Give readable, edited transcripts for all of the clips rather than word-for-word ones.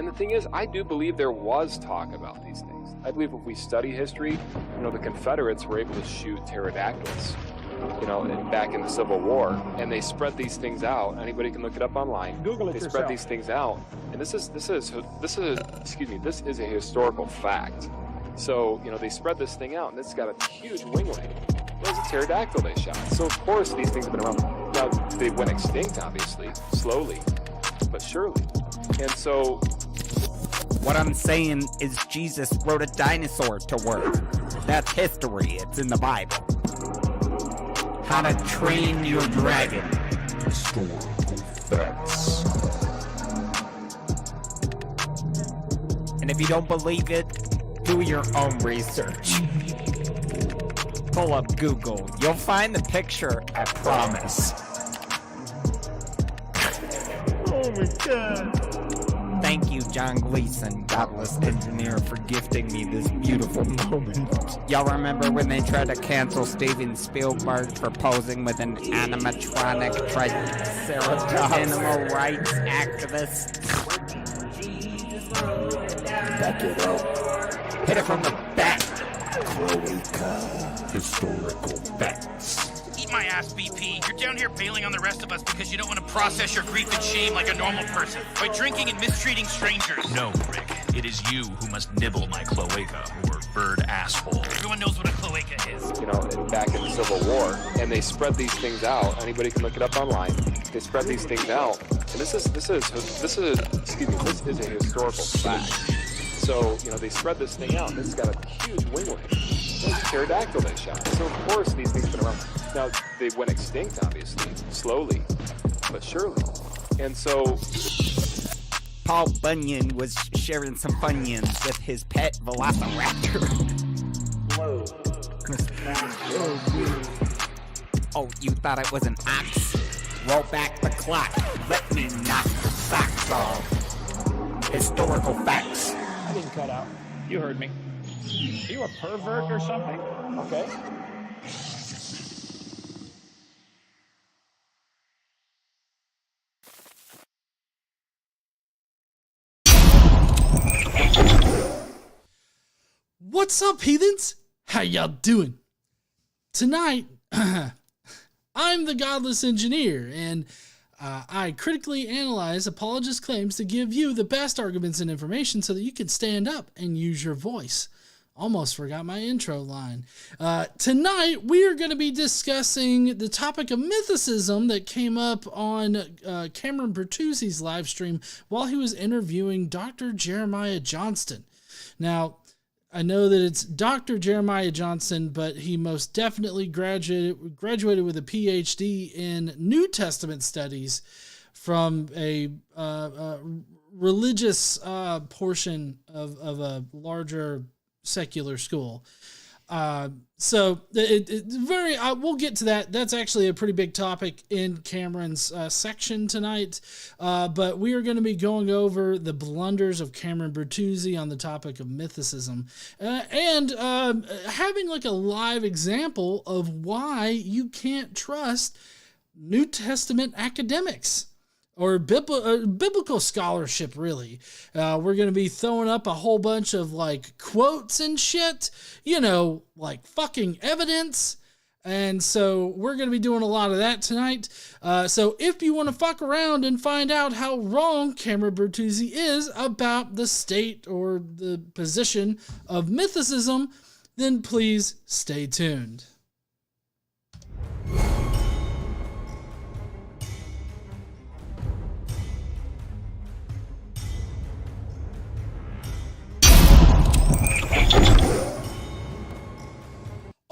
And the thing is, I do believe there was talk about these things. I believe if we study history, the Confederates were able to shoot pterodactyls, back in the Civil War, and they spread these things out. Anybody can look it up online. Google it They yourself. spread these things out, and this is a historical fact. So, they spread this thing out, and it's got a huge winglet. It was a pterodactyl they shot. So, of course, these things have been around. Now, they went extinct, obviously, slowly, but surely. And so, what I'm saying is Jesus wrote a dinosaur to work. That's history. It's in the Bible. How to Train Your Dragon. Historical facts. And if you don't believe it, do your own research. Pull up Google. You'll find the picture, I promise. Oh my God. Thank you, John Gleason, Godless engineer, for gifting me this beautiful moment. Y'all remember when they tried to cancel Steven Spielberg for posing with an animatronic triceratops animal rights activist? Back it up. Hit it from the back. Cloaca. Historical facts. Eat my ass, BP. You're down here bailing on the rest of us because you don't want to process your grief and shame like a normal person by drinking and mistreating strangers. No, Rick. It is you who must nibble my cloaca, or bird asshole. Everyone knows what a cloaca is. back in the Civil War, and they spread these things out. Anybody can look it up online. They spread these things out, and this is a historical fact. So, they spread this thing out, and it's got a huge winglet. It's a pterodactyl they shot. So, of course, these things have been around. Now, they went extinct, obviously, slowly, but surely. And so, Paul Bunyan was sharing some Funyuns with his pet velociraptor. Whoa. Oh, you thought it was an ox? Roll back the clock. Let me knock the socks off. Historical facts. I didn't cut out. You heard me. You a pervert or something? Okay. What's up, heathens? How y'all doing? Tonight, I'm the Godless Engineer, and I critically analyze apologist claims to give you the best arguments and information so that you can stand up and use your voice. Almost forgot my intro line. Tonight, we are going to be discussing the topic of mythicism that came up on Cameron Bertuzzi's live stream while he was interviewing Dr. Jeremiah Johnston. Now, I know that it's Dr. Jeremiah Johnston, but he most definitely graduated with a PhD in New Testament studies from a religious portion of a larger secular school. So we'll get to that. That's actually a pretty big topic in Cameron's section tonight. But we are going to be going over the blunders of Cameron Bertuzzi on the topic of mythicism, and having like a live example of why you can't trust New Testament academics. Or biblical scholarship, really. We're going to be throwing up a whole bunch of, like, quotes and shit. Like fucking evidence. And so we're going to be doing a lot of that tonight. So if you want to fuck around and find out how wrong Cameron Bertuzzi is about the state or the position of mythicism, then please stay tuned.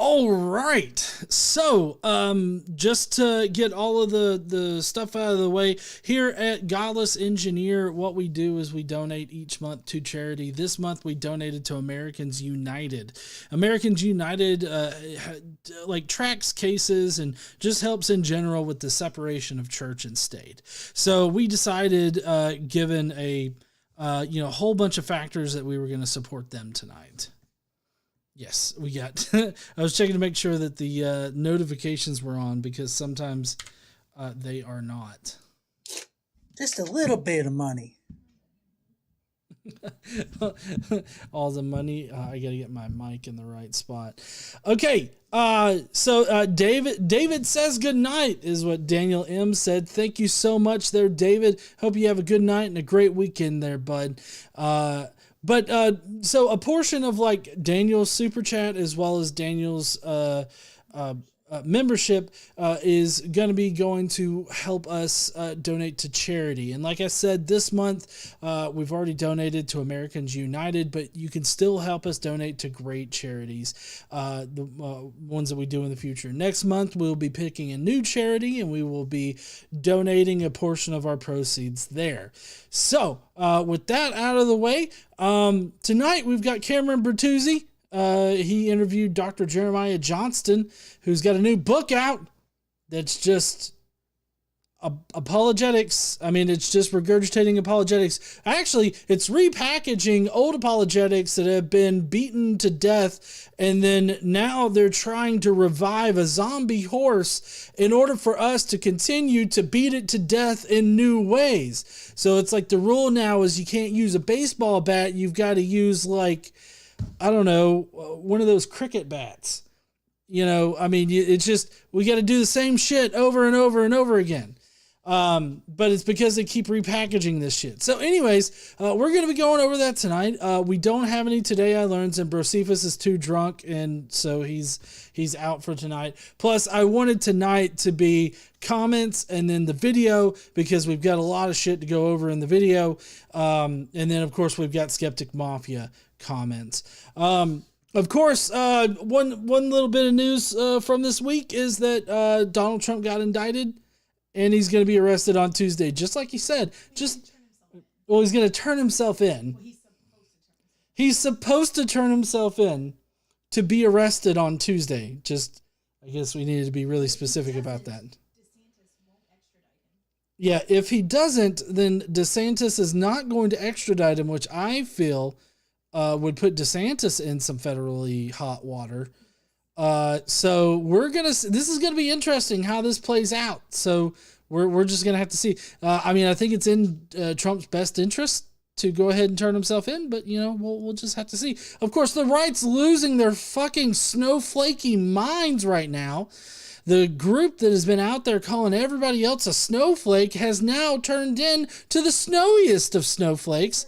All right, so just to get all of the stuff out of the way, here at Godless Engineer, what we do is we donate each month to charity. This month we donated to Americans United. Americans United tracks cases and just helps in general with the separation of church and state. So we decided, given a whole bunch of factors, that we were going to support them tonight. Yes, we got. I was checking to make sure that the notifications were on because sometimes they are not. Just a little bit of money. All the money. I gotta get my mic in the right spot. Okay. So David says good night is what Daniel M said. Thank you so much there, David. Hope you have a good night and a great weekend there, bud. So a portion of like Daniel's super chat as well as Daniel's membership is going to be going to help us donate to charity. And like I said, this month we've already donated to Americans United, but you can still help us donate to great charities, the ones that we do in the future. Next month we'll be picking a new charity and we will be donating a portion of our proceeds there. So with that out of the way, tonight we've got Cameron Bertuzzi. He interviewed Dr. Jeremiah Johnston, who's got a new book out that's just apologetics. I mean, it's just regurgitating apologetics. Actually, it's repackaging old apologetics that have been beaten to death, and then now they're trying to revive a zombie horse in order for us to continue to beat it to death in new ways. So it's like the rule now is you can't use a baseball bat. You've got to use like, I don't know, one of those cricket bats. You know, I mean, it's just, we got to do the same shit over and over and over again. But it's because they keep repackaging this shit. So anyways, we're going to be going over that tonight. We don't have any Today I Learns, and Josephus is too drunk, and so he's out for tonight. Plus, I wanted tonight to be comments and then the video, because we've got a lot of shit to go over in the video. And then, of course, we've got Skeptic Mafia comments. Of course, one little bit of news from this week is that Donald Trump got indicted, and he's going to be arrested on Tuesday, just like he said. He's going to turn himself in. He's supposed to turn himself in to be arrested on Tuesday. Just, I guess we needed to be really specific about that. Yeah, if he doesn't, then DeSantis is not going to extradite him, which I feel would put DeSantis in some federally hot water. So this is gonna be interesting how this plays out. So we're just gonna have to see. I mean, I think it's in Trump's best interest to go ahead and turn himself in, but you know, we'll just have to see. Of course, the right's losing their fucking snowflakey minds right now. The group that has been out there calling everybody else a snowflake has now turned into the snowiest of snowflakes.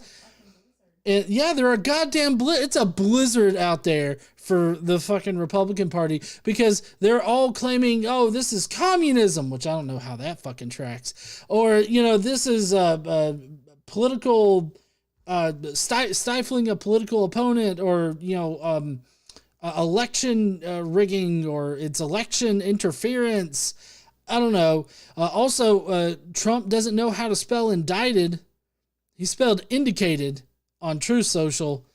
And yeah, they're a goddamn it's a blizzard out there for the fucking Republican Party, because they're all claiming, oh, this is communism, which I don't know how that fucking tracks. Or, you know, this is political, stifling a political opponent, or, you know, election rigging, or it's election interference. I don't know. Also, Trump doesn't know how to spell indicted. He spelled indicated on Truth Social.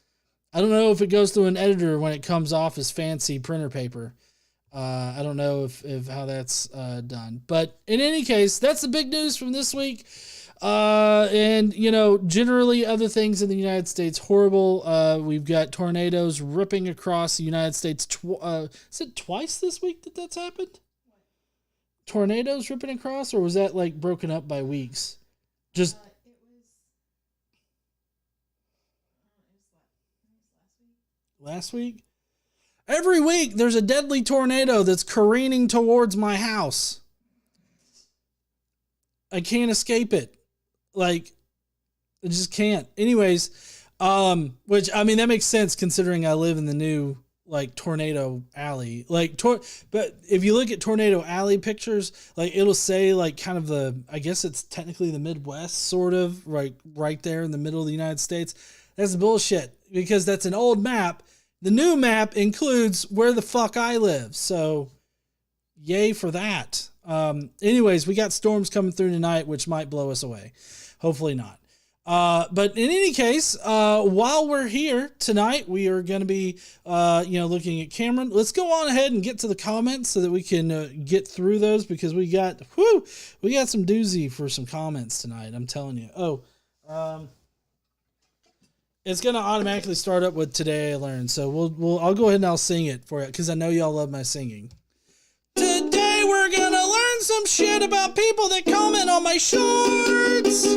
I don't know if it goes through an editor when it comes off as fancy printer paper. I don't know if how that's done. But in any case, that's the big news from this week. And, you know, generally other things in the United States, horrible. We've got tornadoes ripping across the United States. Is it twice this week that that's happened? Tornadoes ripping across, or was that like broken up by weeks? Just last week? Every week there's a deadly tornado that's careening towards my house. I can't escape it. Like, I just can't. Anyways, which, I mean, that makes sense considering I live in the new, like, Tornado Alley. Like, but if you look at Tornado Alley pictures, like, it'll say, like, kind of the, I guess it's technically the Midwest, sort of, right there in the middle of the United States. That's bullshit, because that's an old map. The new map includes where the fuck I live. So, yay for that. Anyways, we got storms coming through tonight, which might blow us away. Hopefully not. But in any case, while we're here tonight, we are going to be, looking at Cameron. Let's go on ahead and get to the comments so that we can get through those, because we got some doozy for some comments tonight. I'm telling you. It's going to automatically start up with Today I Learned. So I'll go ahead and I'll sing it for you, because I know y'all love my singing. Today we're going to learn some shit about people that comment on my shorts.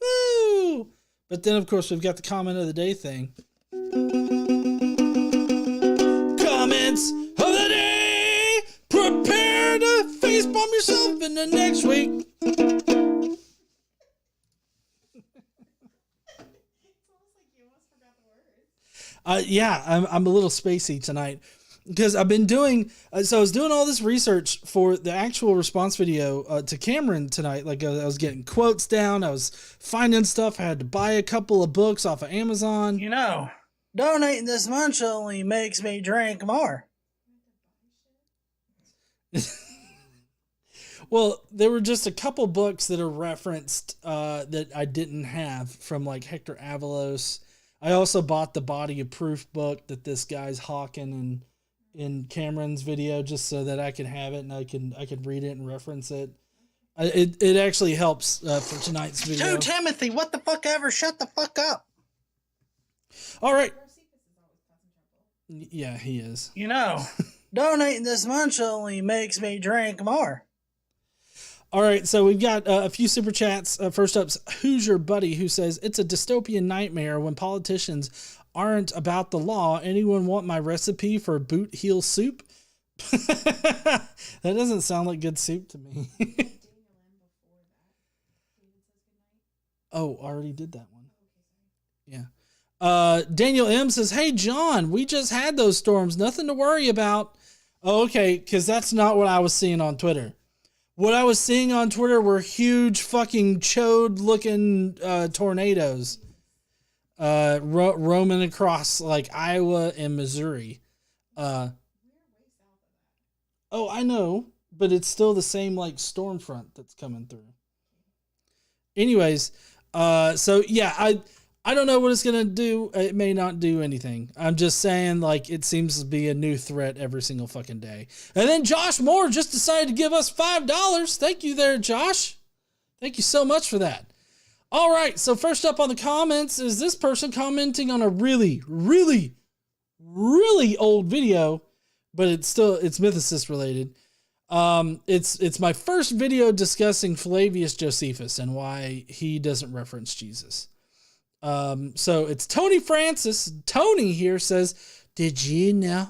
Woo! But then, of course, we've got the comment of the day thing. Comments of the day! Prepare to facepalm yourself in the next week. Yeah, I'm a little spacey tonight because I've been doing. So I was doing all this research for the actual response video to Cameron tonight. Like I was getting quotes down. I was finding stuff. I had to buy a couple of books off of Amazon. You know, donating this much only makes me drink more. Well, there were just a couple books that are referenced that I didn't have from like Hector Avalos. I also bought the Body of Proof book that this guy's hawking in Cameron's video just so that I could have it and I could read it and reference it. It actually helps for tonight's video. 2 Timothy, what the fuck ever? Shut the fuck up. All right. Yeah, he is. You know, donating this much only makes me drink more. All right, so we've got a few super chats. First up's Who's Your Buddy, who says, it's a dystopian nightmare when politicians aren't about the law. Anyone want my recipe for boot heel soup? That doesn't sound like good soup to me. Oh, I already did that one. Yeah. Daniel M says, hey, John, we just had those storms. Nothing to worry about. Oh, okay, because that's not what I was seeing on Twitter. What I was seeing on Twitter were huge fucking chode-looking tornadoes roaming across like Iowa and Missouri. Oh, I know, but it's still the same like storm front that's coming through. Anyways, so yeah, I don't know what it's gonna do. It may not do anything. I'm just saying, like, it seems to be a new threat every single fucking day. And then Josh Moore just decided to give us $5. Thank you there, Josh. Thank you so much for that. All right, so first up on the comments is this person commenting on a really, really, really old video, but it's Mythicist related. It's my first video discussing Flavius Josephus and why he doesn't reference Jesus. So it's Tony Francis. Tony here says, did you know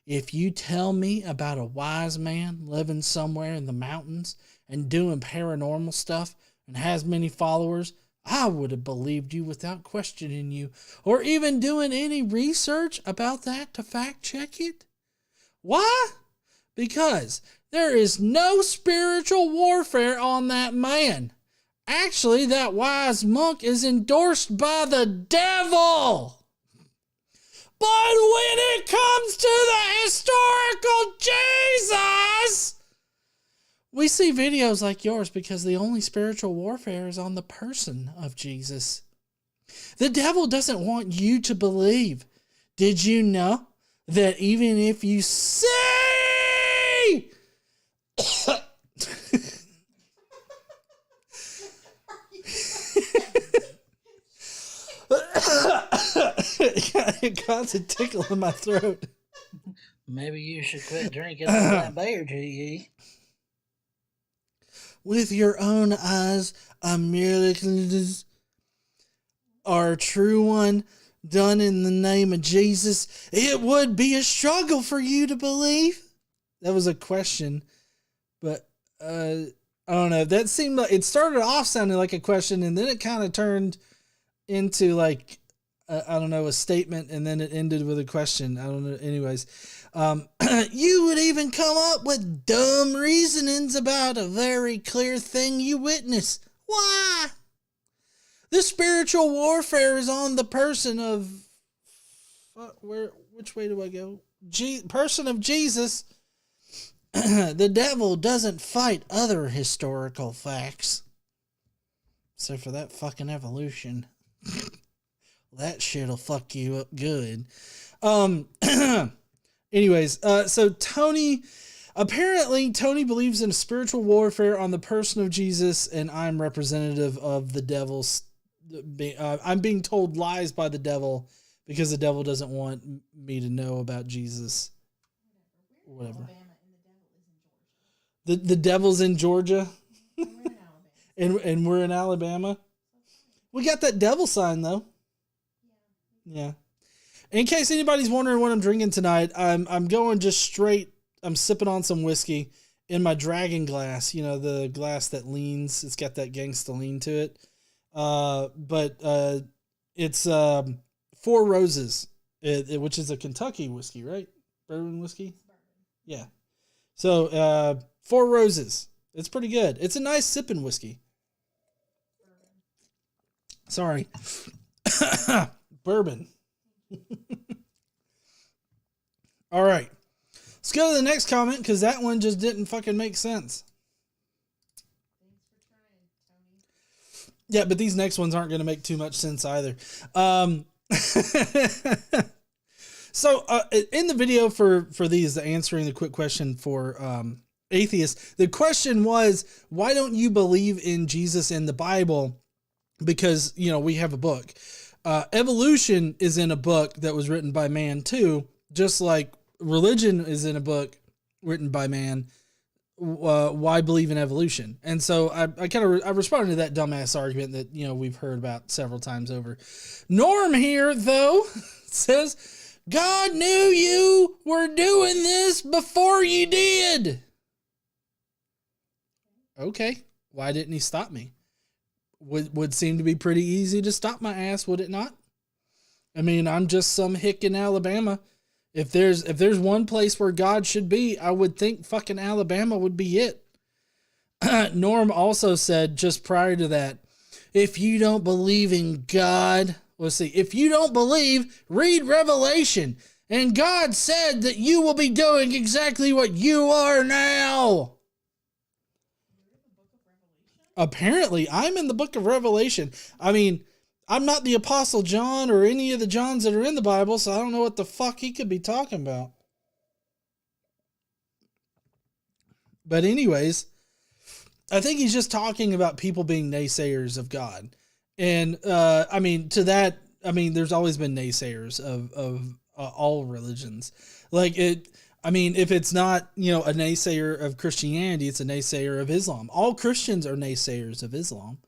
if you tell me about a wise man living somewhere in the mountains and doing paranormal stuff and has many followers, I would have believed you without questioning you or even doing any research about that to fact check it? Why? Because there is no spiritual warfare on that man. Actually, that wise monk is endorsed by the devil. But when it comes to the historical Jesus, we see videos like yours because the only spiritual warfare is on the person of Jesus. The devil doesn't want you to believe. Did you know that even if you say it caused a tickle in my throat. Maybe you should quit drinking all that beer, G.E. With your own eyes, a miracle or a true one done in the name of Jesus, it would be a struggle for you to believe. That was a question, but I don't know. That seemed like it started off sounding like a question, and then it kind of turned into like I don't know, a statement, and then it ended with a question. I don't know. Anyways, you would even come up with dumb reasonings about a very clear thing you witness. Why? The spiritual warfare is on the person of which way do I go? Person of Jesus. The devil doesn't fight other historical facts. Except for that fucking evolution. That shit'll fuck you up good. Anyways, so Tony believes in spiritual warfare on the person of Jesus, and I'm representative of the devil's. I'm being told lies by the devil because the devil doesn't want me to know about Jesus. Whatever. The devil's in Georgia, and we're in Alabama. We got that devil sign though. Yeah. In case anybody's wondering what I'm drinking tonight, I'm going just straight. I'm sipping on some whiskey in my dragon glass. You know, the glass that leans. It's got that gangsta lean to it. But it's Four Roses, which is a Kentucky whiskey, right? Bourbon whiskey. Yeah. So Four Roses. It's pretty good. It's a nice sipping whiskey. Sorry. Bourbon. All right. Let's go to the next comment because that one just didn't fucking make sense. Yeah, but these next ones aren't going to make too much sense either. So in the video for these, answering the quick question for atheists, the question was, why don't you believe in Jesus and the Bible? Because, you know, we have a book. Evolution is in a book that was written by man too, just like religion is in a book written by man. Why believe in evolution? And so I responded to that dumbass argument that, you know, we've heard about several times over. Norm here, though, says, God knew you were doing this before you did. Okay. Why didn't he stop me? Would seem to be pretty easy to stop my ass, would it not? I mean, I'm just some hick in Alabama. If there's one place where God should be, I would think fucking Alabama would be it. Norm also said just prior to that, if you don't believe in God, let's see, if you don't believe, read Revelation. And God said that you will be doing exactly what you are now. Apparently, I'm in the book of Revelation. I mean, I'm not the Apostle John or any of the Johns that are in the Bible, so I don't know what the fuck he could be talking about. But anyways, I think he's just talking about people being naysayers of God. And, I mean, to that, I mean, there's always been naysayers of all religions. Like I mean, if it's not, you know, a naysayer of Christianity, it's a naysayer of Islam. All Christians are naysayers of Islam.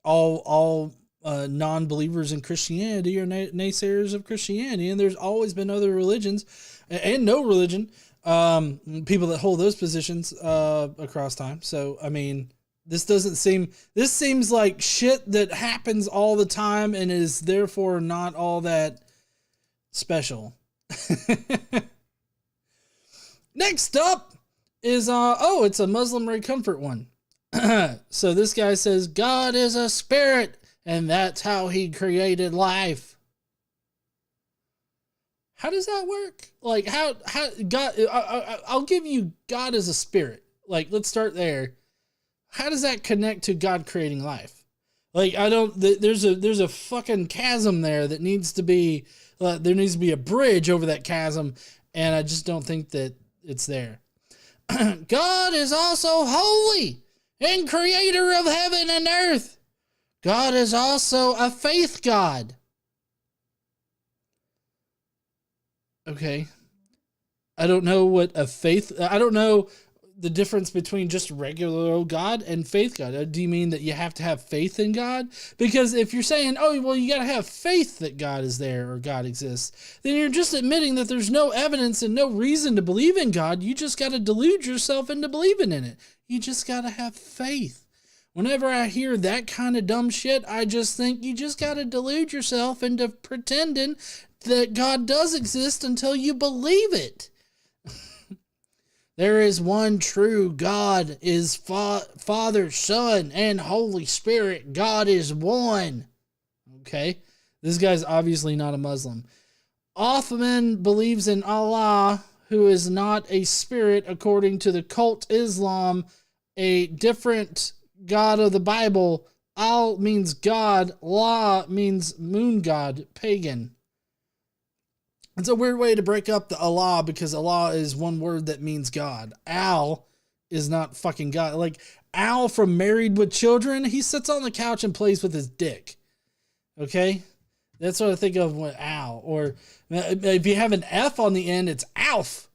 All non-believers in Christianity are naysayers of Christianity, and there's always been other religions and no religion, people that hold those positions across time. So, I mean, this seems like shit that happens all the time and is therefore not all that special. Next up is, it's a Muslim Ray Comfort one. So this guy says, God is a spirit, and that's how he created life. How does that work? Like, how God, I'll give you God as a spirit. Like, let's start there. How does that connect to God creating life? Like, there's a fucking chasm there that needs to be, there needs to be a bridge over that chasm, and I just don't think that it's there. God is also holy and creator of heaven and earth. God is also a faith God. Okay. I don't know I don't know the difference between just regular old God and faith God. Do you mean that you have to have faith in God? Because if you're saying, oh, well, you got to have faith that God is there or God exists, then you're just admitting that there's no evidence and no reason to believe in God. You just got to delude yourself into believing in it. You just got to have faith. Whenever I hear that kind of dumb shit, I just think you just got to delude yourself into pretending that God does exist until you believe it. There is one true God, is Father, Son, and Holy Spirit. God is one. Okay? This guy's obviously not a Muslim. Othman believes in Allah, who is not a spirit according to the cult Islam, a different God of the Bible. Al means God. La means moon god, pagan. It's a weird way to break up the Allah because Allah is one word that means God. Al is not fucking God. Like Al from Married with Children, he sits on the couch and plays with his dick. Okay? That's what I think of with Al. Or if you have an F on the end, it's Alf,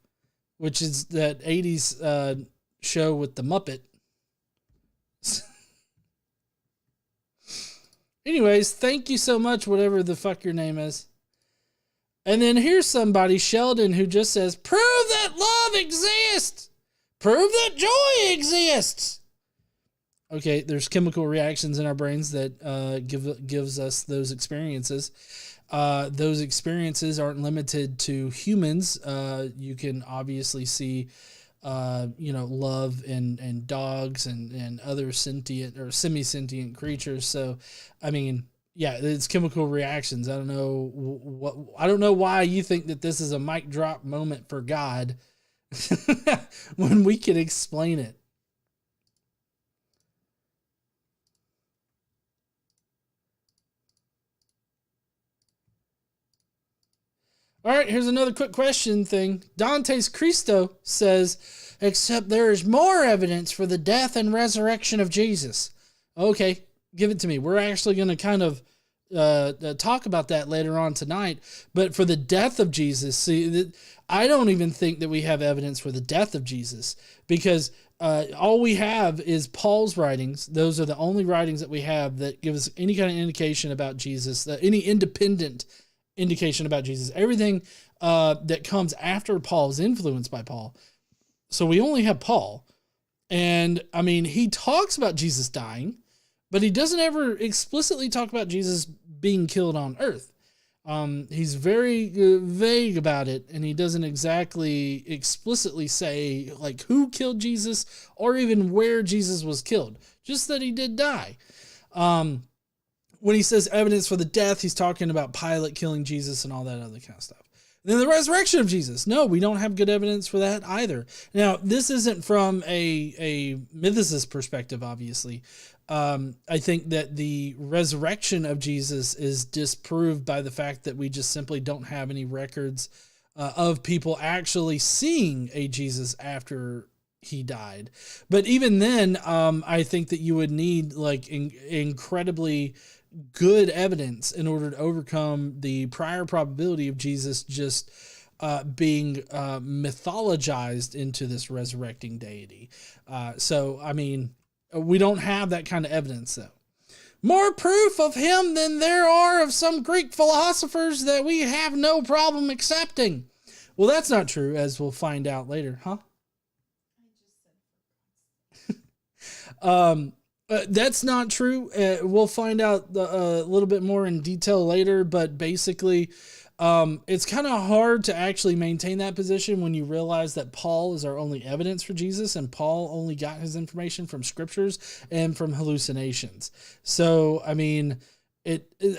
which is that 80s show with the Muppet. Anyways, thank you so much, whatever the fuck your name is. And then here's somebody, Sheldon, who just says, prove that love exists. Prove that joy exists. Okay, there's chemical reactions in our brains that gives us those experiences. Those experiences aren't limited to humans. You can obviously see, love in dogs and other sentient or semi-sentient creatures. So, I mean, yeah, it's chemical reactions. I don't know why you think that this is a mic drop moment for God when we can explain it. All right, here's another quick question thing. Dante's Cristo says, except there is more evidence for the death and resurrection of Jesus. Okay, give it to me. We're actually going to kind of talk about that later on tonight. But for the death of Jesus, see, I don't even think that we have evidence for the death of Jesus, because all we have is Paul's writings. Those are the only writings that we have that give us any kind of indication about Jesus, any independent indication about Jesus. Everything that comes after Paul is influenced by Paul. So we only have Paul. And I mean, he talks about Jesus dying, but he doesn't ever explicitly talk about Jesus being killed on earth. He's very vague about it, and he doesn't exactly explicitly say like who killed Jesus or even where Jesus was killed, just that he did die. When he says evidence for the death, he's talking about Pilate killing Jesus and all that other kind of stuff. And then the resurrection of Jesus. No, we don't have good evidence for that either. Now, this isn't from a mythicist perspective, obviously. I think that the resurrection of Jesus is disproved by the fact that we just simply don't have any records of people actually seeing a Jesus after he died. But even then, I think that you would need like incredibly good evidence in order to overcome the prior probability of Jesus just being mythologized into this resurrecting deity. So, I mean, we don't have that kind of evidence, though. More proof of him than there are of some Greek philosophers that we have no problem accepting. Well, that's not true, as we'll find out later, huh? That's not true. We'll find out a little bit more in detail later, but basically, it's kind of hard to actually maintain that position when you realize that Paul is our only evidence for Jesus, and Paul only got his information from scriptures and from hallucinations. So, I mean,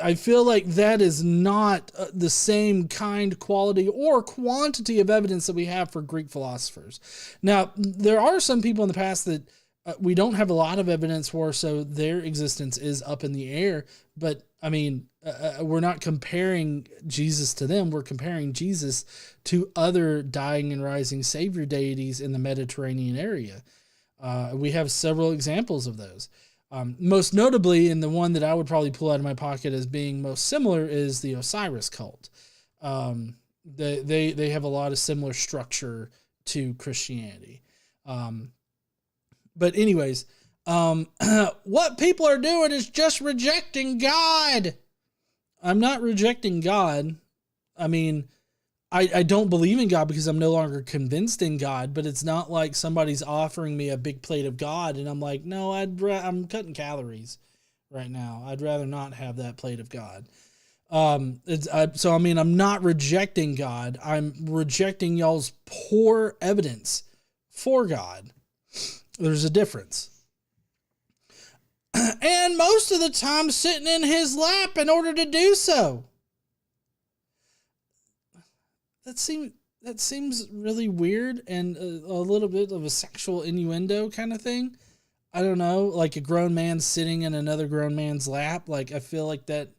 I feel like that is not the same kind, quality, or quantity of evidence that we have for Greek philosophers. Now, there are some people in the past that we don't have a lot of evidence for, so their existence is up in the air. But I mean, we're not comparing Jesus to them. We're comparing Jesus to other dying and rising savior deities in the Mediterranean area. We have several examples of those. Most notably, and the one that I would probably pull out of my pocket as being most similar, is the Osiris cult. They have a lot of similar structure to Christianity. But anyways, what people are doing is just rejecting God. I'm not rejecting God. I mean, I don't believe in God because I'm no longer convinced in God, but it's not like somebody's offering me a big plate of God and I'm like, no, I'm cutting calories right now. I'd rather not have that plate of God. So, I mean, I'm not rejecting God. I'm rejecting y'all's poor evidence for God. There's a difference. And most of the time sitting in his lap in order to do so. That seems really weird and a little bit of a sexual innuendo kind of thing. I don't know, like a grown man sitting in another grown man's lap. Like, I feel like that.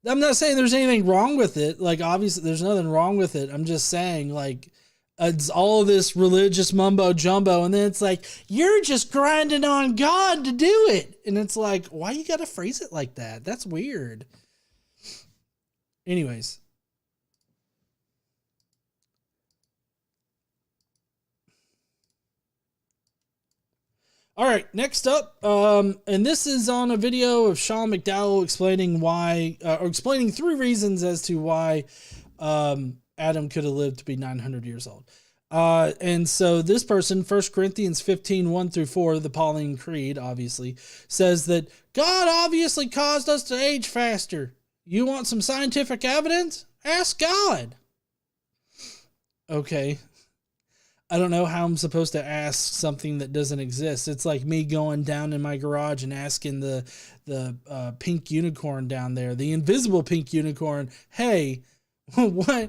I'm not saying there's anything wrong with it. Like, obviously there's nothing wrong with it. I'm just saying, like, it's all this religious mumbo jumbo, and then it's like, you're just grinding on God to do it. And it's like, why you gotta phrase it like that? That's weird. Anyways. All right, next up, and this is on a video of Sean McDowell explaining why, or explaining 3 reasons as to why Adam could have lived to be 900 years old. And so this person, 1 Corinthians 15, 1-4, the Pauline Creed, obviously, says that God obviously caused us to age faster. You want some scientific evidence? Ask God. Okay. I don't know how I'm supposed to ask something that doesn't exist. It's like me going down in my garage and asking the pink unicorn down there, the invisible pink unicorn, hey, why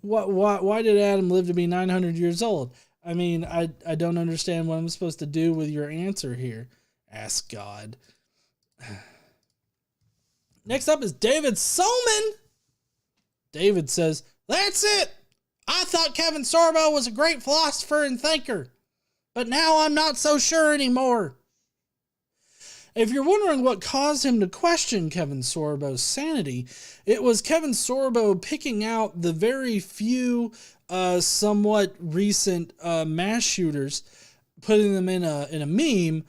did Adam live to be 900 years old? I mean, I don't understand what I'm supposed to do with your answer here. Ask God. Next up is David Solman. David says, that's it. I thought Kevin Sorbo was a great philosopher and thinker, but now I'm not so sure anymore. If you're wondering what caused him to question Kevin Sorbo's sanity, it was Kevin Sorbo picking out the very few somewhat recent mass shooters, putting them in a meme,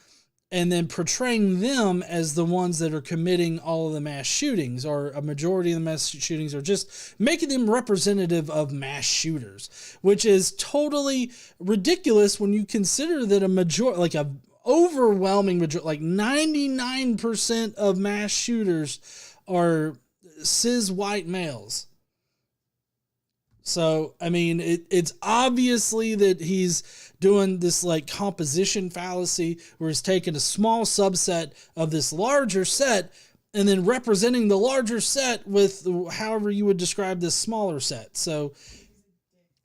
and then portraying them as the ones that are committing all of the mass shootings, or a majority of the mass shootings, or just making them representative of mass shooters, which is totally ridiculous when you consider that a overwhelming majority, like 99% of mass shooters are cis white males. So, I mean, it's obviously that he's doing this like composition fallacy where he's taking a small subset of this larger set and then representing the larger set with however you would describe this smaller set. So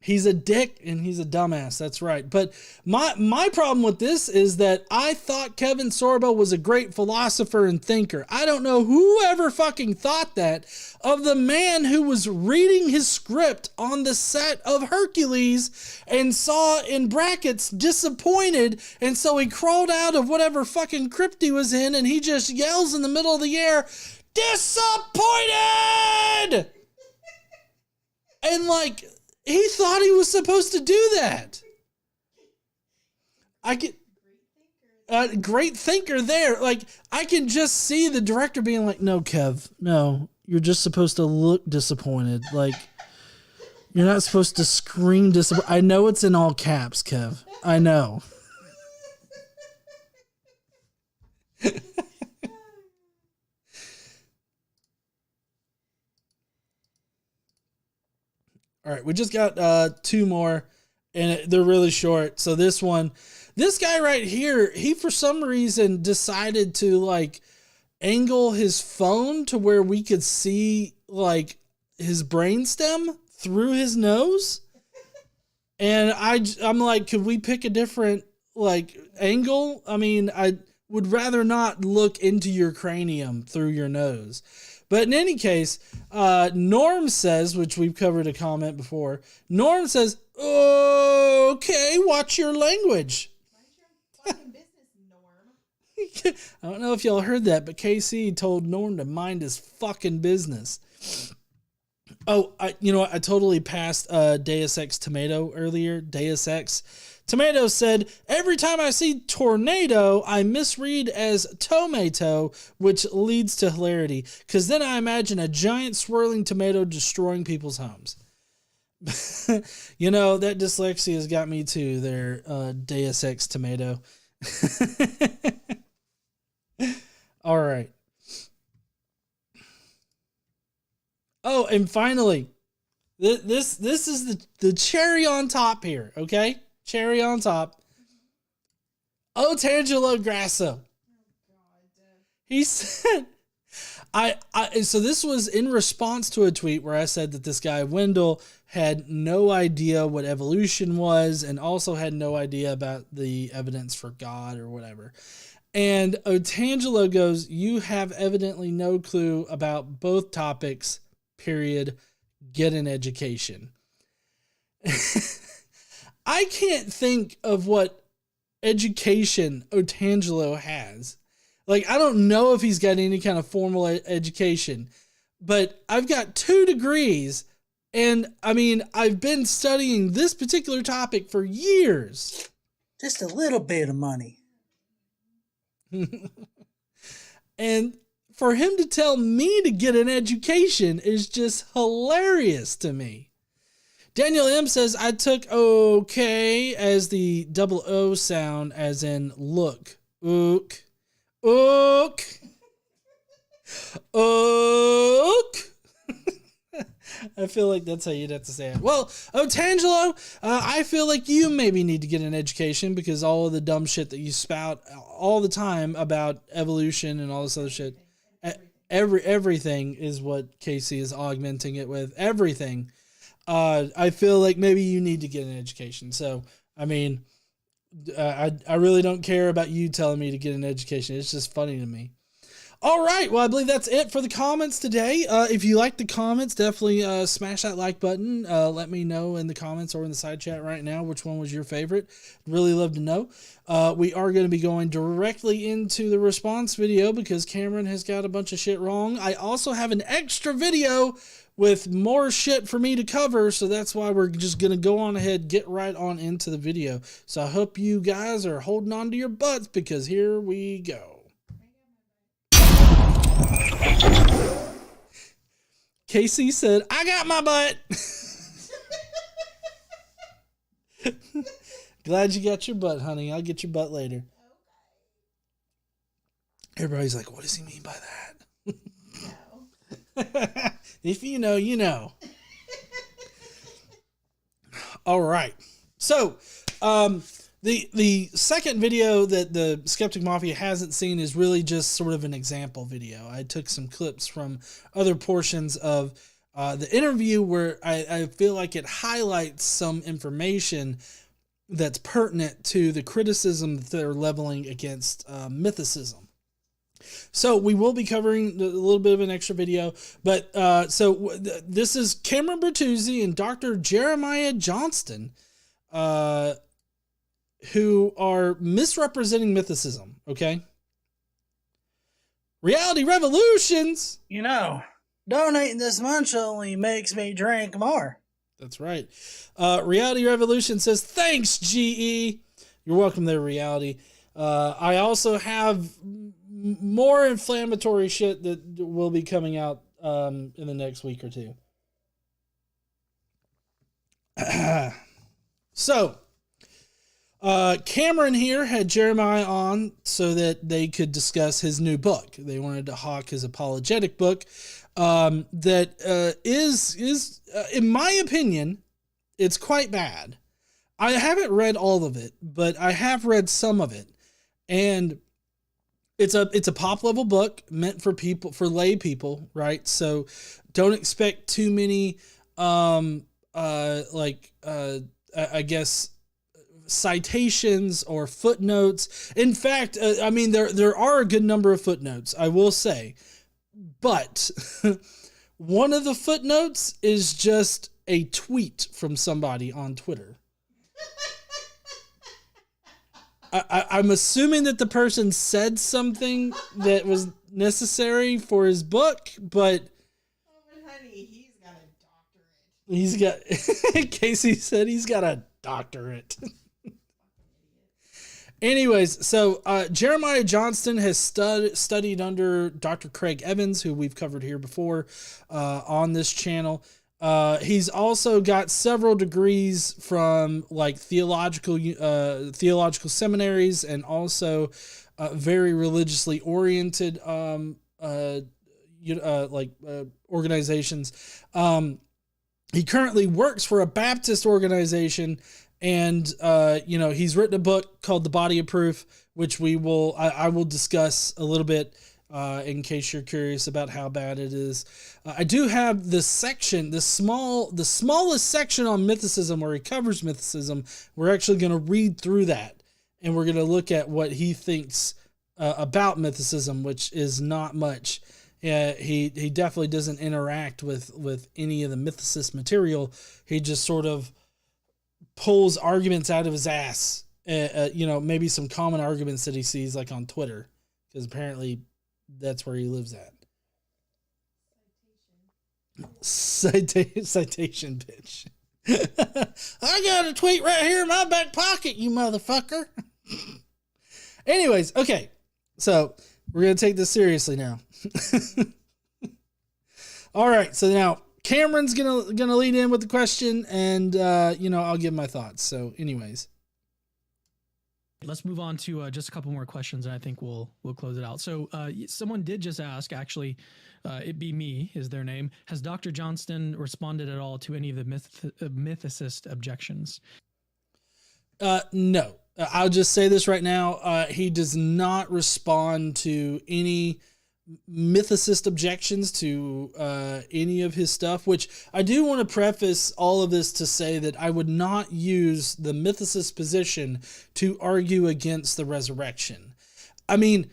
he's a dick and he's a dumbass. That's right. But my problem with this is that I thought Kevin Sorbo was a great philosopher and thinker. I don't know whoever fucking thought that of the man who was reading his script on the set of Hercules and saw in brackets disappointed. And so he crawled out of whatever fucking crypt he was in and he just yells in the middle of the air, disappointed! And like, he thought he was supposed to do that. I get great thinker there. Like, I can just see the director being like, no, Kev, no, you're just supposed to look disappointed. Like, you're not supposed to scream disappointed. I know it's in all caps, Kev. I know. All right, we just got 2 more, and they're really short. So this guy right here, he for some reason decided to like angle his phone to where we could see like his brainstem through his nose. And I'm like, could we pick a different like angle? I mean, I would rather not look into your cranium through your nose. But in any case, Norm says, which we've covered a comment before, Norm says, okay, watch your language. Mind your fucking business, Norm. I don't know if y'all heard that, but KC told Norm to mind his fucking business. Oh, I totally passed Deus Ex Tomato earlier. Deus Ex Tomato said, every time I see tornado, I misread as tomato, which leads to hilarity, because then I imagine a giant swirling tomato destroying people's homes. You know, that dyslexia has got me too there, Deus Ex Tomato. All right. Oh, and finally, this is the cherry on top here, okay? Cherry on top. Otangelo Grasso. He said, so this was in response to a tweet where I said that this guy Wendell had no idea what evolution was and also had no idea about the evidence for God or whatever. And Otangelo goes, you have evidently no clue about both topics, period. Get an education. I can't think of what education Otangelo has. Like, I don't know if he's got any kind of formal education, but I've got 2 degrees, and I mean, I've been studying this particular topic for years. Just a little bit of money. And for him to tell me to get an education is just hilarious to me. Daniel M says, I took okay as the double O sound, as in look. Ook. Ook. Ook. I feel like that's how you'd have to say it. Well, Tangelo, I feel like you maybe need to get an education because all of the dumb shit that you spout all the time about evolution and all this other shit, everything is what Casey is augmenting it with. Everything. I feel like maybe you need to get an education. So, I mean, I really don't care about you telling me to get an education. It's just funny to me. All right. Well, I believe that's it for the comments today. If you like the comments, definitely smash that like button. Let me know in the comments or in the side chat right now which one was your favorite. Really love to know. We are going to be going directly into the response video because Cameron has got a bunch of shit wrong. I also have an extra video with more shit for me to cover, so that's why we're just going to go on ahead, get right on into the video. So I hope you guys are holding on to your butts because here we go. Casey said, I got my butt. Glad you got your butt, honey. I'll get your butt later. Everybody's like, what does he mean by that? No. If you know, you know. All right. So, the second video that the Skeptic Mafia hasn't seen is really just sort of an example video. I took some clips from other portions of the interview where I feel like it highlights some information that's pertinent to the criticism that they're leveling against mythicism. So we will be covering a little bit of an extra video, but this is Cameron Bertuzzi and Dr. Jeremiah Johnston, who are misrepresenting mythicism, okay? Reality Revolutions! You know, donating this much only makes me drink more. That's right. Reality Revolution says, thanks, GE. You're welcome there, Reality. I also have more inflammatory shit that will be coming out in the next week or two. So, Cameron here had Jeremiah on so that they could discuss his new book. They wanted to hawk his apologetic book that is in my opinion, it's quite bad. I haven't read all of it, but I have read some of it. And it's a pop level book meant for people, for lay people, right? So don't expect too many, I guess, citations or footnotes. In fact, I mean, there are a good number of footnotes, I will say, but one of the footnotes is just a tweet from somebody on Twitter. I'm assuming that the person said something that was necessary for his book, but honey, he's got a doctorate. He's got Casey said he's got a doctorate. Anyways, so Jeremiah Johnston has studied under Dr. Craig Evans, who we've covered here before on this channel. He's also got several degrees from like theological seminaries and also very religiously oriented organizations. He currently works for a Baptist organization, and he's written a book called The Body of Proof, which I will discuss a little bit in case you're curious about how bad it is. I do have this section, the smallest section on mythicism where he covers mythicism. We're actually going to read through that, and we're going to look at what he thinks about mythicism, which is not much. He definitely doesn't interact with any of the mythicist material. He just sort of pulls arguments out of his ass, maybe some common arguments that he sees like on Twitter, because apparently that's where he lives at. Citation, bitch. I got a tweet right here in my back pocket, you motherfucker. Anyways, okay. So we're going to take this seriously now. All right. So now Cameron's going to lead in with the question, and, I'll give my thoughts. So anyways. Let's move on to just a couple more questions, and I think we'll close it out. So someone did just ask, actually, it be me is their name. Has Dr. Johnston responded at all to any of the mythicist objections? No. I'll just say this right now. He does not respond to any mythicist objections to any of his stuff, which I do want to preface all of this to say that I would not use the mythicist position to argue against the resurrection. I mean,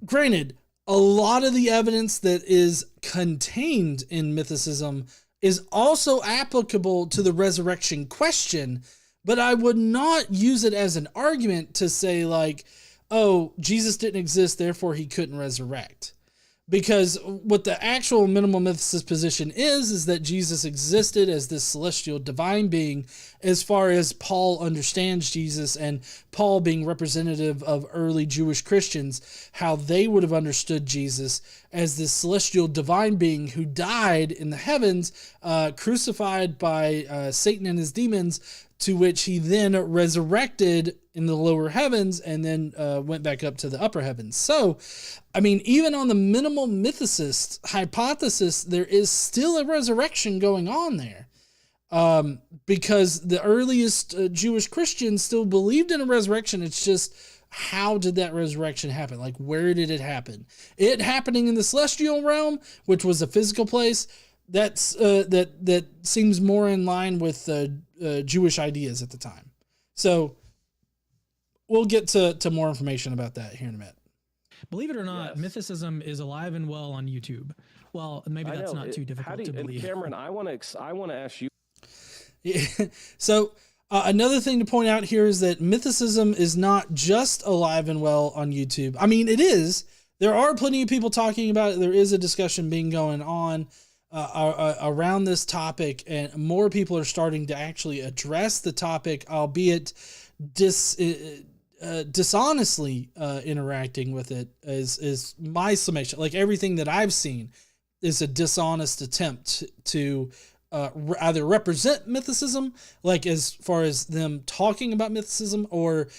granted, a lot of the evidence that is contained in mythicism is also applicable to the resurrection question, but I would not use it as an argument to say like, oh, Jesus didn't exist, therefore he couldn't resurrect. Because what the actual minimal mythicist position is that Jesus existed as this celestial divine being as far as Paul understands Jesus, and Paul being representative of early Jewish Christians, how they would have understood Jesus as this celestial divine being who died in the heavens, crucified by Satan and his demons, to which he then resurrected in the lower heavens and then went back up to the upper heavens. So, I mean, even on the minimal mythicist hypothesis, there is still a resurrection going on there. Because the earliest Jewish Christians still believed in a resurrection. It's just, how did that resurrection happen? Like, where did it happen? It happening in the celestial realm, which was a physical place, that's that seems more in line with Jewish ideas at the time. So we'll get to more information about that here in a minute. Believe it or not, Mythicism is alive and well on YouTube. Well, maybe that's not too difficult to believe. Cameron, I want to ask you. Yeah. So another thing to point out here is that Mythicism is not just alive and well on YouTube. I mean, it is. There are plenty of people talking about it. There is a discussion being going on around this topic, and more people are starting to actually address the topic, albeit dishonestly interacting with it is my summation. Like, everything that I've seen is a dishonest attempt to either represent mythicism, like as far as them talking about mythicism, or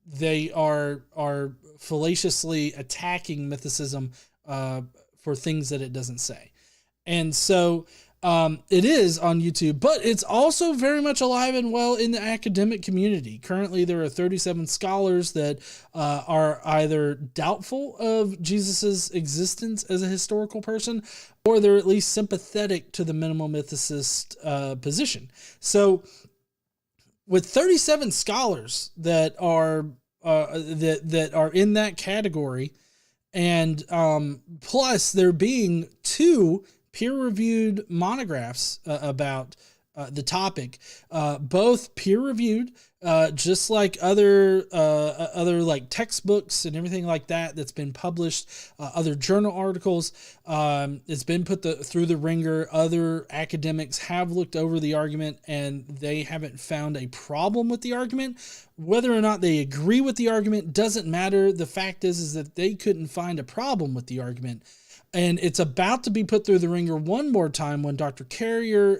they are fallaciously attacking mythicism for things that it doesn't say. And so it is on YouTube, but it's also very much alive and well in the academic community. Currently, there are 37 scholars that are either doubtful of Jesus's existence as a historical person, or they're at least sympathetic to the minimal mythicist position. So with 37 scholars that are that are in that category, and plus there being 2 peer-reviewed monographs about the topic, both peer-reviewed, just like other like textbooks and everything like that's been published, other journal articles. It's been put through the ringer. Other academics have looked over the argument, and they haven't found a problem with the argument. Whether or not they agree with the argument doesn't matter. The fact is that they couldn't find a problem with the argument. And it's about to be put through the ringer one more time when Dr. Carrier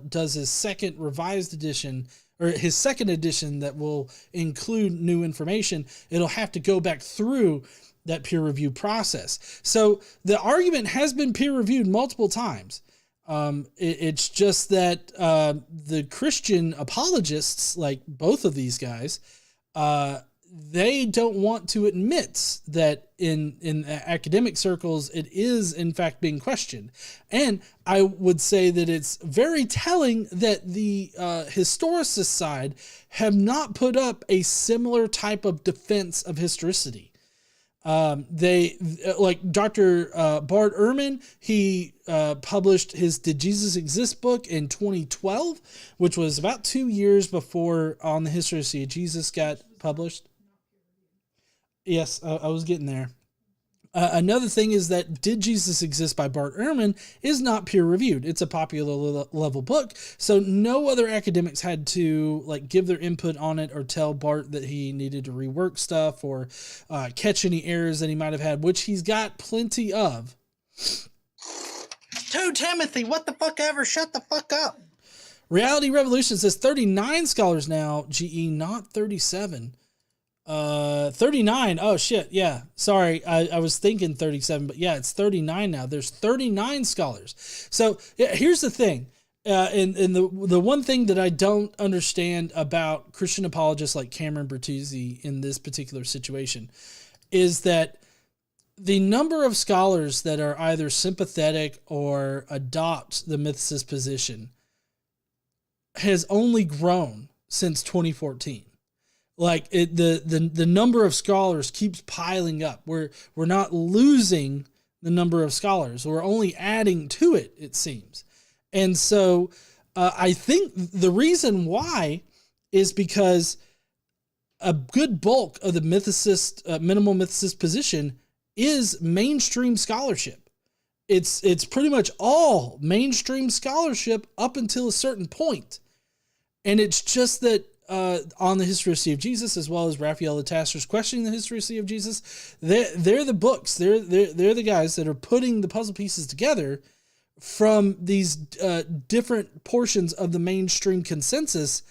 does his second revised edition, or his second edition that will include new information. It'll have to go back through that peer review process. So the argument has been peer reviewed multiple times. It's just that the Christian apologists, like both of these guys, they don't want to admit that in academic circles it is in fact being questioned. And I would say that it's very telling that the historicist side have not put up a similar type of defense of historicity. They, like Dr. Bart Ehrman, he published his Did Jesus Exist book in 2012, which was about 2 years before On the Historicity of Jesus got published. Yes, I was getting there. Another thing is that Did Jesus Exist by Bart Ehrman is not peer reviewed. It's a popular level book. So no other academics had to like give their input on it or tell Bart that he needed to rework stuff or catch any errors that he might have had, which he's got plenty of. 2 Timothy, what the fuck ever? Shut the fuck up. Reality Revolution says 39 scholars now, GE, not 37. 39. Oh shit. Yeah. Sorry. I was thinking 37, but yeah, it's 39 now. There's 39 scholars. So yeah, here's the thing. And the one thing that I don't understand about Christian apologists like Cameron Bertuzzi in this particular situation is that the number of scholars that are either sympathetic or adopt the mythicist position has only grown since 2014. Like the number of scholars keeps piling up. We're not losing the number of scholars. We're only adding to it, it seems. And so I think the reason why is because a good bulk of the mythicist, minimal mythicist position is mainstream scholarship. It's pretty much all mainstream scholarship up until a certain point. And it's just that on the historicity of Jesus, as well as Raphael Latasser's questioning the historicity of Jesus, they're the books. They're the guys that are putting the puzzle pieces together from these different portions of the mainstream consensus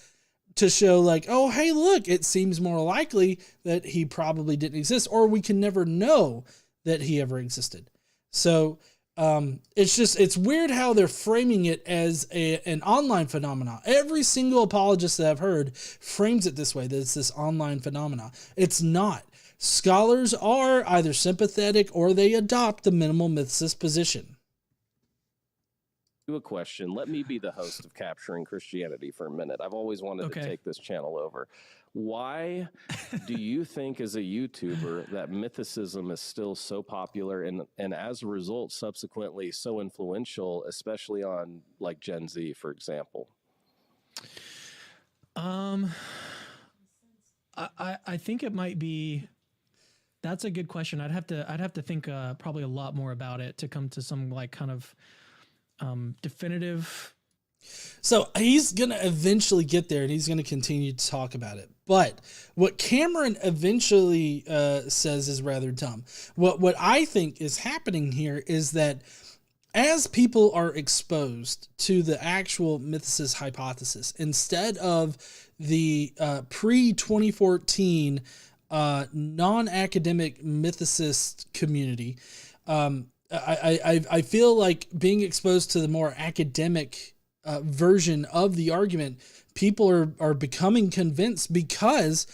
to show like, oh, hey, look, it seems more likely that he probably didn't exist, or we can never know that he ever existed. So it's weird how they're framing it as an online phenomenon. Every single apologist that I've heard frames it this way, that it's this online phenomenon. It's not. Scholars are either sympathetic or they adopt the minimal mythicist position. A question. Let me be the host of Capturing Christianity for a minute. I've always wanted to take this channel over. Why do you think as a YouTuber that mythicism is still so popular and as a result subsequently so influential, especially on like Gen Z, for example? I think it might be. That's a good question. I'd have to think probably a lot more about it to come to some like kind of definitive. So he's going to eventually get there and he's going to continue to talk about it. But what Cameron eventually says is rather dumb. What I think is happening here is that as people are exposed to the actual mythicist hypothesis, instead of the pre-2014 non-academic mythicist community, I feel like being exposed to the more academic version of the argument, people are becoming convinced because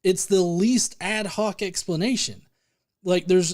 it's the least ad hoc explanation. Like there's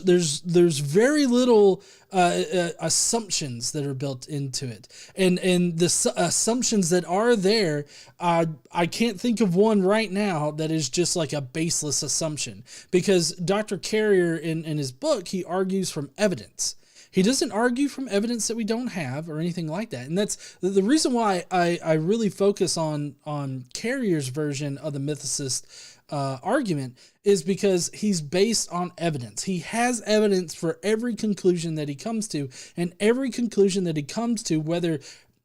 very little assumptions that are built into it, and the assumptions that are there, I can't think of one right now that is just like a baseless assumption, because Dr. Carrier in his book, he argues from evidence. He doesn't argue from evidence that we don't have or anything like that. And that's the reason why I really focus on Carrier's version of the mythicist argument, is because he's based on evidence. He has evidence for every conclusion that he comes to, and every conclusion that he comes to, whether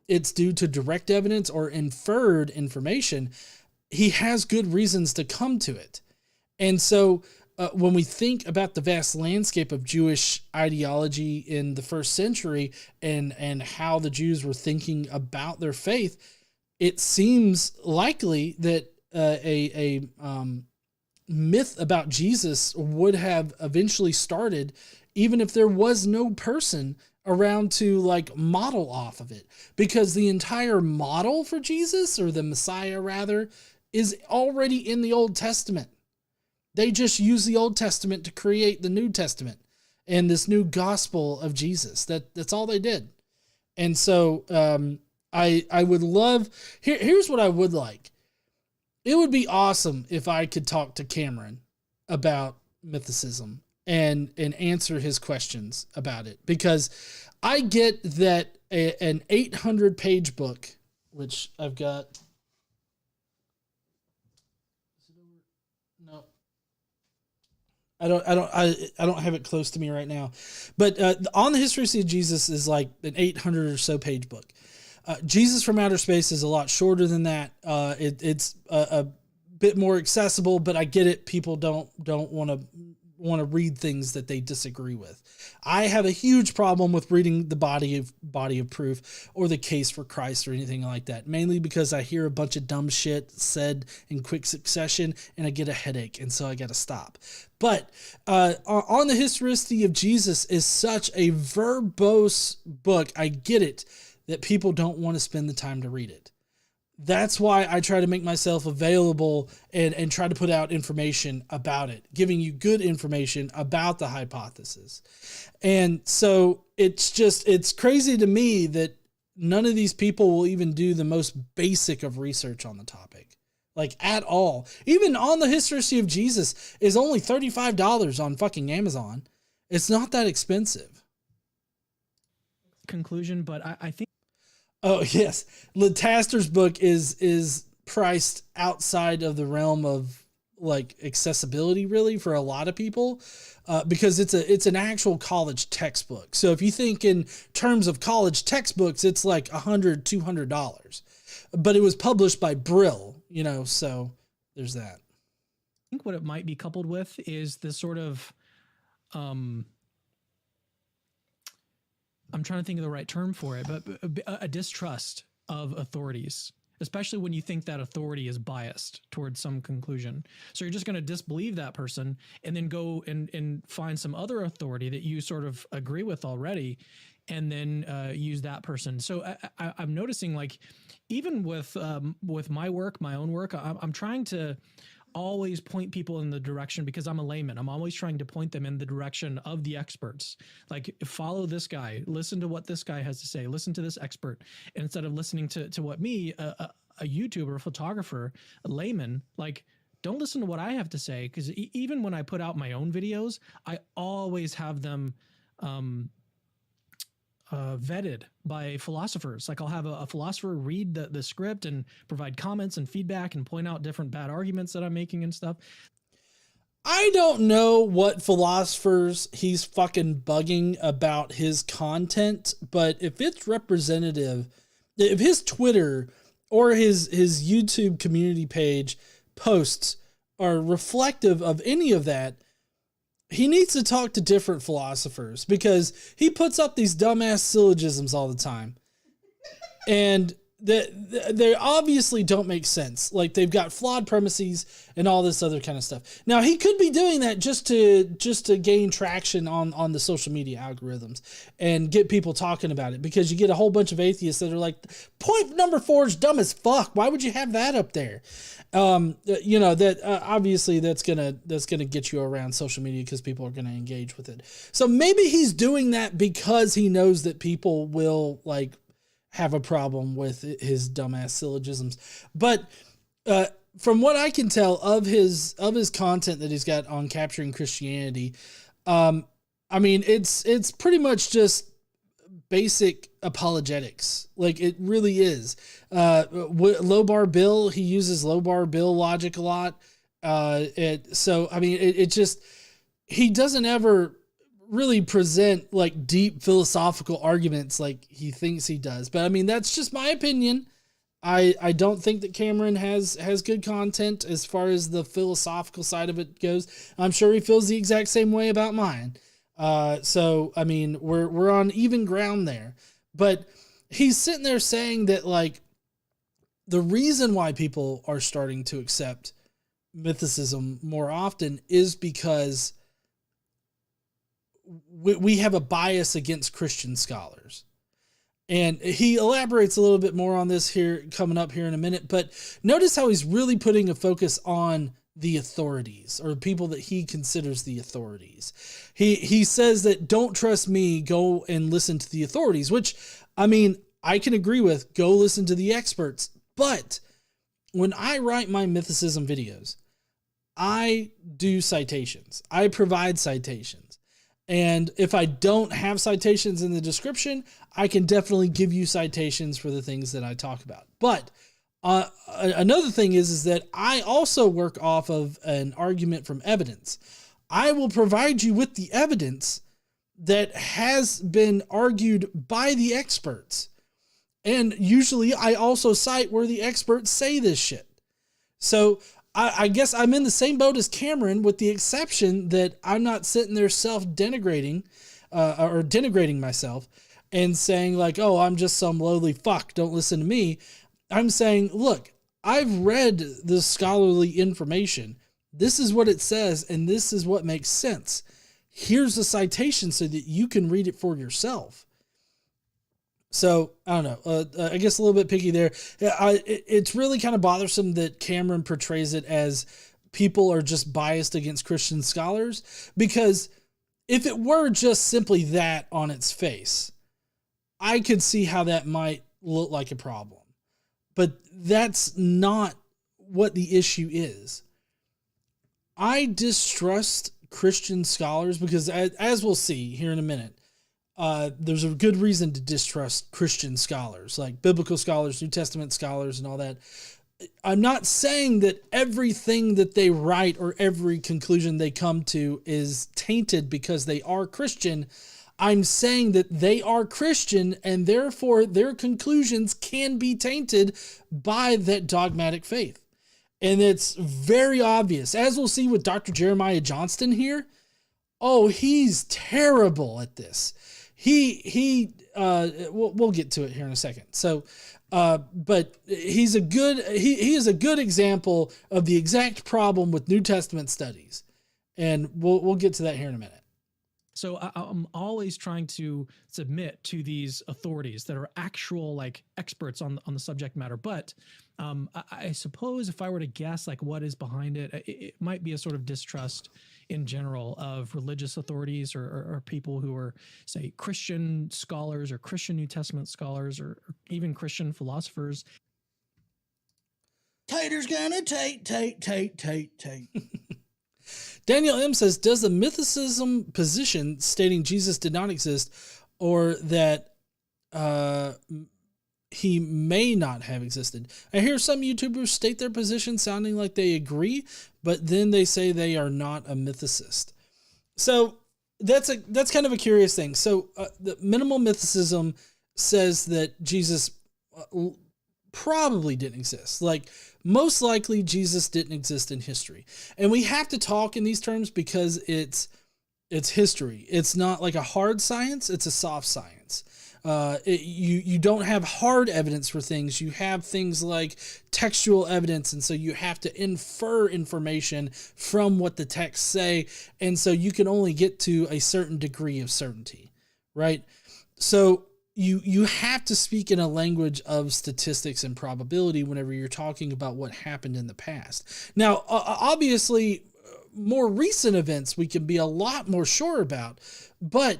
it's due to direct evidence or inferred information, he has good reasons to come to it. And so when we think about the vast landscape of Jewish ideology in the first century and how the Jews were thinking about their faith, it seems likely that a myth about Jesus would have eventually started even if there was no person around to like model off of it, because the entire model for Jesus, or the Messiah rather, is already in the Old Testament. They just use the Old Testament to create the New Testament and this new gospel of Jesus. That's all they did. And so I would love, here's what I would like. It would be awesome if I could talk to Cameron about mythicism and answer his questions about it, because I get that an 800-page book, which I've got. No. I don't have it close to me right now, but On the Historicity of Jesus is like an 800 or so page book. Jesus from Outer Space is a lot shorter than that. It's a bit more accessible, but I get it. People don't want to read things that they disagree with. I have a huge problem with reading the body of proof or the case for Christ or anything like that, mainly because I hear a bunch of dumb shit said in quick succession and I get a headache, and so I got to stop. But On the Historicity of Jesus is such a verbose book. I get it that people don't want to spend the time to read it. That's why I try to make myself available and try to put out information about it, giving you good information about the hypothesis. And so it's crazy to me that none of these people will even do the most basic of research on the topic, like at all. Even On the Historicity of Jesus is only $35 on fucking Amazon. It's not that expensive. Conclusion, but I think. Oh yes, Lataster's book is priced outside of the realm of like accessibility, really, for a lot of people, because it's an actual college textbook. So if you think in terms of college textbooks, it's like $100-$200, but it was published by Brill, so there's that. I think what it might be coupled with is this sort of, I'm trying to think of the right term for it, but a distrust of authorities, especially when you think that authority is biased towards some conclusion. So you're just going to disbelieve that person and then go and find some other authority that you sort of agree with already, and then use that person. So I'm noticing, like, even with my work, my own work, I'm trying to always point people in the direction, because I'm a layman. I'm always trying to point them in the direction of the experts. Like, follow this guy, listen to what this guy has to say, listen to this expert. And instead of listening to what me, a YouTuber, a photographer, a layman, like, don't listen to what I have to say. Because even when I put out my own videos, I always have them vetted by philosophers. Like, I'll have a philosopher read the script and provide comments and feedback and point out different bad arguments that I'm making and stuff. I don't know what philosophers he's fucking bugging about his content, but if it's representative, if his Twitter or his YouTube community page posts are reflective of any of that, he needs to talk to different philosophers, because he puts up these dumbass syllogisms all the time. And they obviously don't make sense. Like, they've got flawed premises and all this other kind of stuff. Now, he could be doing that just to gain traction on the social media algorithms and get people talking about it, because you get a whole bunch of atheists that are like, point number 4 is dumb as fuck. Why would you have that up there? Obviously that's gonna get you around social media, because people are gonna engage with it. So maybe he's doing that because he knows that people will like have a problem with his dumbass syllogisms. But from what I can tell of his content that he's got on Capturing Christianity, I mean, it's pretty much just basic apologetics. Like, it really is. Low bar Bill, he uses low bar Bill logic a lot. So I mean, it just, he doesn't ever really present like deep philosophical arguments like he thinks he does. But I mean, that's just my opinion. I don't think that Cameron has good content as far as the philosophical side of it goes. I'm sure he feels the exact same way about mine. So I mean, we're on even ground there. But he's sitting there saying that, like, the reason why people are starting to accept mythicism more often is because we have a bias against Christian scholars. And he elaborates a little bit more on this here coming up here in a minute, but notice how he's really putting a focus on the authorities, or people that he considers the authorities. He says that don't trust me, go and listen to the authorities, which, I mean, I can agree with. Go listen to the experts. But when I write my mythicism videos, I do citations. I provide citations. And if I don't have citations in the description, I can definitely give you citations for the things that I talk about. But another thing is that I also work off of an argument from evidence. I will provide you with the evidence that has been argued by the experts. And usually I also cite where the experts say this shit. So I guess I'm in the same boat as Cameron, with the exception that I'm not sitting there self-denigrating or denigrating myself and saying like, oh, I'm just some lowly fuck, don't listen to me. I'm saying, look, I've read the scholarly information. This is what it says, and this is what makes sense. Here's the citation so that you can read it for yourself. So, I don't know. I guess a little bit picky there. It's really kind of bothersome that Cameron portrays it as people are just biased against Christian scholars, because if it were just simply that on its face, I could see how that might look like a problem. But that's not what the issue is. I distrust Christian scholars because, as we'll see here in a minute, there's a good reason to distrust Christian scholars, like biblical scholars, New Testament scholars, and all that. I'm not saying that everything that they write or every conclusion they come to is tainted because they are Christian. I'm saying that they are Christian, and therefore their conclusions can be tainted by that dogmatic faith. And it's very obvious, as we'll see with Dr. Jeremiah Johnston here. Oh, he's terrible at this. We'll get to it here in a second. So, but he is a good example of the exact problem with New Testament studies. And we'll get to that here in a minute. So I'm always trying to submit to these authorities that are actual like experts on the subject matter. But I suppose if I were to guess like what is behind it, it might be a sort of distrust in general of religious authorities or people who are, say, Christian scholars or Christian New Testament scholars or even Christian philosophers. Tater's gonna tate. Daniel M. says, does the mythicism position stating Jesus did not exist or that he may not have existed? I hear some YouTubers state their position sounding like they agree, but then they say they are not a mythicist. So that's kind of a curious thing. So the minimal mythicism says that Jesus probably didn't exist. Like, most likely Jesus didn't exist in history. And we have to talk in these terms because it's history. It's not like a hard science, it's a soft science. You don't have hard evidence for things. You have things like textual evidence, and so you have to infer information from what the texts say, and so you can only get to a certain degree of certainty, right? So you have to speak in a language of statistics and probability whenever you're talking about what happened in the past. Now, obviously, more recent events we can be a lot more sure about, but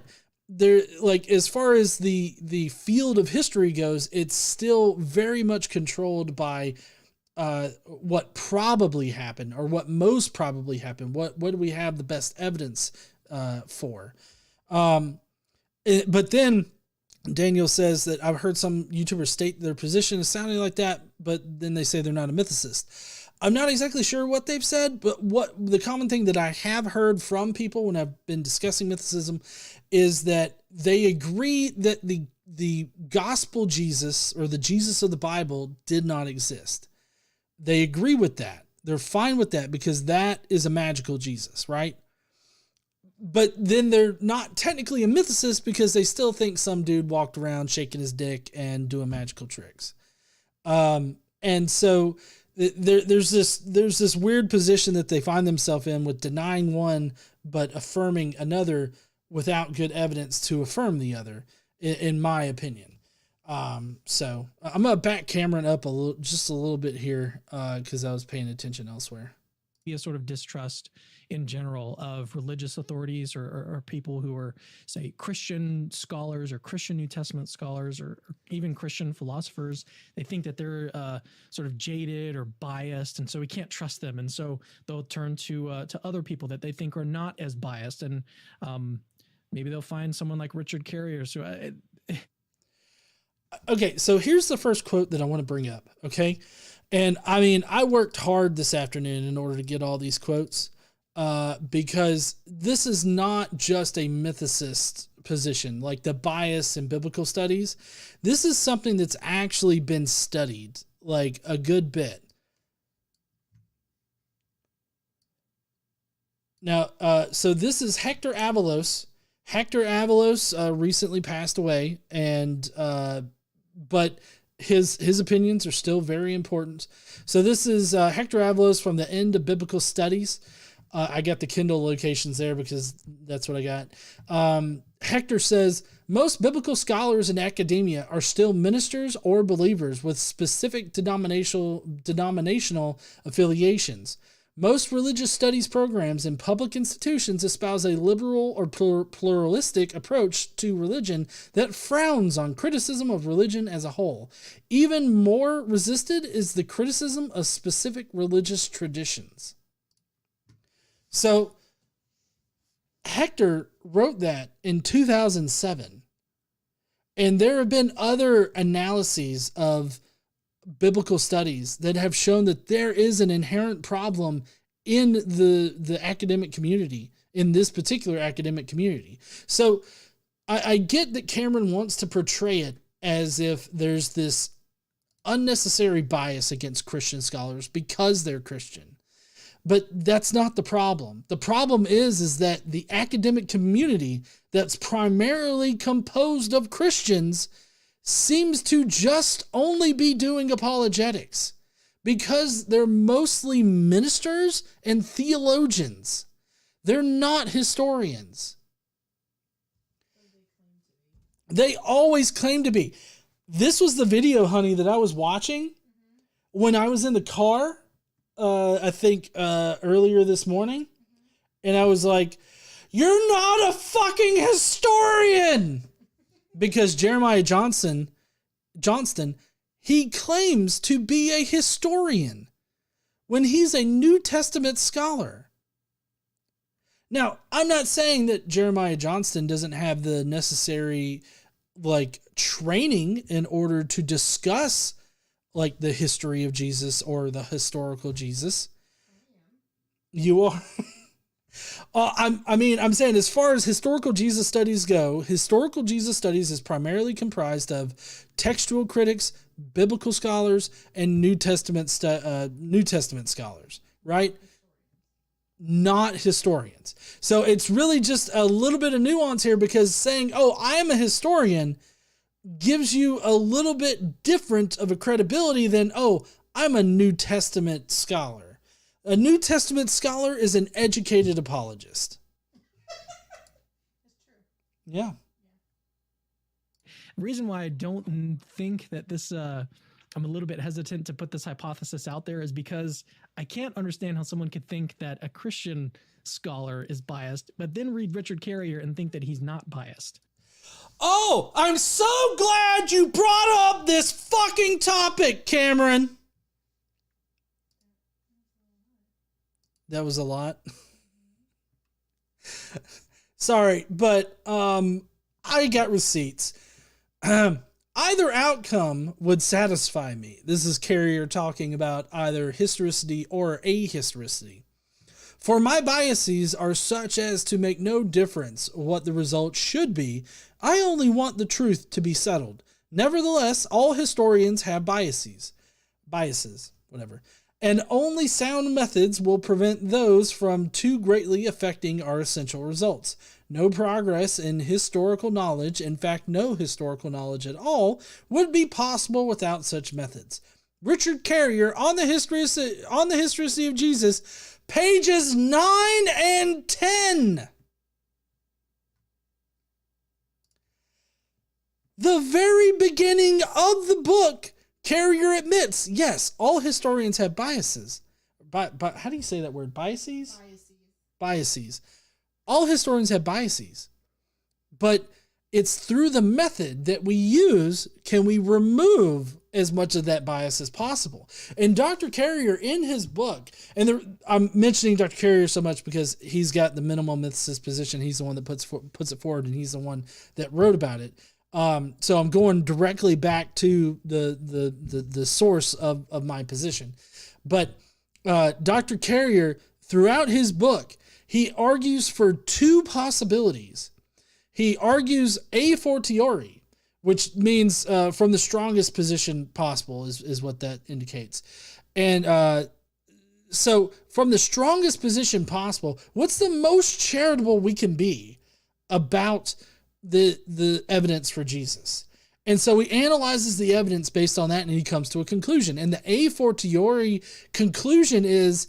there, like, as far as the field of history goes, it's still very much controlled by what probably happened or what most probably happened. What do we have the best evidence for? But then Daniel says that I've heard some YouTubers state their position is sounding like that, but then they say they're not a mythicist. I'm not exactly sure what they've said, but what the common thing that I have heard from people when I've been discussing mythicism is that they agree that the gospel Jesus or the Jesus of the Bible did not exist. They agree with that. They're fine with that because that is a magical Jesus, right? But then they're not technically a mythicist because they still think some dude walked around shaking his dick and doing magical tricks. And so there's this weird position that they find themselves in with denying one but affirming another without good evidence to affirm the other, in my opinion. So I'm gonna back Cameron up just a little bit here because I was paying attention elsewhere. Be a sort of distrust in general of religious authorities or people who are, say, Christian scholars or Christian New Testament scholars or even Christian philosophers. They think that they're sort of jaded or biased, and so we can't trust them. And so they'll turn to other people that they think are not as biased, and maybe they'll find someone like Richard Carrier. So, okay, so here's the first quote that I want to bring up. Okay, and I mean, I worked hard this afternoon in order to get all these quotes. because this is not just a mythicist position, like the bias in biblical studies. This is something that's actually been studied like a good bit. Now, so this is Hector Avalos. Hector Avalos recently passed away, and but his opinions are still very important. So this is Hector Avalos from the End of Biblical Studies. I got the Kindle locations there because that's what I got. Hector says, most biblical scholars in academia are still ministers or believers with specific denominational affiliations. Most religious studies programs in public institutions espouse a liberal or pluralistic approach to religion that frowns on criticism of religion as a whole. Even more resisted is the criticism of specific religious traditions. So, Hector wrote that in 2007. And there have been other analyses of biblical studies that have shown that there is an inherent problem in the academic community, in this particular academic community. So I get that Cameron wants to portray it as if there's this unnecessary bias against Christian scholars because they're Christian. But that's not the problem. The problem is that the academic community that's primarily composed of Christians seems to just only be doing apologetics because they're mostly ministers and theologians. They're not historians. They always claim to be. This was the video, honey, that I was watching when I was in the car, I think earlier this morning. And I was like, you're not a fucking historian! Because Jeremiah Johnston, he claims to be a historian when he's a New Testament scholar. Now, I'm not saying that Jeremiah Johnston doesn't have the necessary training in order to discuss the history of Jesus or the historical Jesus. You are. I'm saying as far as historical Jesus studies go, historical Jesus studies is primarily comprised of textual critics, biblical scholars, and New Testament scholars, right? Not historians. So it's really just a little bit of nuance here, because saying, oh, I am a historian gives you a little bit different of a credibility than, oh, I'm a New Testament scholar. A New Testament scholar is an educated apologist. Yeah. The reason why I don't think that this, I'm a little bit hesitant to put this hypothesis out there is because I can't understand how someone could think that a Christian scholar is biased, but then read Richard Carrier and think that he's not biased. Oh, I'm so glad you brought up this fucking topic, Cameron. That was a lot. Sorry, but I got receipts. Either outcome would satisfy me. This is Carrier talking about either historicity or ahistoricity. For my biases are such as to make no difference what the result should be. I only want the truth to be settled. Nevertheless, all historians have biases, whatever. And only sound methods will prevent those from too greatly affecting our essential results. No progress in historical knowledge, in fact, no historical knowledge at all, would be possible without such methods. Richard Carrier on the historicity of Jesus, pages 9 and 10. The very beginning of the book, Carrier admits, yes, all historians have biases. But how do you say that word? Biases? Biases. All historians have biases. But it's through the method that we use can we remove as much of that bias as possible. And Dr. Carrier in his book, and I'm mentioning Dr. Carrier so much because he's got the minimal mythicist position. He's the one that puts it forward, and he's the one that wrote about it. So I'm going directly back to the source of my position. But Dr. Carrier, throughout his book, he argues for two possibilities. He argues a fortiori, which means from the strongest position possible is what that indicates. And so from the strongest position possible, what's the most charitable we can be about the evidence for Jesus? And so he analyzes the evidence based on that, and he comes to a conclusion. And the a fortiori conclusion is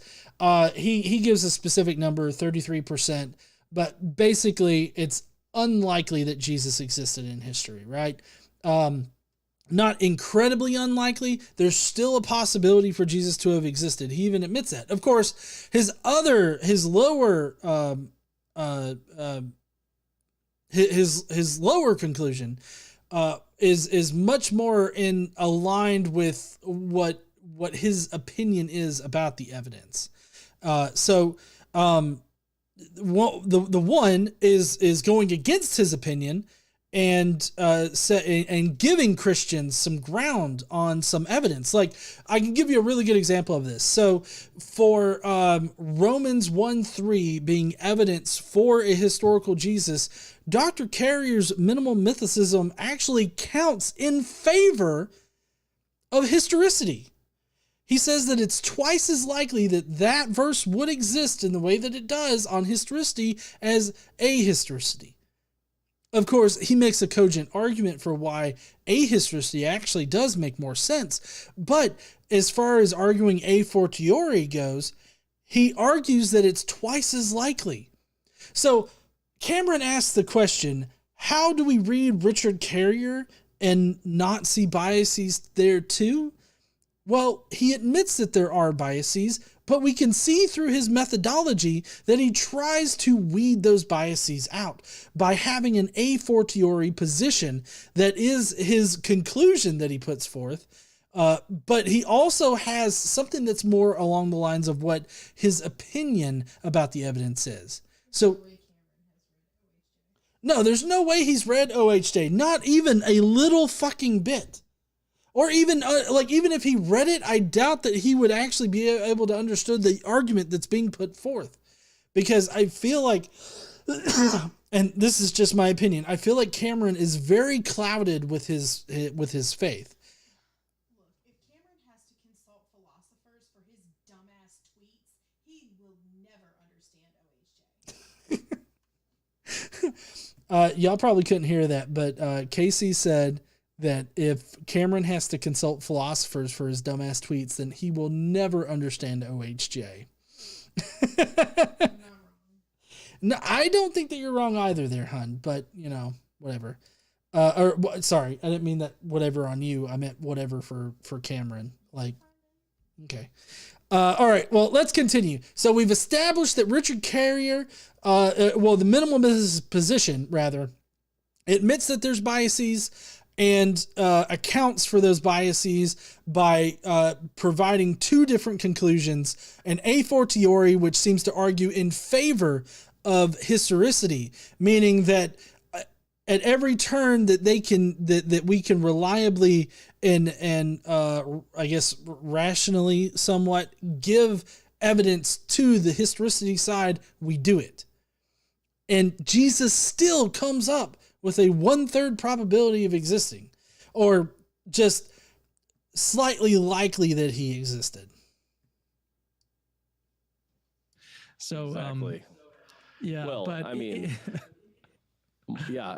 he gives a specific number, 33%, but basically it's unlikely that Jesus existed in history, right? Not incredibly unlikely. There's still a possibility for Jesus to have existed. He even admits that. Of course, his lower conclusion is much more aligned with what his opinion is about the evidence. The one is going against his opinion and giving Christians some ground on some evidence. Like, I can give you a really good example of this. So for Romans 1:3 being evidence for a historical Jesus, Dr. Carrier's minimal mythicism actually counts in favor of historicity. He says that it's twice as likely that verse would exist in the way that it does on historicity as ahistoricity. Of course, he makes a cogent argument for why ahistoricity actually does make more sense. But as far as arguing a fortiori goes, he argues that it's twice as likely. So Cameron asks the question, how do we read Richard Carrier and not see biases there too? Well, he admits that there are biases, but we can see through his methodology that he tries to weed those biases out by having an a fortiori position that is his conclusion that he puts forth. But he also has something that's more along the lines of what his opinion about the evidence is. So, no, there's no way he's read OHJ, not even a little fucking bit. Or even even if he read it, I doubt that he would actually be able to understand the argument that's being put forth. Because I feel like, and this is just my opinion, I feel like Cameron is very clouded with his faith. Look, if Cameron has to consult philosophers for his dumbass tweets, he will never understand OHJ. Y'all probably couldn't hear that, but Casey said that if Cameron has to consult philosophers for his dumbass tweets, then he will never understand OHJ. No, I don't think that you're wrong either there, hun, but, whatever. Sorry, I didn't mean that whatever on you. I meant whatever for Cameron. Okay. All right, well, let's continue. So we've established that Richard Carrier, the minimal position, rather, admits that there's biases and accounts for those biases by providing two different conclusions, an a fortiori, which seems to argue in favor of historicity, meaning that at every turn that that we can reliably and I guess rationally somewhat give evidence to the historicity side, we do it. And Jesus still comes up with a 1/3 probability of existing, or just slightly likely that he existed. So, exactly. Yeah. Well, but I mean, yeah.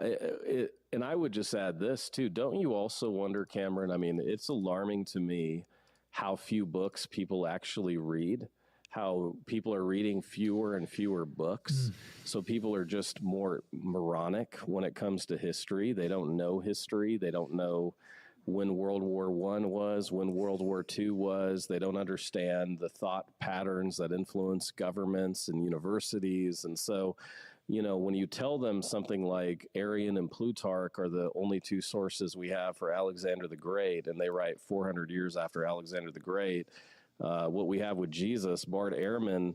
And I would just add this too. Don't you also wonder, Cameron? I mean, it's alarming to me how few books people actually read. How people are reading fewer and fewer books. So people are just more moronic when it comes to history. They don't know history. They don't know when World War I was, when World War II was. They don't understand the thought patterns that influence governments and universities. And so, when you tell them something like Arian and Plutarch are the only two sources we have for Alexander the Great, and they write 400 years after Alexander the Great, what we have with Jesus, Bart Ehrman.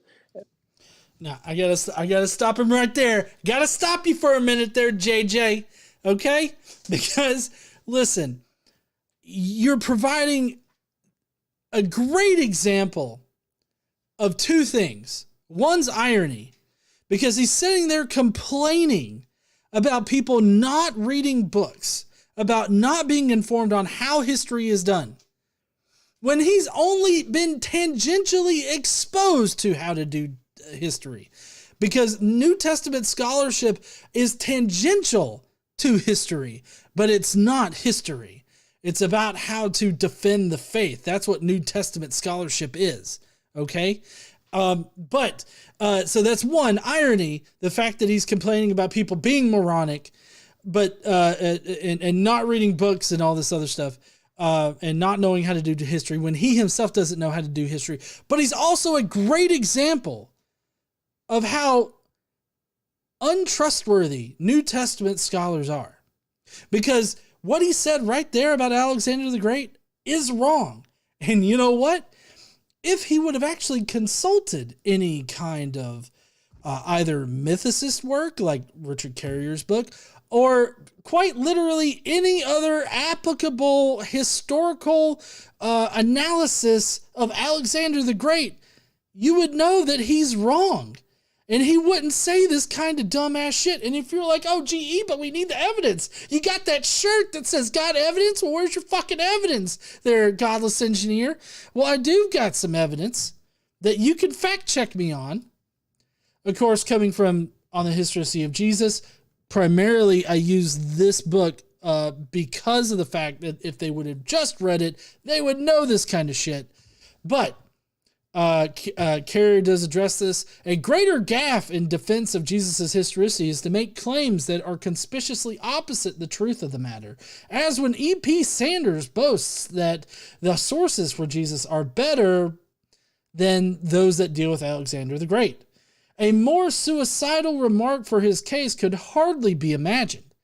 Now, I gotta stop him right there. Gotta stop you for a minute there, JJ. Okay? Because, listen, you're providing a great example of two things. One's irony, because he's sitting there complaining about people not reading books, about not being informed on how history is done, when he's only been tangentially exposed to how to do history. Because New Testament scholarship is tangential to history, but it's not history. It's about how to defend the faith. That's what New Testament scholarship is. Okay? So that's one irony, the fact that he's complaining about people being moronic, but and not reading books and all this other stuff, and not knowing how to do history when he himself doesn't know how to do history. But he's also a great example of how untrustworthy New Testament scholars are. Because what he said right there about Alexander the Great is wrong. And you know what? If he would have actually consulted any kind of either mythicist work, like Richard Carrier's book, or quite literally any other applicable historical analysis of Alexander the Great, you would know that he's wrong. And he wouldn't say this kind of dumbass shit. And if you're like, oh, GE, but we need the evidence. You got that shirt that says, got evidence? Well, where's your fucking evidence there, godless engineer? Well, I do got some evidence that you can fact check me on. Of course, coming from On the Historicity of Jesus, primarily I use this book because of the fact that if they would have just read it, they would know this kind of shit. But Carrier does address this. A greater gaffe in defense of Jesus' historicity is to make claims that are conspicuously opposite the truth of the matter, as when E.P. Sanders boasts that the sources for Jesus are better than those that deal with Alexander the Great. A more suicidal remark for his case could hardly be imagined.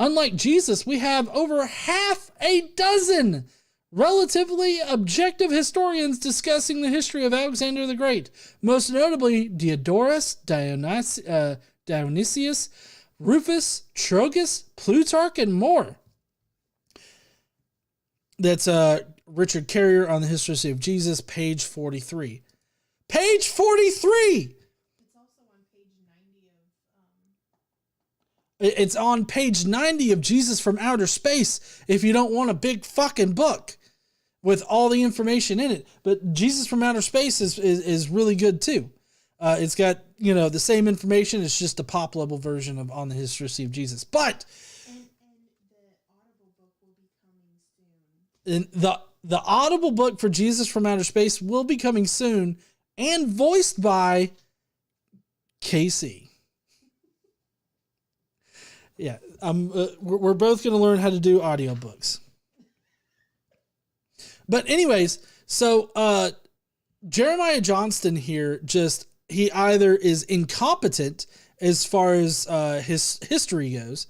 Unlike Jesus, we have over half a dozen relatively objective historians discussing the history of Alexander the Great, most notably Diodorus, Dionysius, Rufus, Trogus, Plutarch, and more. That's Richard Carrier on the Historicity of Jesus, page 43. Page 43! It's on page 90 of Jesus from Outer Space if you don't want a big fucking book with all the information in it. But Jesus from Outer Space is really good too. It's got, the same information. It's just a pop level version of On the Historicity of Jesus. But the Audible book for Jesus from Outer Space will be coming soon and voiced by KC. Yeah, we're both going to learn how to do audiobooks. But anyways, so Jeremiah Johnston here, he either is incompetent as far as his history goes,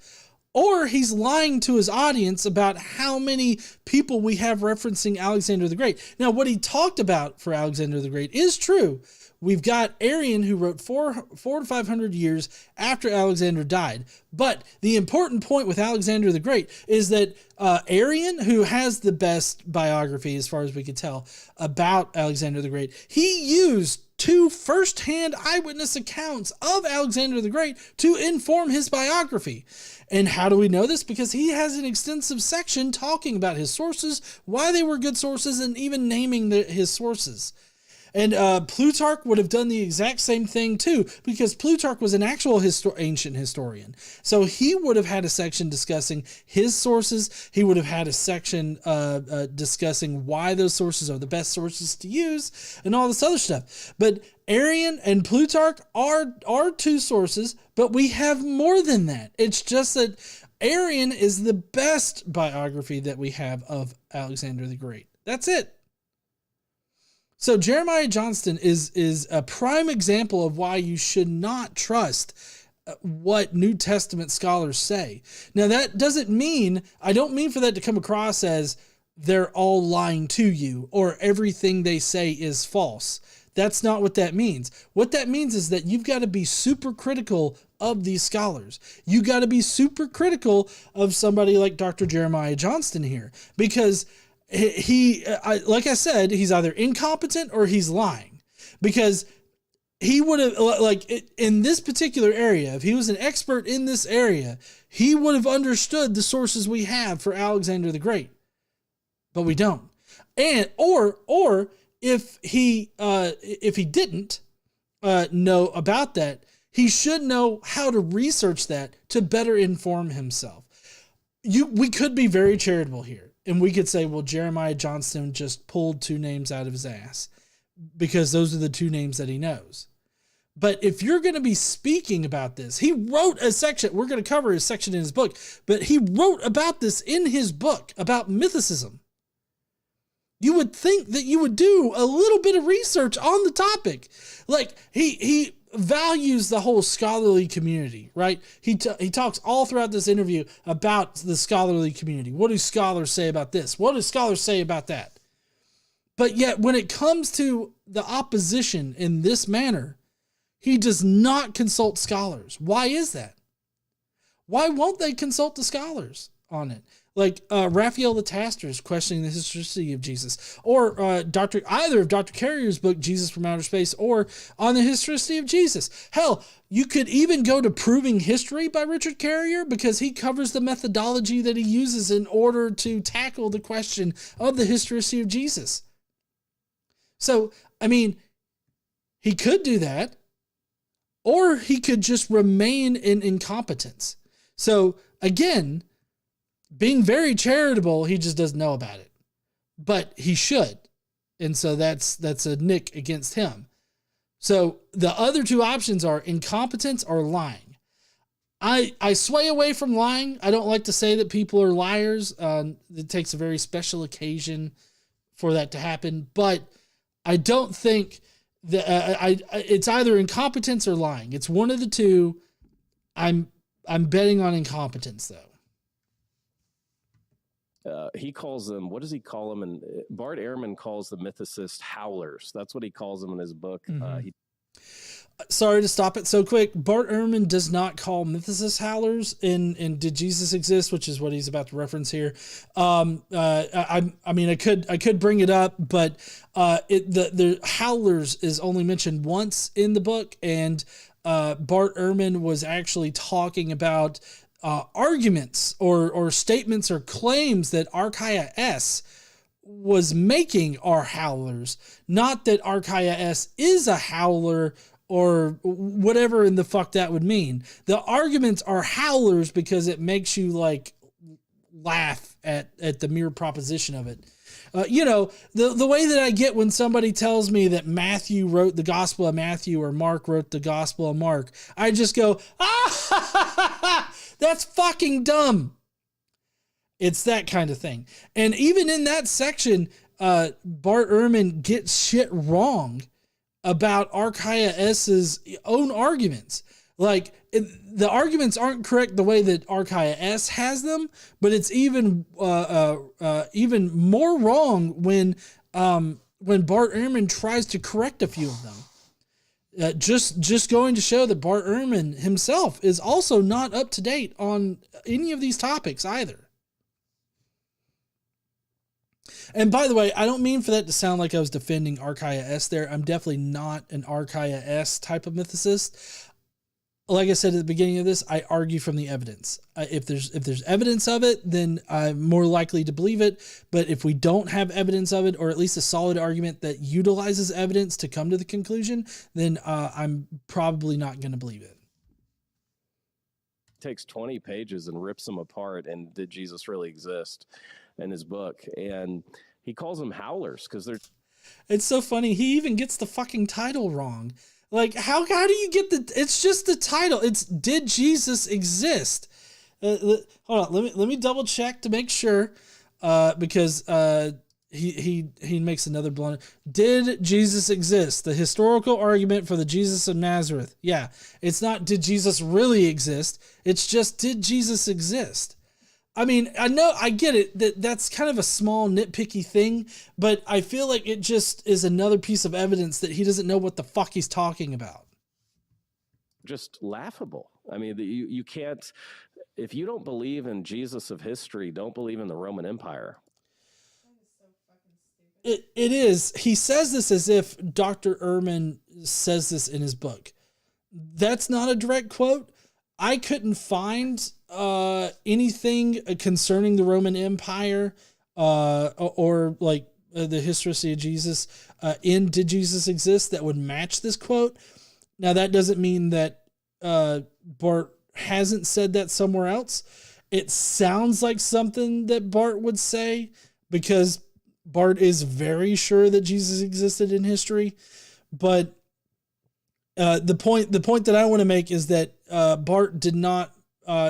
or he's lying to his audience about how many people we have referencing Alexander the Great. Now, what he talked about for Alexander the Great is true. We've got Arian, who wrote 400 to 500 years after Alexander died. But the important point with Alexander the Great is that Arian, who has the best biography, as far as we can tell, about Alexander the Great, he used 2 first-hand eyewitness accounts of Alexander the Great to inform his biography. And how do we know this? Because he has an extensive section talking about his sources, why they were good sources, and even naming his sources. And Plutarch would have done the exact same thing too, because Plutarch was an actual ancient historian. So he would have had a section discussing his sources. He would have had a section discussing why those sources are the best sources to use and all this other stuff. But Arian and Plutarch are 2 sources, but we have more than that. It's just that Arian is the best biography that we have of Alexander the Great. That's it. So Jeremiah Johnston is a prime example of why you should not trust what New Testament scholars say. Now, that doesn't mean, I don't mean for that to come across as they're all lying to you or everything they say is false. That's not what that means. What that means is that you've got to be super critical of these scholars. You got to be super critical of somebody like Dr. Jeremiah Johnston here, because like I said, he's either incompetent or he's lying, because he would have, like, in this particular area, if he was an expert in this area, he would have understood the sources we have for Alexander the Great. But we don't. And or if he didn't know about that, he should know how to research that to better inform himself. We could be very charitable here, and we could say, well, Jeremiah Johnston just pulled two names out of his ass because those are the two names that he knows. But if you're going to be speaking about this, he wrote a section, we're going to cover his section in his book, but he wrote about this in his book about mythicism. You would think that you would do a little bit of research on the topic. Like, he values the whole scholarly community, right? He talks all throughout this interview about the scholarly community. What do scholars say about this? What do scholars say about that? But yet, when it comes to the opposition in this manner, he does not consult scholars. Why is that? Why won't they consult the scholars on it? Like Raphael the Taster is questioning the historicity of Jesus, or either of Dr. Carrier's book, Jesus from Outer Space, or on the historicity of Jesus. Hell, you could even go to Proving History by Richard Carrier, because he covers the methodology that he uses in order to tackle the question of the historicity of Jesus. So, I mean, he could do that, or he could just remain in incompetence. So, again, being very charitable, he just doesn't know about it. But he should. And so that's a nick against him. So the other two options are incompetence or lying. I sway away from lying. I don't like to say that people are liars. It takes a very special occasion for that to happen. But I don't think that it's either incompetence or lying. It's one of the two. I'm betting on incompetence, though. He calls them, what does he call them? And Bart Ehrman calls the mythicists howlers. That's what he calls them in his book. Mm-hmm. Sorry to stop it so quick. Bart Ehrman does not call mythicists howlers in Did Jesus Exist, which is what he's about to reference here. I mean, I could bring it up, but the howlers is only mentioned once in the book, and Bart Ehrman was actually talking about arguments or statements or claims that Archaea S was making are howlers, not that Archaea S is a howler or whatever in the fuck that would mean. The arguments are howlers because it makes you like laugh at the mere proposition of it. The way that I get when somebody tells me that Matthew wrote the Gospel of Matthew or Mark wrote the Gospel of Mark, I just go, that's fucking dumb. It's that kind of thing. And even in that section, Bart Ehrman gets shit wrong about Archaea S's own arguments. Like, the arguments aren't correct the way that Archaea S has them, but it's even more wrong when Bart Ehrman tries to correct a few of them. Just going to show that Bart Ehrman himself is also not up to date on any of these topics either. And by the way, I don't mean for that to sound like I was defending Archaea S there. I'm definitely not an Archaea S type of mythicist. Like I said at the beginning of this, I argue from the evidence. If there's evidence of it, then I'm more likely to believe it. But if we don't have evidence of it, or at least a solid argument that utilizes evidence to come to the conclusion, then I'm probably not going to believe it. Takes 20 pages and rips them apart and Did Jesus Really Exist in his book. And he calls them howlers because they're... It's so funny. He even gets the fucking title wrong. Like, how do you get it's just the title. It's Did Jesus Exist? Hold on. Let me double check to make sure. Because he makes another blunder. Did Jesus exist? The historical argument for the Jesus of Nazareth. Yeah. It's not did Jesus really exist? It's just did Jesus exist? I mean, I know, I get it. That's kind of a small nitpicky thing, but I feel like it just is another piece of evidence that he doesn't know what the fuck he's talking about. Just laughable. I mean, you can't, if you don't believe in Jesus of history, don't believe in the Roman Empire. It is. He says this as if Dr. Ehrman says this in his book. That's not a direct quote. I couldn't find anything concerning the Roman Empire or like the historicity of Jesus in Did Jesus Exist that would match this quote. Now, that doesn't mean that Bart hasn't said that somewhere else. It sounds like something that Bart would say because Bart is very sure that Jesus existed in history. But the point that I want to make is that Bart did not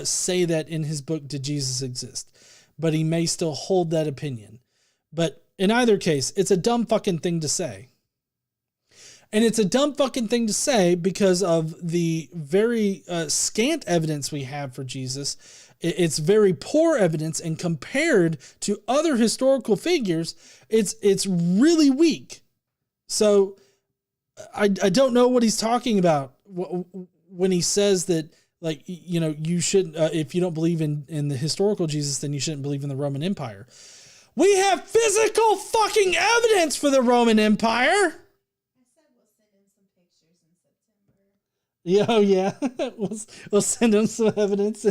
say that in his book, Did Jesus Exist? But he may still hold that opinion. But in either case, it's a dumb fucking thing to say. And it's a dumb fucking thing to say because of the very scant evidence we have for Jesus. It's very poor evidence, and compared to other historical figures, it's really weak. So I don't know what he's talking about when he says that, like, you know, you shouldn't, if you don't believe in the historical Jesus, then you shouldn't believe in the Roman Empire. We have physical fucking evidence for the Roman Empire. Yeah, oh yeah. we'll send him some evidence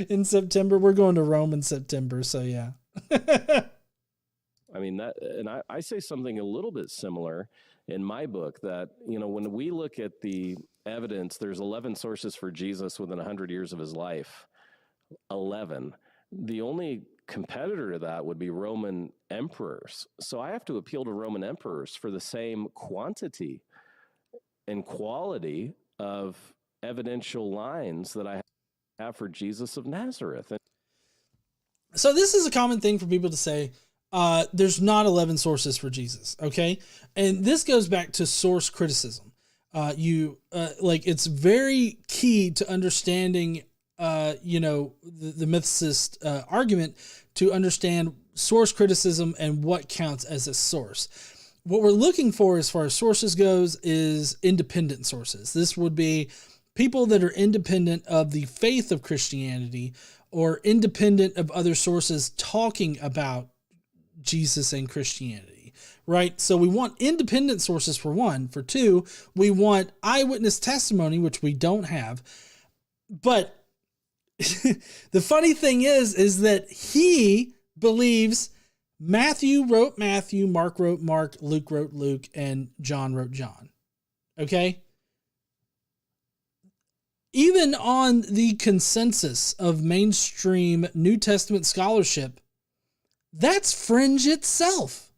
in September. We're going to Rome in September, so yeah. I mean, that, and I say something a little bit similar in my book that, you know, when we look at the evidence, there's 11 sources for Jesus within 100 years of his life. 11. The only competitor to that would be Roman emperors. So I have to appeal to Roman emperors for the same quantity and quality of evidential lines that I have for Jesus of Nazareth. So this is a common thing for people to say, there's not 11 sources for Jesus, okay? And this goes back to source criticism. It's very key to understanding, the mythicist argument to understand source criticism and what counts as a source. What we're looking for as far as sources goes is independent sources. This would be people that are independent of the faith of Christianity or independent of other sources talking about Jesus and Christianity, right? So we want independent sources for one. For two, we want eyewitness testimony, which we don't have. But the funny thing is that he believes Matthew wrote Matthew, Mark wrote Mark, Luke wrote Luke, and John wrote John. Okay? Even on the consensus of mainstream New Testament scholarship, that's fringe itself.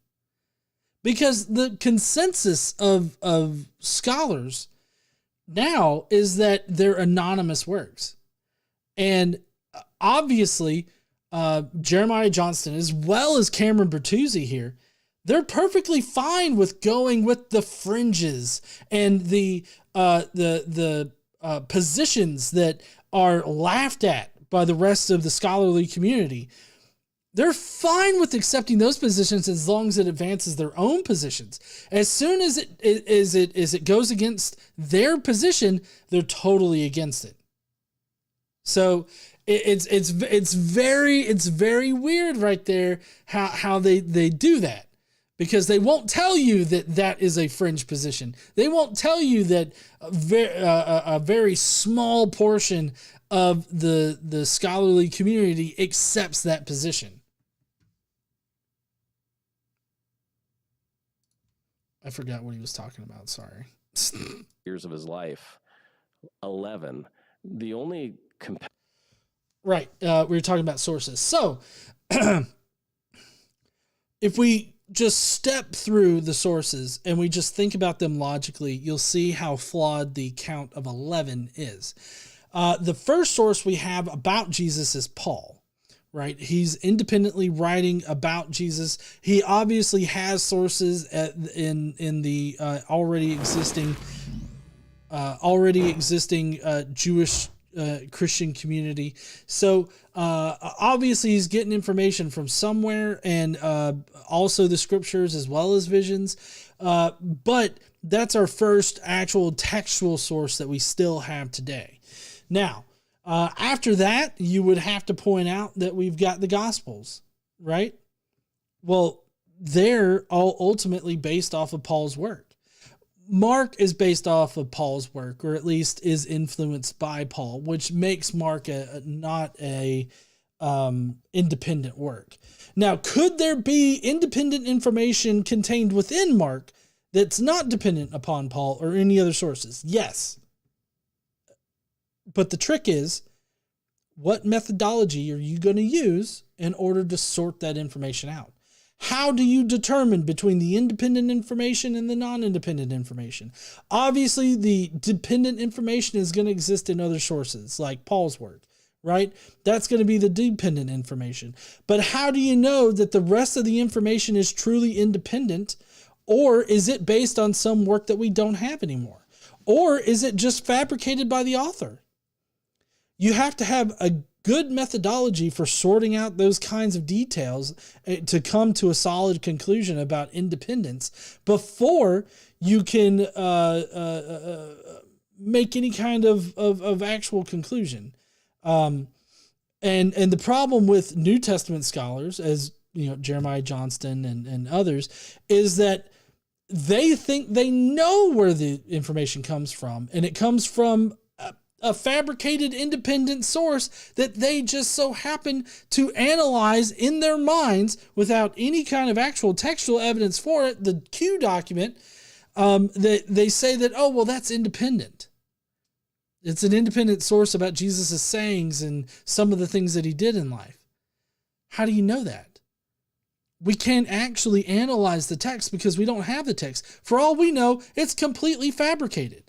Because the consensus of scholars now is that they're anonymous works. And obviously, Jeremiah Johnston, as well as Cameron Bertuzzi here, they're perfectly fine with going with the fringes and the positions that are laughed at by the rest of the scholarly community. They're fine with accepting those positions as long as it advances their own positions. As soon as it goes against their position, they're totally against it. So it's very weird right there how they do that, because they won't tell you that is a fringe position. They won't tell you that a very small portion of the scholarly community accepts that position. I forgot what he was talking about. Sorry. Years of his life, 11. The only right. We were talking about sources. So if we just step through the sources and we just think about them logically, you'll see how flawed the count of 11 is. The first source we have about Jesus is Paul. Right? He's independently writing about Jesus. He obviously has sources in the already existing Jewish Christian community. So obviously he's getting information from somewhere, and also the scriptures as well as visions. But that's our first actual textual source that we still have today. Now, after that, you would have to point out that we've got the Gospels, right? Well, they're all ultimately based off of Paul's work. Mark is based off of Paul's work, or at least is influenced by Paul, which makes Mark not a independent work. Now, could there be independent information contained within Mark that's not dependent upon Paul or any other sources? Yes. But the trick is, what methodology are you going to use in order to sort that information out? How do you determine between the independent information and the non-independent information? Obviously, the dependent information is going to exist in other sources, like Paul's work, right? That's going to be the dependent information. But how do you know that the rest of the information is truly independent, or is it based on some work that we don't have anymore? Or is it just fabricated by the author? You have to have a good methodology for sorting out those kinds of details to come to a solid conclusion about independence before you can make any kind of actual conclusion. And the problem with New Testament scholars, as Jeremiah Johnston and others, is that they think they know where the information comes from, and it comes from a fabricated independent source that they just so happen to analyze in their minds without any kind of actual textual evidence for it. The Q document, they say that, oh, well, that's independent. It's an independent source about Jesus' sayings and some of the things that he did in life. How do you know that? We can't actually analyze the text because we don't have the text. For all we know, it's completely fabricated.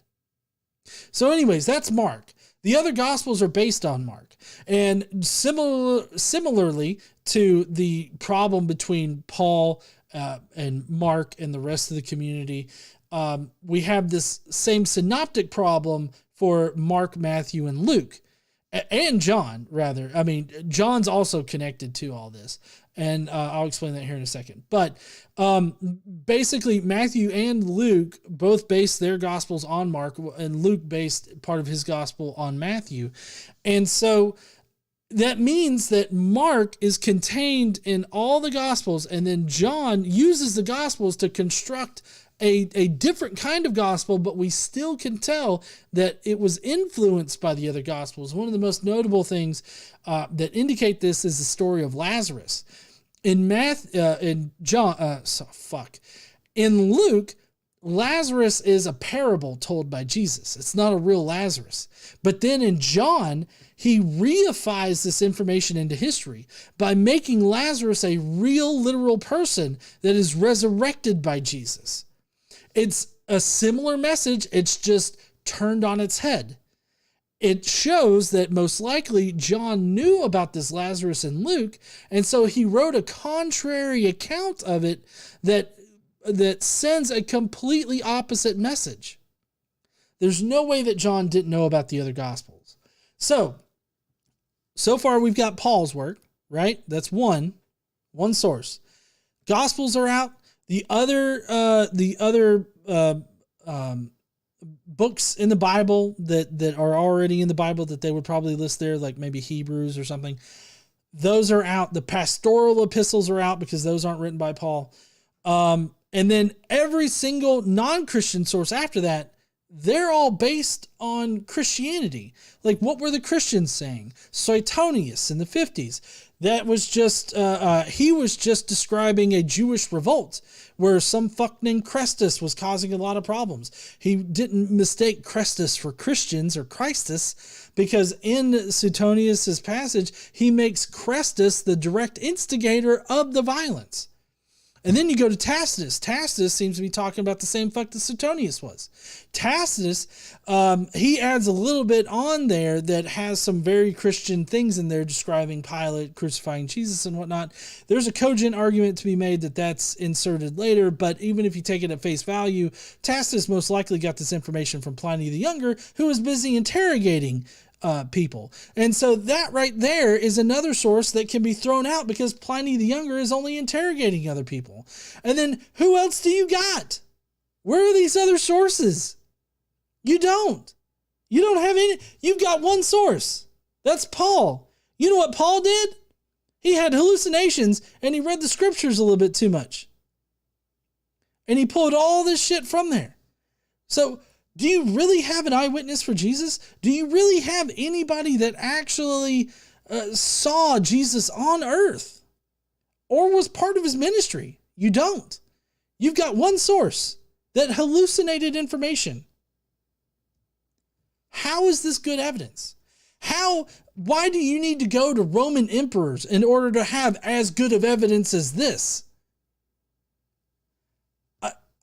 So anyways, that's Mark. The other Gospels are based on Mark. And similarly to the problem between Paul and Mark and the rest of the community, we have this same synoptic problem for Mark, Matthew, and Luke. And John, rather. I mean, John's also connected to all this. And I'll explain that here in a second. But basically, Matthew and Luke both based their Gospels on Mark, and Luke based part of his Gospel on Matthew. And so that means that Mark is contained in all the Gospels, and then John uses the Gospels to construct a different kind of gospel, but we still can tell that it was influenced by the other Gospels. One of the most notable things that indicate this is the story of Lazarus. In Luke, Lazarus is a parable told by Jesus. It's not a real Lazarus. But then in John, he reifies this information into history by making Lazarus a real, literal person that is resurrected by Jesus. It's a similar message, it's just turned on its head. It shows that most likely John knew about this Lazarus in Luke, and so he wrote a contrary account of it that sends a completely opposite message. There's no way that John didn't know about the other Gospels. So far we've got Paul's work, right? That's one source. Gospels are out. The other books in the Bible that are already in the Bible that they would probably list there, like maybe Hebrews or something, those are out. The pastoral epistles are out because those aren't written by Paul. And then every single non-Christian source after that, they're all based on Christianity. Like, what were the Christians saying? Suetonius in the 50s. That was just, he was just describing a Jewish revolt where some fuck named Chrestus was causing a lot of problems. He didn't mistake Chrestus for Christians or Christus, because in Suetonius's passage, he makes Chrestus the direct instigator of the violence. And then you go to Tacitus. Tacitus seems to be talking about the same fuck that Suetonius was. Tacitus, he adds a little bit on there that has some very Christian things in there describing Pilate crucifying Jesus and whatnot. There's a cogent argument to be made that that's inserted later, but even if you take it at face value, Tacitus most likely got this information from Pliny the Younger, who was busy interrogating people. And so that right there is another source that can be thrown out because Pliny the Younger is only interrogating other people. And then who else do you got? Where are these other sources? You don't have any. You've got one source. That's Paul. You know what Paul did? He had hallucinations and he read the scriptures a little bit too much. And he pulled all this shit from there. So do you really have an eyewitness for Jesus? Do you really have anybody that actually saw Jesus on earth or was part of his ministry? You don't. You've got one source that hallucinated information. How is this good evidence? Why do you need to go to Roman emperors in order to have as good of evidence as this?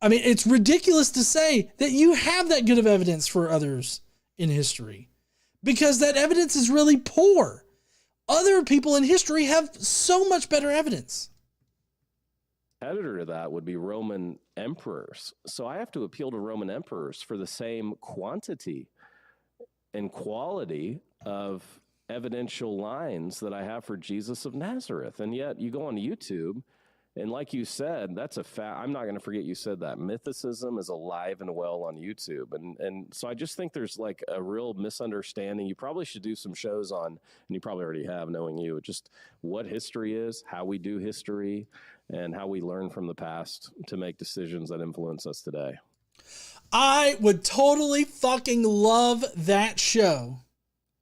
I mean, it's ridiculous to say that you have that good of evidence for others in history because that evidence is really poor. Other people in history have so much better evidence. Competitor to that would be Roman emperors. So I have to appeal to Roman emperors for the same quantity and quality of evidential lines that I have for Jesus of Nazareth. And yet you go on YouTube, and like you said, that's a fact. I'm not going to forget you said that. Mythicism is alive and well on YouTube. And so I just think there's like a real misunderstanding. You probably should do some shows on, and you probably already have, knowing you, just what history is, how we do history, and how we learn from the past to make decisions that influence us today. I would totally fucking love that show.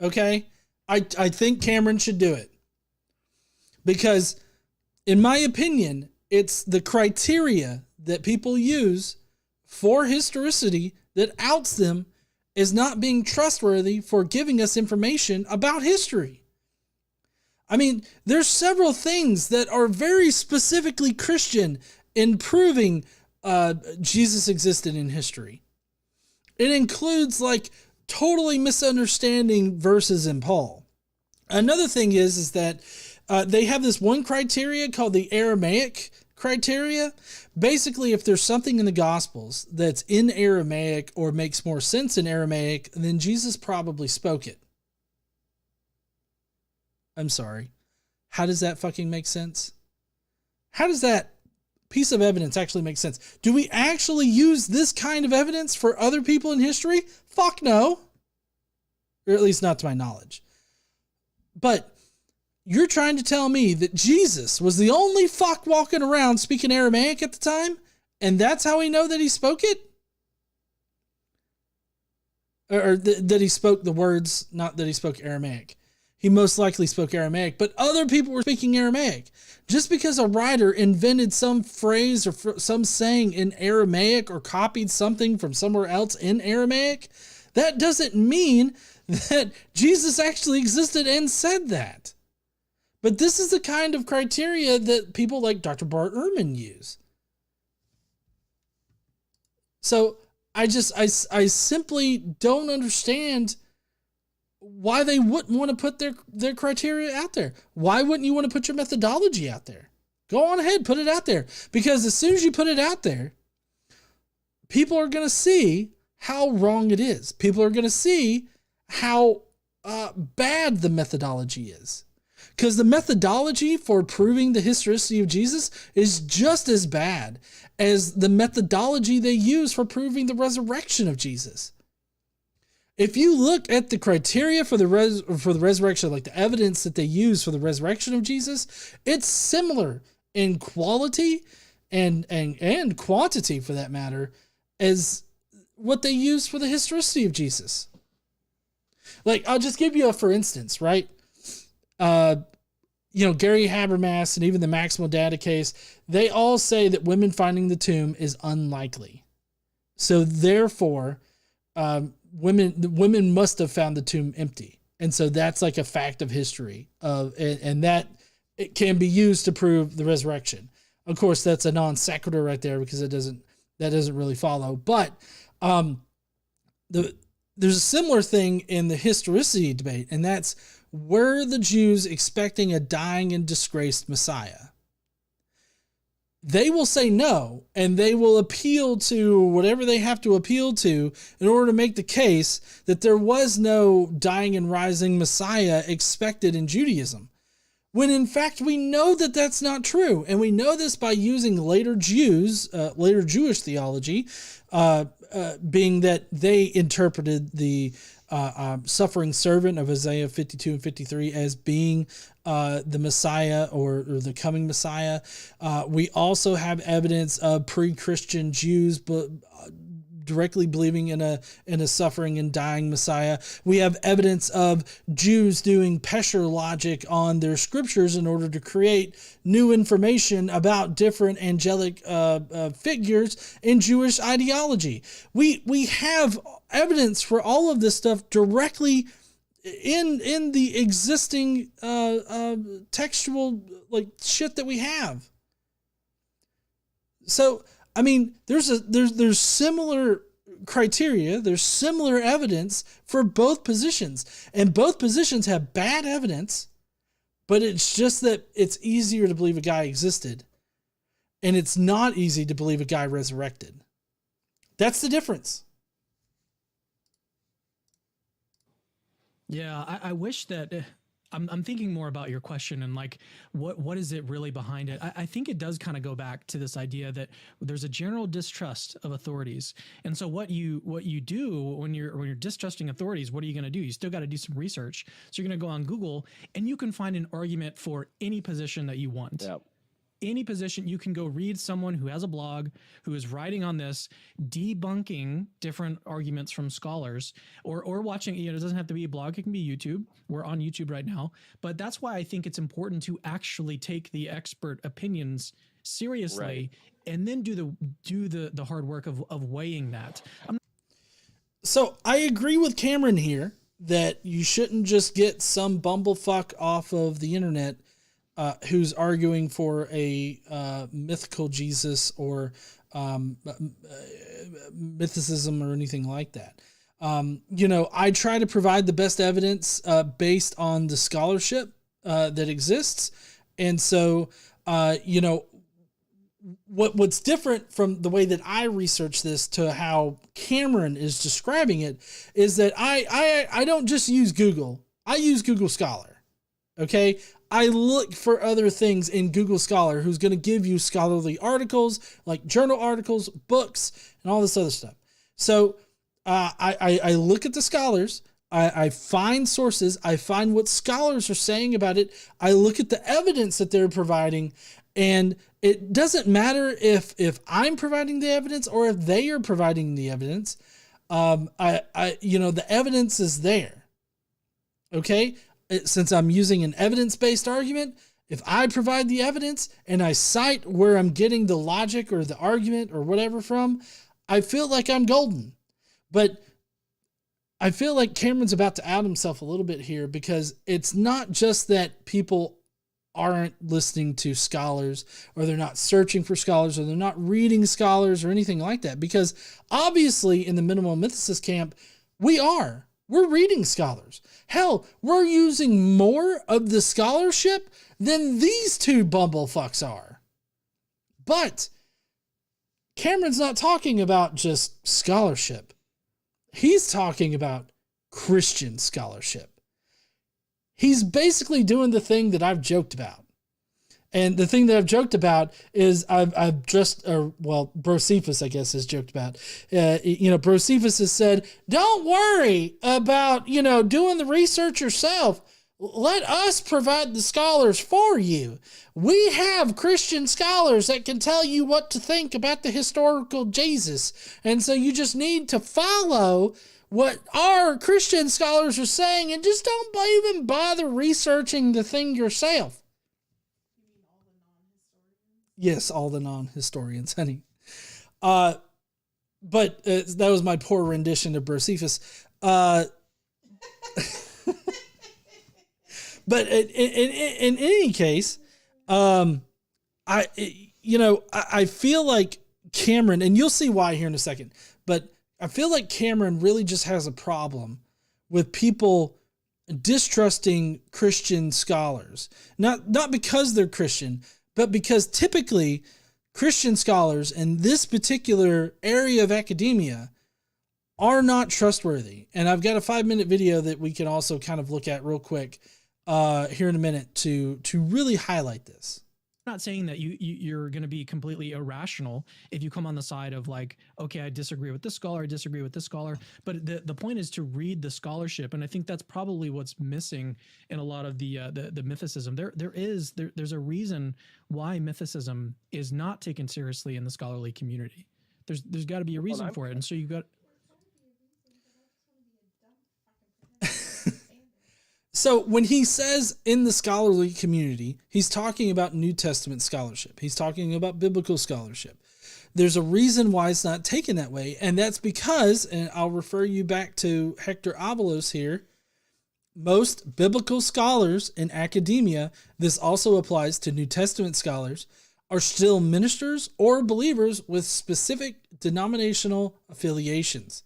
Okay? I think Cameron should do it. Because, in my opinion, it's the criteria that people use for historicity that outs them as not being trustworthy for giving us information about history. I mean, there's several things that are very specifically Christian in proving Jesus existed in history. It includes like totally misunderstanding verses in Paul. Another thing is that they have this one criteria called the Aramaic criteria. Basically, if there's something in the Gospels that's in Aramaic or makes more sense in Aramaic, then Jesus probably spoke it. I'm sorry. How does that fucking make sense? How does that piece of evidence actually make sense? Do we actually use this kind of evidence for other people in history? Fuck no. Or at least not to my knowledge. But you're trying to tell me that Jesus was the only fuck walking around speaking Aramaic at the time? And that's how we know that he spoke it? Or that he spoke the words, not that he spoke Aramaic. He most likely spoke Aramaic, but other people were speaking Aramaic. Just because a writer invented some phrase or some saying in Aramaic or copied something from somewhere else in Aramaic, that doesn't mean that Jesus actually existed and said that. But this is the kind of criteria that people like Dr. Bart Ehrman use. So I simply don't understand why they wouldn't want to put their criteria out there. Why wouldn't you want to put your methodology out there? Go on ahead, put it out there. Because as soon as you put it out there, people are going to see how wrong it is. People are going to see how bad the methodology is. Because the methodology for proving the historicity of Jesus is just as bad as the methodology they use for proving the resurrection of Jesus. If you look at the criteria for the resurrection, like the evidence that they use for the resurrection of Jesus, it's similar in quality and quantity, for that matter, as what they use for the historicity of Jesus. Like, I'll just give you a for instance, right? Gary Habermas and even the Maximal Data case, they all say that women finding the tomb is unlikely. So therefore, women must have found the tomb empty. And so that's like a fact of history and that it can be used to prove the resurrection. Of course, that's a non sequitur right there because that doesn't really follow. But there's a similar thing in the historicity debate, and that's, were the Jews expecting a dying and disgraced Messiah? They will say no, and they will appeal to whatever they have to appeal to in order to make the case that there was no dying and rising Messiah expected in Judaism. When in fact we know that that's not true, and we know this by using later Jewish theology, being that they interpreted the suffering servant of Isaiah 52 and 53 as being the Messiah or the coming Messiah. We also have evidence of pre-Christian Jews, but directly believing in a suffering and dying Messiah. We have evidence of Jews doing Pesher logic on their scriptures in order to create new information about different angelic figures in Jewish ideology. We have evidence for all of this stuff directly in the existing textual like shit that we have. So I mean, there's similar criteria, there's similar evidence for both positions, and both positions have bad evidence, but it's just that it's easier to believe a guy existed, and it's not easy to believe a guy resurrected. That's the difference. Yeah, I wish that I'm thinking more about your question and like what is it really behind it? I think it does kind of go back to this idea that there's a general distrust of authorities. And so what you do when you're distrusting authorities, what are you going to do? You still got to do some research. So you're going to go on Google and you can find an argument for any position that you want. Yep. Any position. You can go read someone who has a blog who is writing on this, debunking different arguments from scholars, or watching, it doesn't have to be a blog. It can be YouTube. We're on YouTube right now, but that's why I think it's important to actually take the expert opinions seriously, right, and then do the hard work of weighing that. So I agree with Cameron here that you shouldn't just get some bumblefuck off of the internet who's arguing for a mythical Jesus or mythicism or anything like that. I try to provide the best evidence based on the scholarship that exists. And so, what's different from the way that I research this to how Cameron is describing it is that I don't just use Google. I use Google Scholar. Okay. I look for other things in Google Scholar who's going to give you scholarly articles, like journal articles, books, and all this other stuff. So I look at the scholars, I find sources, I find what scholars are saying about it, I look at the evidence that they're providing, and it doesn't matter if I'm providing the evidence or if they are providing the evidence. The evidence is there. Okay? Since I'm using an evidence-based argument, if I provide the evidence and I cite where I'm getting the logic or the argument or whatever from, I feel like I'm golden. But I feel like Cameron's about to out himself a little bit here, because it's not just that people aren't listening to scholars or they're not searching for scholars or they're not reading scholars or anything like that, because obviously in the minimal mythicist camp, we're reading scholars. Hell, we're using more of the scholarship than these two bumblefucks are. But Cameron's not talking about just scholarship. He's talking about Christian scholarship. He's basically doing the thing that I've joked about. And the thing that I've joked about is Josephus, I guess, has joked about. Josephus has said, don't worry about, doing the research yourself. Let us provide the scholars for you. We have Christian scholars that can tell you what to think about the historical Jesus. And so you just need to follow what our Christian scholars are saying and just don't even bother researching the thing yourself. Yes, all the non-historians, honey. But that was my poor rendition of Josephus. But in any case, I feel like Cameron, and you'll see why here in a second, but I feel like Cameron really just has a problem with people distrusting Christian scholars. Not because they're Christian, but because typically Christian scholars in this particular area of academia are not trustworthy. And I've got a 5-minute video that we can also kind of look at real quick here in a minute to really highlight this. not saying that you're going to be completely irrational if you come on the side of like, okay, I disagree with this scholar, I disagree with this scholar. But the point is to read the scholarship, and I think that's probably what's missing in a lot of the mythicism. There's a reason why mythicism is not taken seriously in the scholarly community. There's got to be a reason for it, and so you got. So when he says in the scholarly community, he's talking about New Testament scholarship. He's talking about biblical scholarship. There's a reason why it's not taken that way. And that's because, and I'll refer you back to Hector Avalos here, most biblical scholars in academia, this also applies to New Testament scholars, are still ministers or believers with specific denominational affiliations.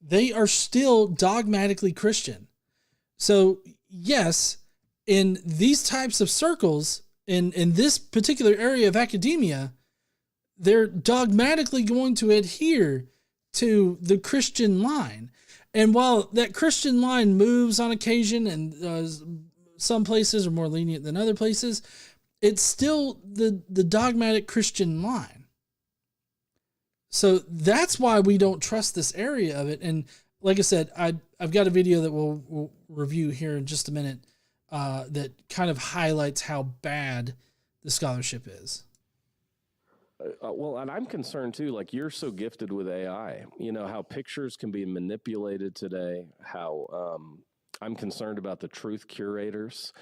They are still dogmatically Christian. So yes, in these types of circles, in this particular area of academia, they're dogmatically going to adhere to the Christian line. And while that Christian line moves on occasion, and some places are more lenient than other places, it's still the dogmatic Christian line. So that's why we don't trust this area of it. And like I said, I've got a video that we'll review here in just a minute that kind of highlights how bad the scholarship is. Well, and I'm concerned too, like you're so gifted with AI, you know, how pictures can be manipulated today, how I'm concerned about the truth curators.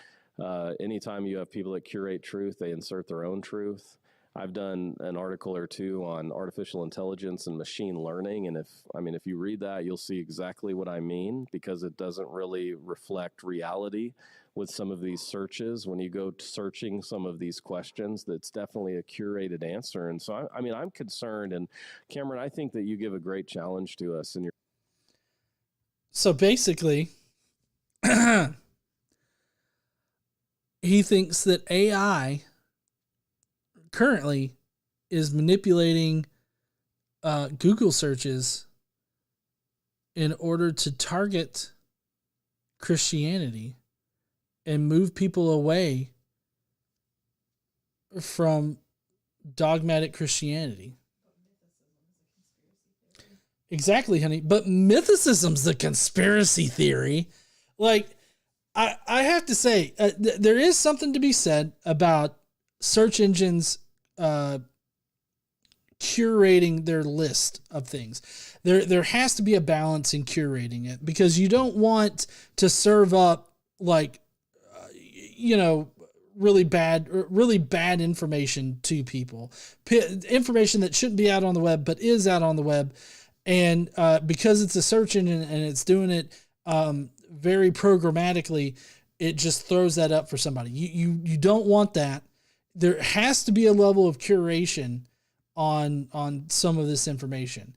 Anytime you have people that curate truth, they insert their own truth. I've done an article or two on artificial intelligence and machine learning. And if you read that, you'll see exactly what I mean, because it doesn't really reflect reality with some of these searches. When you go searching some of these questions, that's definitely a curated answer. And so, I'm concerned. And Cameron, I think that you give a great challenge to us in your. So basically, he thinks that AI currently is manipulating Google searches in order to target Christianity and move people away from dogmatic Christianity. Exactly, honey. But mythicism's the conspiracy theory. Like, I have to say, there is something to be said about search engines curating their list of things. There has to be a balance in curating it, because you don't want to serve up like really bad information to people, information that shouldn't be out on the web but is out on the web, and because it's a search engine and it's doing it very programmatically, it just throws that up for somebody. You don't want that. There has to be a level of curation on some of this information.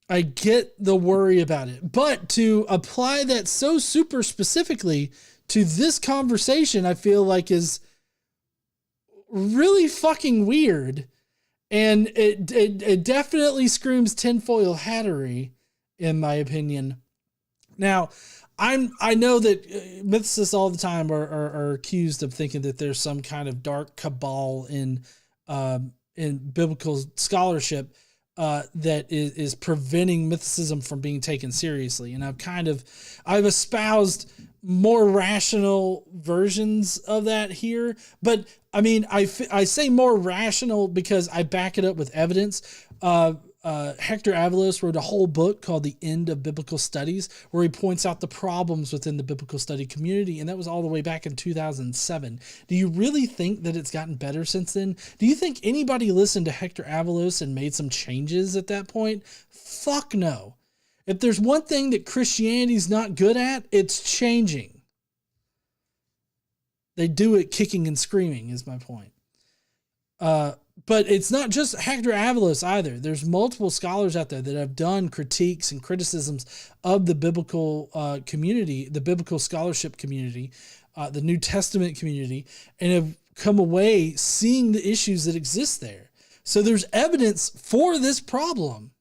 I get the worry about it, but to apply that so super specifically to this conversation, I feel like is really fucking weird. And it definitely screams tinfoil hattery, in my opinion. Now, I know that mythicists all the time are accused of thinking that there's some kind of dark cabal in biblical scholarship that is preventing mythicism from being taken seriously. And I've espoused more rational versions of that here, but I say more rational because I back it up with evidence. Hector Avalos wrote a whole book called The End of Biblical Studies, where he points out the problems within the biblical study community, and that was all the way back in 2007. Do you really think that it's gotten better since then? Do you think anybody listened to Hector Avalos and made some changes at that point? Fuck no. If there's one thing that Christianity's not good at, it's changing. They do it kicking and screaming, is my point. But it's not just Hector Avalos either. There's multiple scholars out there that have done critiques and criticisms of the biblical community, the biblical scholarship community, the New Testament community, and have come away seeing the issues that exist there. So there's evidence for this problem.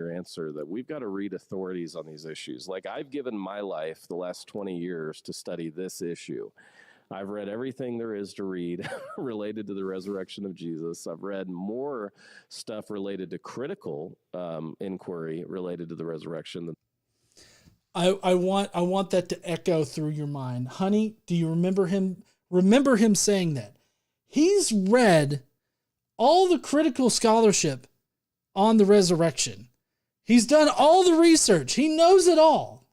your answer that we've got to read authorities on these issues. Like, I've given my life the last 20 years to study this issue. I've read everything there is to read related to the resurrection of Jesus. I've read more stuff related to critical inquiry related to the resurrection than I want that to echo through your mind. Honey, do you remember him? Remember him saying that? He's read all the critical scholarship on the resurrection. He's done all the research. He knows it all.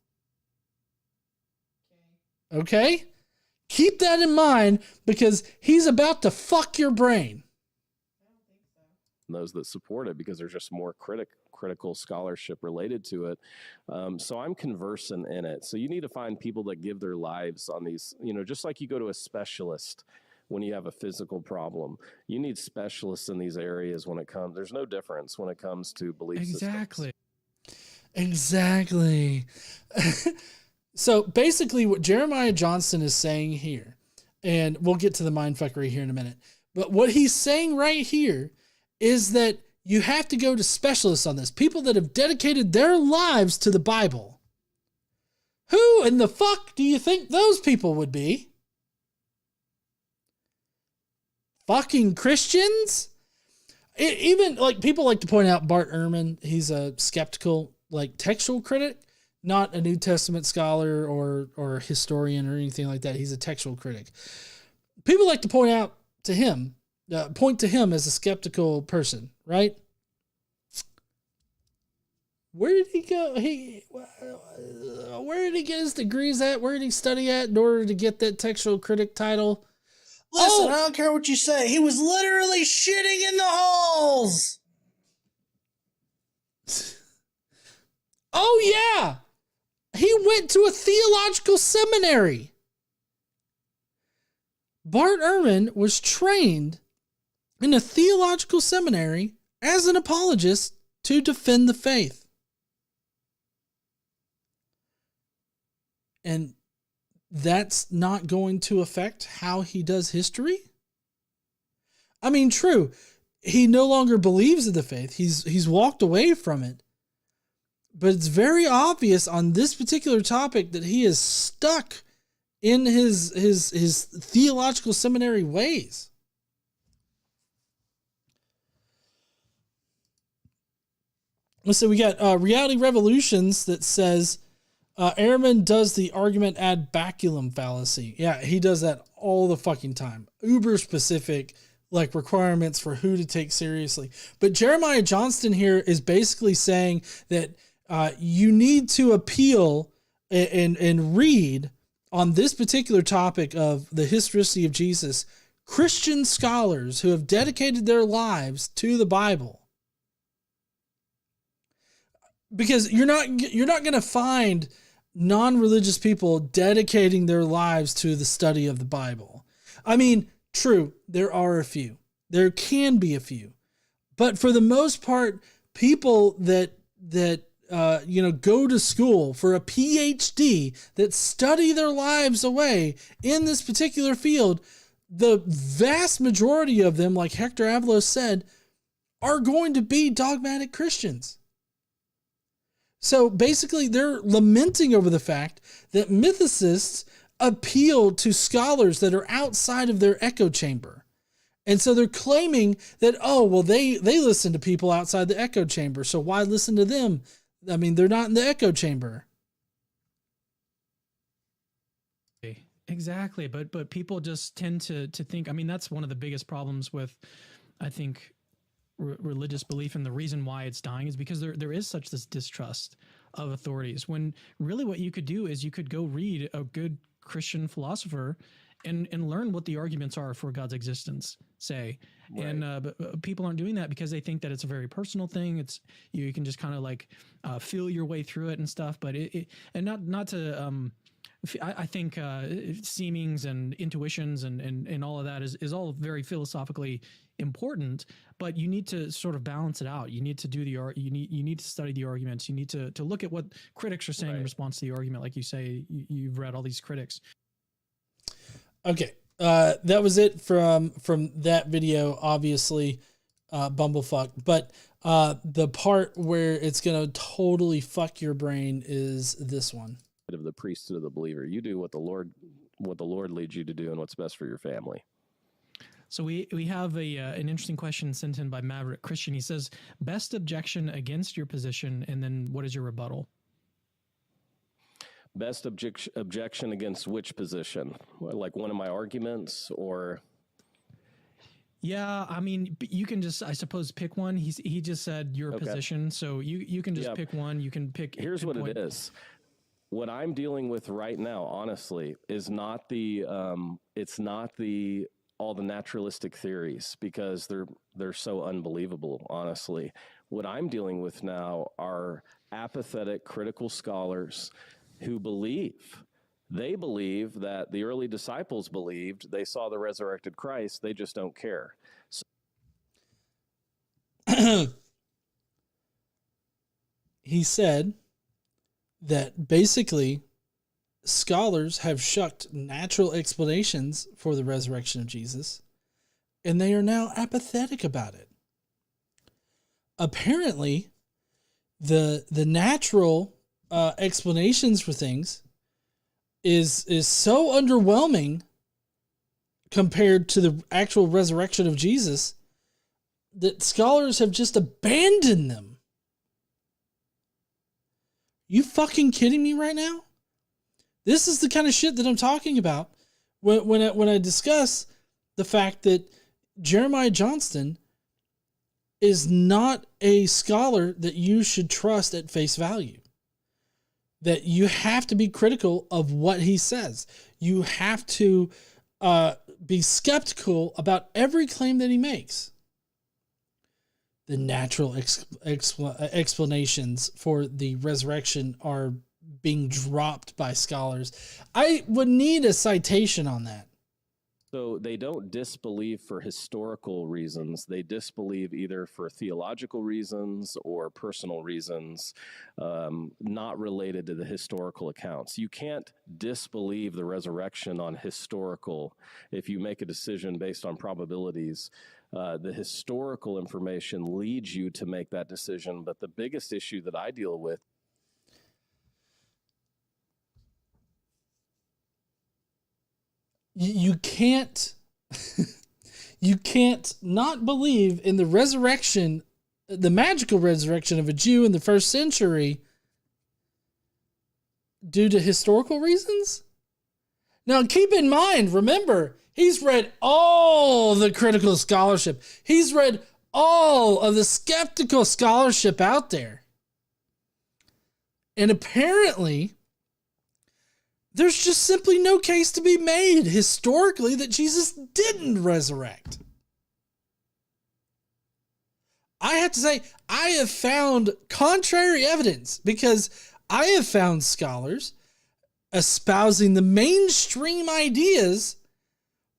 Okay? Keep that in mind, because he's about to fuck your brain. those that support it, because there's just more critical scholarship related to it. So I'm conversant in it. So you need to find people that give their lives on these, just like you go to a specialist when you have a physical problem. You need specialists in these areas when it comes. There's no difference when it comes to belief systems. Exactly. So basically what Jeremiah Johnston is saying here, and we'll get to the mindfuckery here in a minute, but what he's saying right here is that you have to go to specialists on this, people that have dedicated their lives to the Bible. Who in the fuck do you think those people would be? Fucking Christians? Even like people like to point out Bart Ehrman, he's a skeptical, like textual critic, not a New Testament scholar or historian or anything like that. He's a textual critic. People like to point to him as a skeptical person, right? Where did he go? Where did he get his degrees at? Where did he study at in order to get that textual critic title? Listen, I don't care what you say. He was literally shitting in the halls. Oh, yeah. He went to a theological seminary. Bart Ehrman was trained in a theological seminary as an apologist to defend the faith. And that's not going to affect how he does history? I mean, true, he no longer believes in the faith. He's walked away from it. But it's very obvious on this particular topic that he is stuck in his theological seminary ways. So we got Reality Revolutions that says Ehrman does the argument ad baculum fallacy. Yeah, he does that all the fucking time. Uber specific, like requirements for who to take seriously. But Jeremiah Johnston here is basically saying that you need to appeal and read on this particular topic of the historicity of Jesus, Christian scholars who have dedicated their lives to the Bible. Because you're not going to find non-religious people dedicating their lives to the study of the Bible. I mean, true, there are a few. There can be a few. But for the most part, people that go to school for a PhD, that study their lives away in this particular field, the vast majority of them, like Hector Avalos said, are going to be dogmatic Christians. So basically, they're lamenting over the fact that mythicists appeal to scholars that are outside of their echo chamber. And so they're claiming that, they listen to people outside the echo chamber, so why listen to them? I mean, they're not in the echo chamber. Exactly. But people just tend to think, I mean, that's one of the biggest problems with, I think, religious belief, and the reason why it's dying is because there is such this distrust of authorities, when really what you could do is you could go read a good Christian philosopher and learn what the arguments are for God's existence, say. Right. And but people aren't doing that because they think that it's a very personal thing. It's you can just kind of like feel your way through it and stuff. But and not to I think seemings and intuitions and all of that is all very philosophically important, but you need to sort of balance it out. You need to do you need to study the arguments. You need to look at what critics are saying in response to the argument. Like you say, you've read all these critics. Okay. That was it from that video. Obviously, bumblefuck. But the part where it's going to totally fuck your brain is this one. Of the priesthood of the believer. You do what the Lord leads you to do and what's best for your family. So we have an interesting question sent in by Maverick Christian. He says, best objection against your position, and then what is your rebuttal? Best objection against which position? Like one of my arguments, or? Yeah, I mean, you can just, I suppose, pick one. He just said your position, so you can just pick one. You can pick. Here's what it is. What I'm dealing with right now, honestly, is not all the naturalistic theories, because they're so unbelievable, honestly. What I'm dealing with now are apathetic critical scholars who believe that the early disciples believed, they saw the resurrected Christ, they just don't care. He said that basically scholars have shucked natural explanations for the resurrection of Jesus, and they are now apathetic about it. Apparently, the natural explanations for things is so underwhelming compared to the actual resurrection of Jesus that scholars have just abandoned them. You fucking kidding me right now? This is the kind of shit that I'm talking about when I discuss the fact that Jeremiah Johnston is not a scholar that you should trust at face value. That you have to be critical of what he says. You have to be skeptical about every claim that he makes. The natural explanations for the resurrection are being dropped by scholars. I would need a citation on that. So they don't disbelieve for historical reasons. They disbelieve either for theological reasons or personal reasons, not related to the historical accounts. You can't disbelieve the resurrection on historical if you make a decision based on probabilities. The historical information leads you to make that decision. But the biggest issue that I deal with, you can't not believe in the resurrection, the magical resurrection of a Jew in the first century due to historical reasons. Now, keep in mind, remember, he's read all the critical scholarship. He's read all of the skeptical scholarship out there. And apparently, there's just simply no case to be made historically that Jesus didn't resurrect. I have to say, I have found contrary evidence, because I have found scholars espousing the mainstream ideas,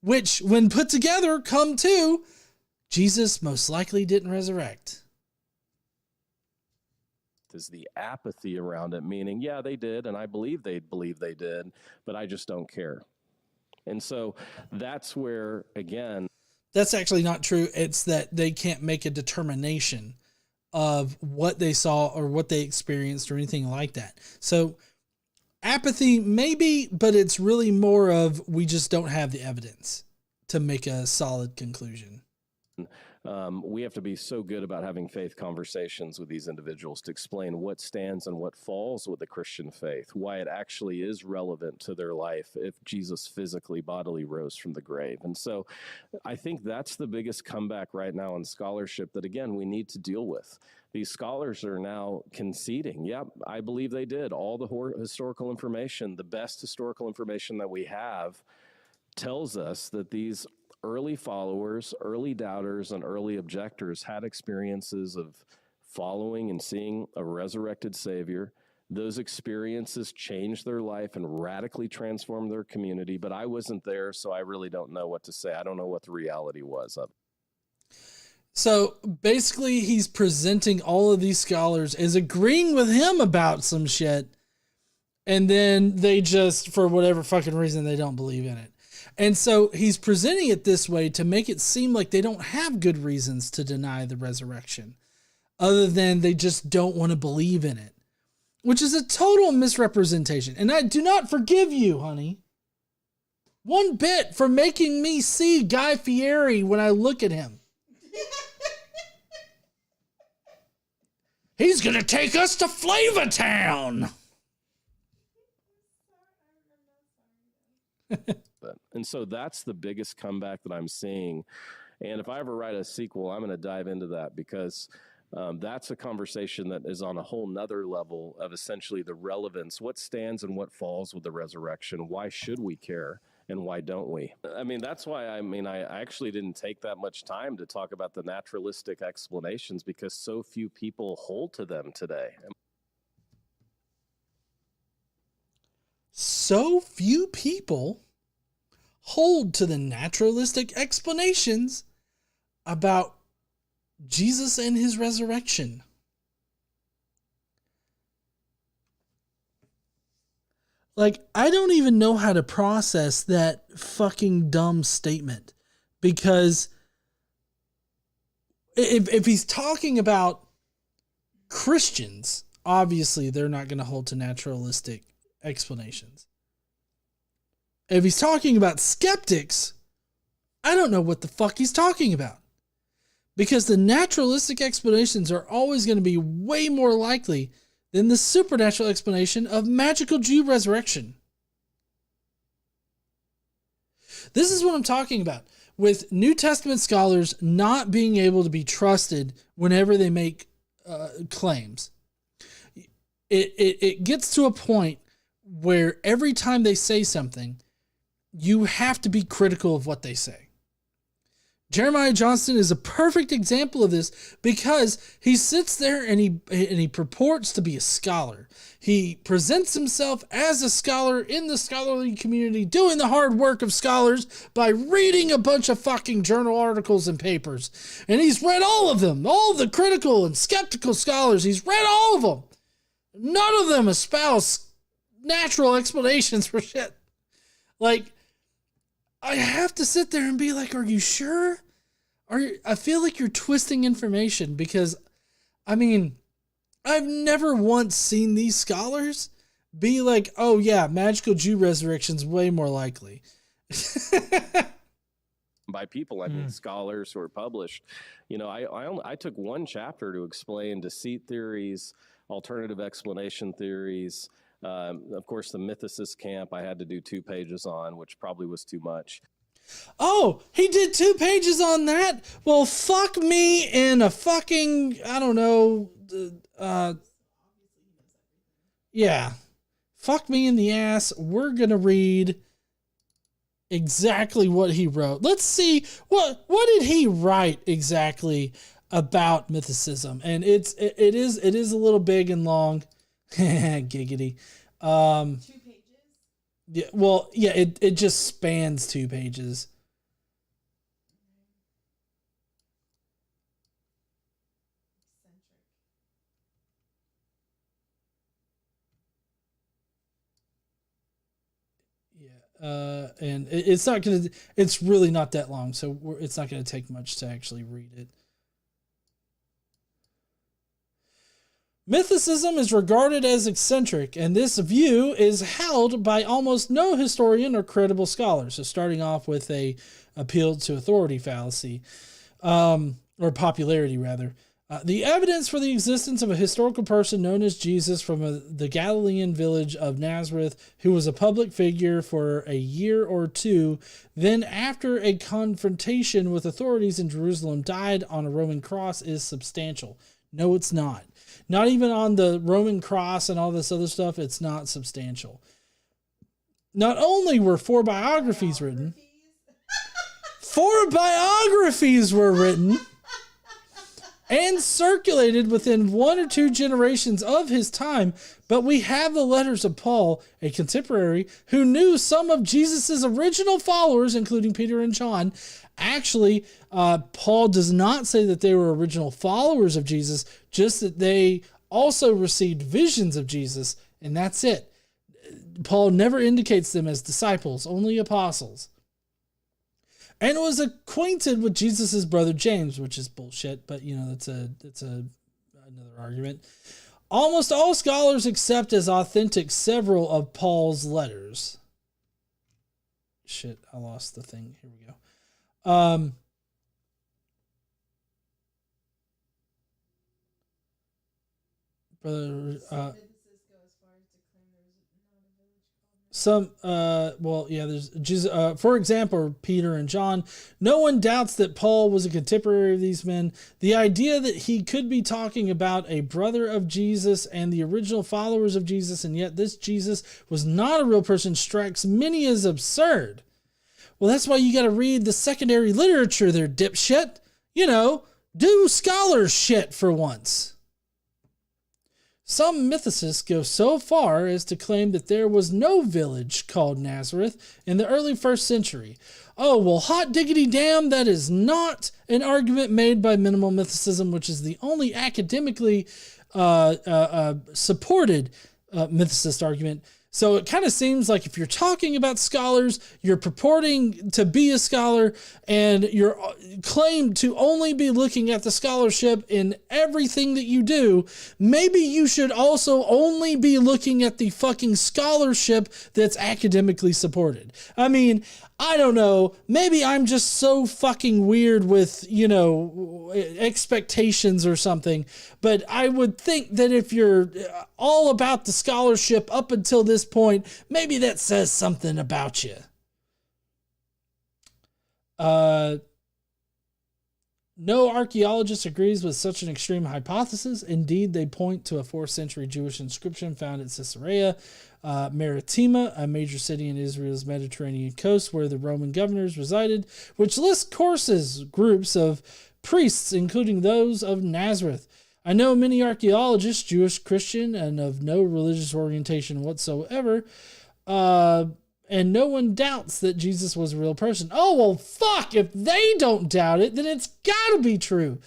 which, when put together, come to Jesus most likely didn't resurrect. is the apathy around it, meaning, yeah, they did, and I believe they did, but I just don't care. And so that's where, again, that's actually not true. It's that they can't make a determination of what they saw or what they experienced or anything like that. So apathy, maybe, but it's really more of we just don't have the evidence to make a solid conclusion. We have to be so good about having faith conversations with these individuals to explain what stands and what falls with the Christian faith, why it actually is relevant to their life if Jesus physically, bodily rose from the grave. And so I think that's the biggest comeback right now in scholarship that, again, we need to deal with. These scholars are now conceding, yep, I believe they did. All the historical information, the best historical information that we have, tells us that these early followers, early doubters, and early objectors had experiences of following and seeing a resurrected Savior. Those experiences changed their life and radically transformed their community, but I wasn't there, so I really don't know what to say. I don't know what the reality was of it. So basically, he's presenting all of these scholars as agreeing with him about some shit, and then they just, for whatever fucking reason, they don't believe in it. And so he's presenting it this way to make it seem like they don't have good reasons to deny the resurrection, other than they just don't want to believe in it, which is a total misrepresentation. And I do not forgive you, honey, one bit for making me see Guy Fieri when I look at him. He's going to take us to Flavortown. And so that's the biggest comeback that I'm seeing. And if I ever write a sequel, I'm going to dive into that, because that's a conversation that is on a whole nother level of essentially the relevance, what stands and what falls with the resurrection. Why should we care? And why don't we? I mean, that's why, I actually didn't take that much time to talk about the naturalistic explanations, because so few people hold to them today. So few people hold to the naturalistic explanations about Jesus and his resurrection. Like, I don't even know how to process that fucking dumb statement, because if he's talking about Christians, obviously they're not going to hold to naturalistic explanations. If he's talking about skeptics, I don't know what the fuck he's talking about, because the naturalistic explanations are always going to be way more likely than the supernatural explanation of magical Jew resurrection. This is what I'm talking about with New Testament scholars not being able to be trusted whenever they make claims. It gets to a point where every time they say something, you have to be critical of what they say. Jeremiah Johnston is a perfect example of this, because he sits there and he purports to be a scholar. He presents himself as a scholar in the scholarly community, doing the hard work of scholars by reading a bunch of fucking journal articles and papers. And he's read all of them, all the critical and skeptical scholars. He's read all of them. None of them espouse natural explanations for shit. Like, I have to sit there and be like, are you sure? I feel like you're twisting information, because, I mean, I've never once seen these scholars be like, oh yeah, magical Jew resurrection's way more likely. By people, I mean scholars who are published. You know, I took one chapter to explain deceit theories, alternative explanation theories. Of course, the mythicist camp I had to do 2 pages on, which probably was too much. Oh, he did 2 pages on that? Well, fuck me in a fucking, I don't know, yeah. Fuck me in the ass. We're gonna read exactly what he wrote. Let's see, what did he write exactly about mythicism? And it is a little big and long. Giggity. 2 pages? Yeah, well, yeah, it just spans 2 pages. Yeah, and it's not gonna. It's really not that long, so it's not gonna take much to actually read it. Mythicism is regarded as eccentric, and this view is held by almost no historian or credible scholar. So starting off with a appeal to authority fallacy, or popularity rather. The evidence for the existence of a historical person known as Jesus from the Galilean village of Nazareth, who was a public figure for a year or 2, then after a confrontation with authorities in Jerusalem died on a Roman cross, is substantial. No, it's not. Not even on the Roman cross and all this other stuff, it's not substantial. Not only were 4 biographies written, 4 biographies were written and circulated within 1 or 2 generations of his time, but we have the letters of Paul, a contemporary, who knew some of Jesus's original followers, including Peter and John. Actually, Paul does not say that they were original followers of Jesus, just that they also received visions of Jesus, and that's it. Paul never indicates them as disciples, only apostles. and was acquainted with Jesus' brother James, which is bullshit, but you know, that's another argument. Almost all scholars accept as authentic several of Paul's letters. Shit, I lost the thing. Here we go. There's Jesus, for example, Peter and John. No one doubts that Paul was a contemporary of these men. The idea that he could be talking about a brother of Jesus and the original followers of Jesus, and yet this Jesus was not a real person, strikes many as absurd. Well, that's why you got to read the secondary literature there, dipshit. You know, do scholar shit for once. Some mythicists go so far as to claim that there was no village called Nazareth in the early 1st century. Oh, well, hot diggity damn, that is not an argument made by minimal mythicism, which is the only academically supported mythicist argument. So it kind of seems like if you're talking about scholars, you're purporting to be a scholar, and you're claimed to only be looking at the scholarship in everything that you do, maybe you should also only be looking at the fucking scholarship that's academically supported. I mean, I don't know, maybe I'm just so fucking weird with, you know, expectations or something, but I would think that if you're all about the scholarship up until this point, maybe that says something about you. No archaeologist agrees with such an extreme hypothesis. Indeed, they point to a 4th century Jewish inscription found at Caesarea Maritima, a major city in Israel's Mediterranean coast where the Roman governors resided, which lists groups of priests, including those of Nazareth. I know many archaeologists, Jewish, Christian, and of no religious orientation whatsoever, and no one doubts that Jesus was a real person. Oh, well, fuck, if they don't doubt it, then it's gotta be true.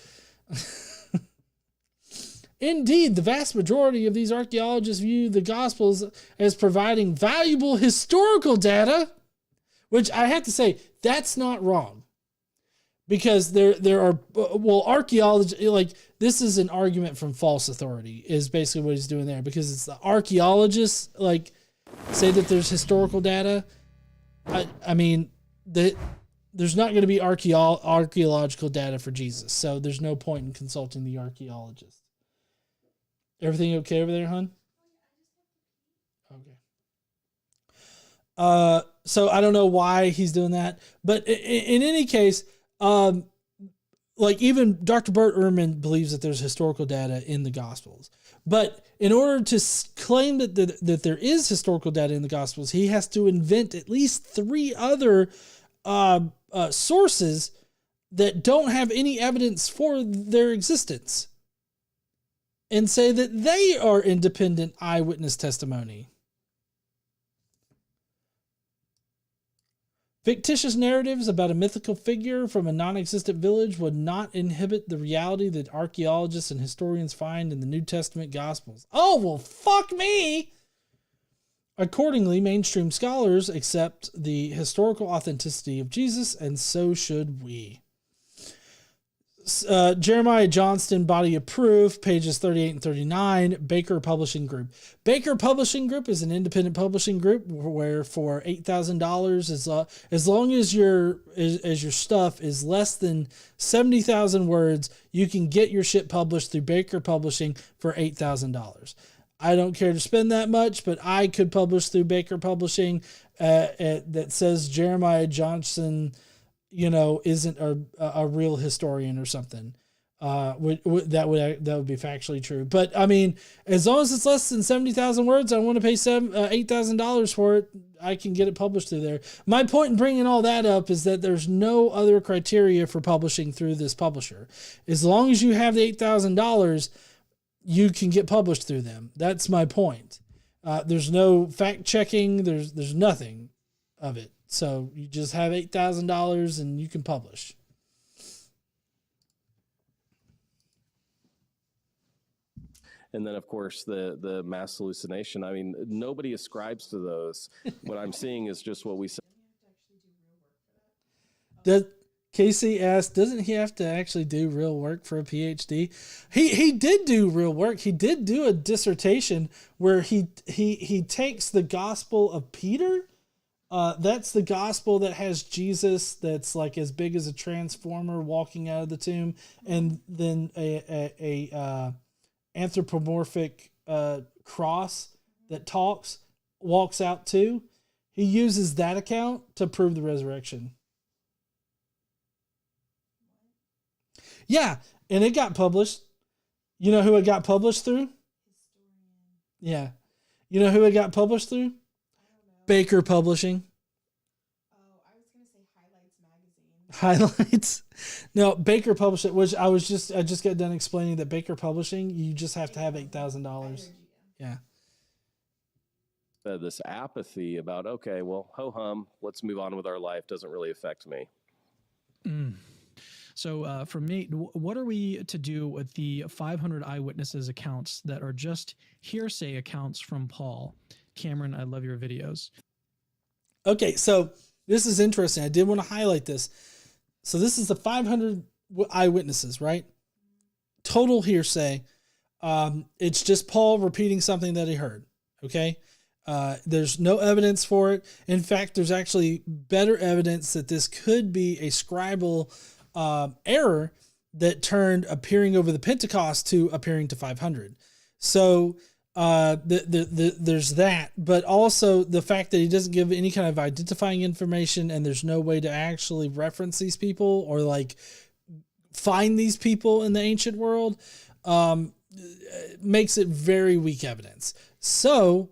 Indeed, the vast majority of these archaeologists view the Gospels as providing valuable historical data, which I have to say, that's not wrong. Because there are, archaeology, like, this is an argument from false authority, is basically what he's doing there, because it's the archaeologists, like, say that there's historical data. I mean, there's not going to be archaeological data for Jesus, so there's no point in consulting the archaeologist. Everything okay over there, hon? Okay. So I don't know why he's doing that, but in any case, like even Dr. Bert Ehrman believes that there's historical data in the Gospels, but in order to claim that there is historical data in the Gospels, he has to invent at least 3 other sources that don't have any evidence for their existence, and say that they are independent eyewitness testimony. Fictitious narratives about a mythical figure from a non-existent village would not inhibit the reality that archaeologists and historians find in the New Testament Gospels. Oh, well, fuck me! Accordingly, mainstream scholars accept the historical authenticity of Jesus, and so should we. Jeremiah Johnston, Body of Proof, pages 38 and 39, Baker Publishing Group. Baker Publishing Group is an independent publishing group where for $8,000, as long as your stuff is less than 70,000 words, you can get your shit published through Baker Publishing for $8,000. I don't care to spend that much, but I could publish through Baker Publishing that says Jeremiah Johnston, you know, isn't a real historian or something. That would be factually true. But I mean, as long as it's less than 70,000 words, I want to pay $8,000 for it. I can get it published through there. My point in bringing all that up is that there's no other criteria for publishing through this publisher. As long as you have the $8,000, you can get published through them. That's my point. There's no fact checking. There's nothing of it. So you just have $8,000 and you can publish. And then, of course, the mass hallucination. I mean, nobody ascribes to those. What I'm seeing is just what we said. Casey asked, doesn't he have to actually do real work for a PhD? He did do real work. He did do a dissertation where he takes the Gospel of Peter. That's the gospel that has Jesus that's like as big as a transformer walking out of the tomb, and then a anthropomorphic cross that walks out too. He uses that account to prove the resurrection. Yeah, and it got published. You know who it got published through? Yeah. You know who it got published through? Baker Publishing. Oh, I was going to say Highlights Magazine. Highlights. No, Baker published it, which I just got done explaining that Baker Publishing, you just have to have $8,000. Yeah. This apathy about, okay, well, ho-hum, let's move on with our life, doesn't really affect me. So for me, what are we to do with the 500 eyewitnesses accounts that are just hearsay accounts from Paul? Cameron, I love your videos. Okay, so this is interesting. I did want to highlight this. So this is the 500 eyewitnesses, right? Total hearsay. It's just Paul repeating something that he heard. Okay. There's no evidence for it. In fact, there's actually better evidence that this could be a scribal error that turned appearing over the Pentecost to appearing to 500. So there's that, but also the fact that he doesn't give any kind of identifying information, and there's no way to actually reference these people or like find these people in the ancient world, makes it very weak evidence. So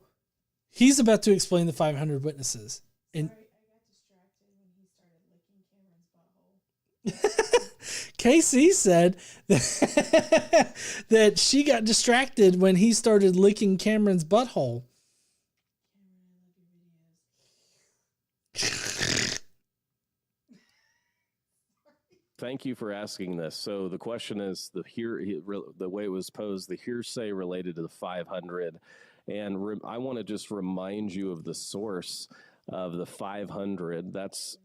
he's about to explain the 500 witnesses. And Sorry, I got distracted when he started licking Cameron's butthole. KC said that she got distracted when he started licking Cameron's butthole. Thank you for asking this. So the question is the way it was posed, the hearsay related to the 500. And I want to just remind you of the source of the 500. That's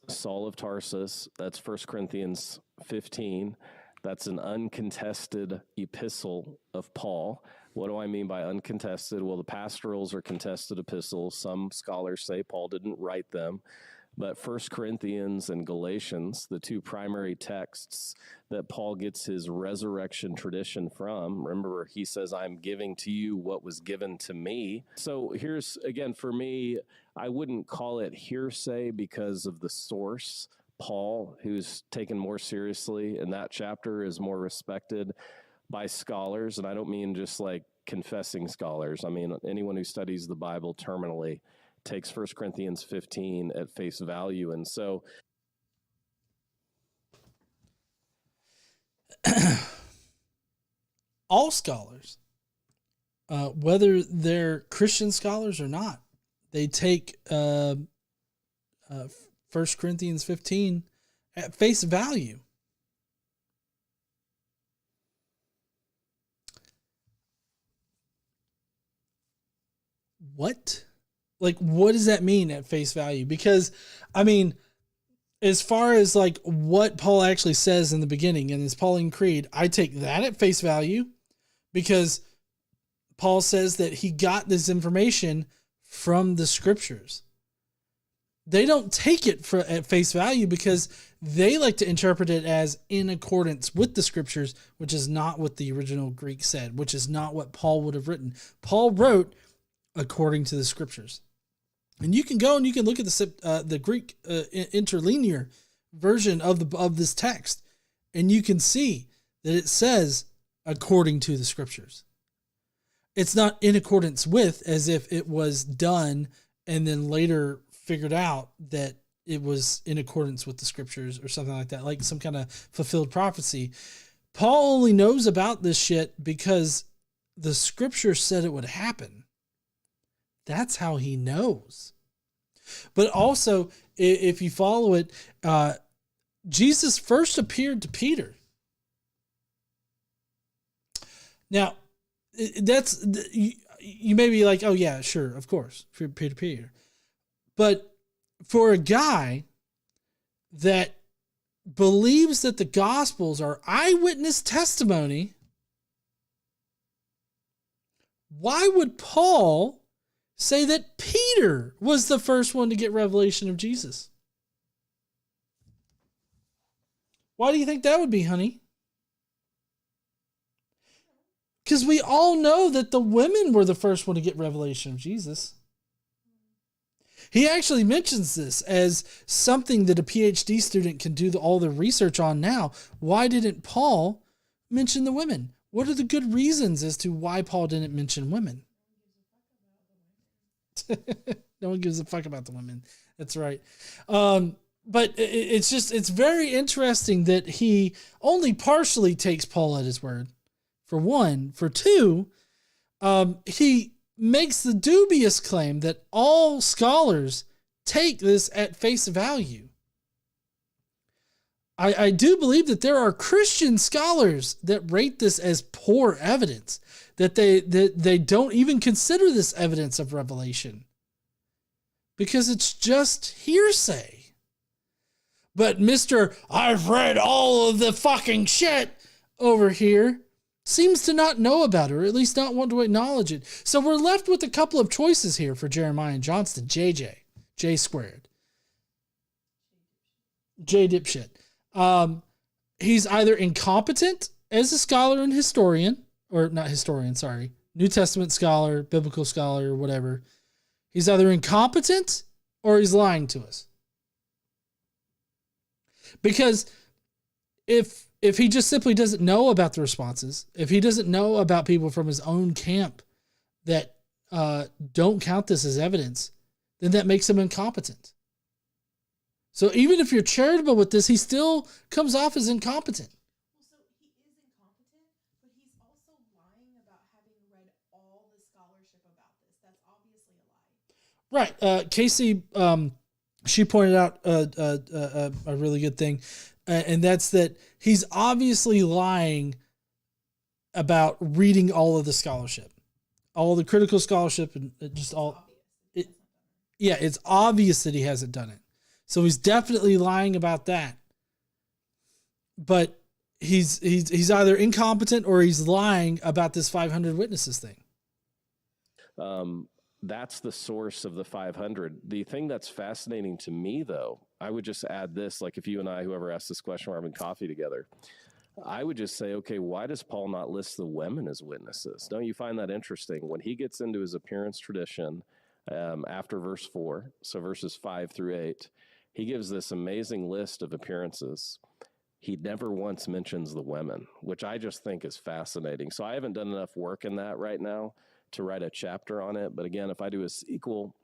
Saul of Tarsus. That's 1 Corinthians 15. That's an uncontested epistle of Paul. What do I mean by uncontested? Well, the pastorals are contested epistles. Some scholars say Paul didn't write them. But 1 Corinthians and Galatians, the two primary texts that Paul gets his resurrection tradition from, remember he says, I'm giving to you what was given to me. So here's, again, for me, I wouldn't call it hearsay because of the source. Paul, who's taken more seriously in that chapter, is more respected by scholars. And I don't mean just like confessing scholars. I mean, anyone who studies the Bible terminally takes 1 Corinthians 15 at face value. And so all scholars, whether they're Christian scholars or not, they take 1 Corinthians 15 at face value. What? Like, what does that mean at face value? Because, I mean, as far as like what Paul actually says in the beginning in his Pauline Creed, I take that at face value because Paul says that he got this information from the scriptures. They don't take it at face value because they like to interpret it as in accordance with the scriptures, which is not what the original Greek said, which is not what Paul would have written. Paul wrote according to the scriptures. And you can go and you can look at the Greek interlinear version of this text, and you can see that it says according to the scriptures. It's not in accordance with, as if it was done and then later figured out that it was in accordance with the scriptures or something like that, like some kind of fulfilled prophecy. Paul only knows about this shit because the scripture said it would happen. That's how he knows. But also, if you follow it, Jesus first appeared to Peter. Now, that's you may be like, oh yeah, sure, of course, for Peter. But for a guy that believes that the Gospels are eyewitness testimony, why would Paul say that Peter was the first one to get revelation of Jesus? Why do you think that would be, honey? Because we all know that the women were the first one to get revelation of Jesus. He actually mentions this as something that a PhD student can do all the research on now. Why didn't Paul mention the women? What are the good reasons as to why Paul didn't mention women? No one gives a fuck about the women. That's right. But it's very interesting that he only partially takes Paul at his word, for one. For two, he makes the dubious claim that all scholars take this at face value. I do believe that there are Christian scholars that rate this as poor evidence, that they don't even consider this evidence of revelation because it's just hearsay. But Mr. I've read all of the fucking shit over here seems to not know about it, or at least not want to acknowledge it. So we're left with a couple of choices here for Jeremiah Johnston. J squared. J dipshit. He's either incompetent as a scholar and historian, or not historian, sorry, New Testament scholar, biblical scholar, or whatever. He's either incompetent or he's lying to us. Because if he just simply doesn't know about the responses, if he doesn't know about people from his own camp that don't count this as evidence, then that makes him incompetent. So even if you're charitable with this, he still comes off as incompetent. Well, so he is incompetent, but he's also lying about having read all the scholarship about this. That's obviously a lie. Right. Casey, she pointed out a really good thing, and that's that he's obviously lying about reading all of the scholarship, all the critical scholarship, and just all. It's obvious that he hasn't done it. So he's definitely lying about that. But he's either incompetent or he's lying about this 500 witnesses thing. That's the source of the 500. The thing that's fascinating to me, though, I would just add this, like if you and I, whoever asked this question, we're having coffee together, I would just say, okay, why does Paul not list the women as witnesses? Don't you find that interesting? When he gets into his appearance tradition after verse 4, so verses 5 through 8, he gives this amazing list of appearances. He never once mentions the women, which I just think is fascinating. So I haven't done enough work in that right now to write a chapter on it. But again, if I do a sequel,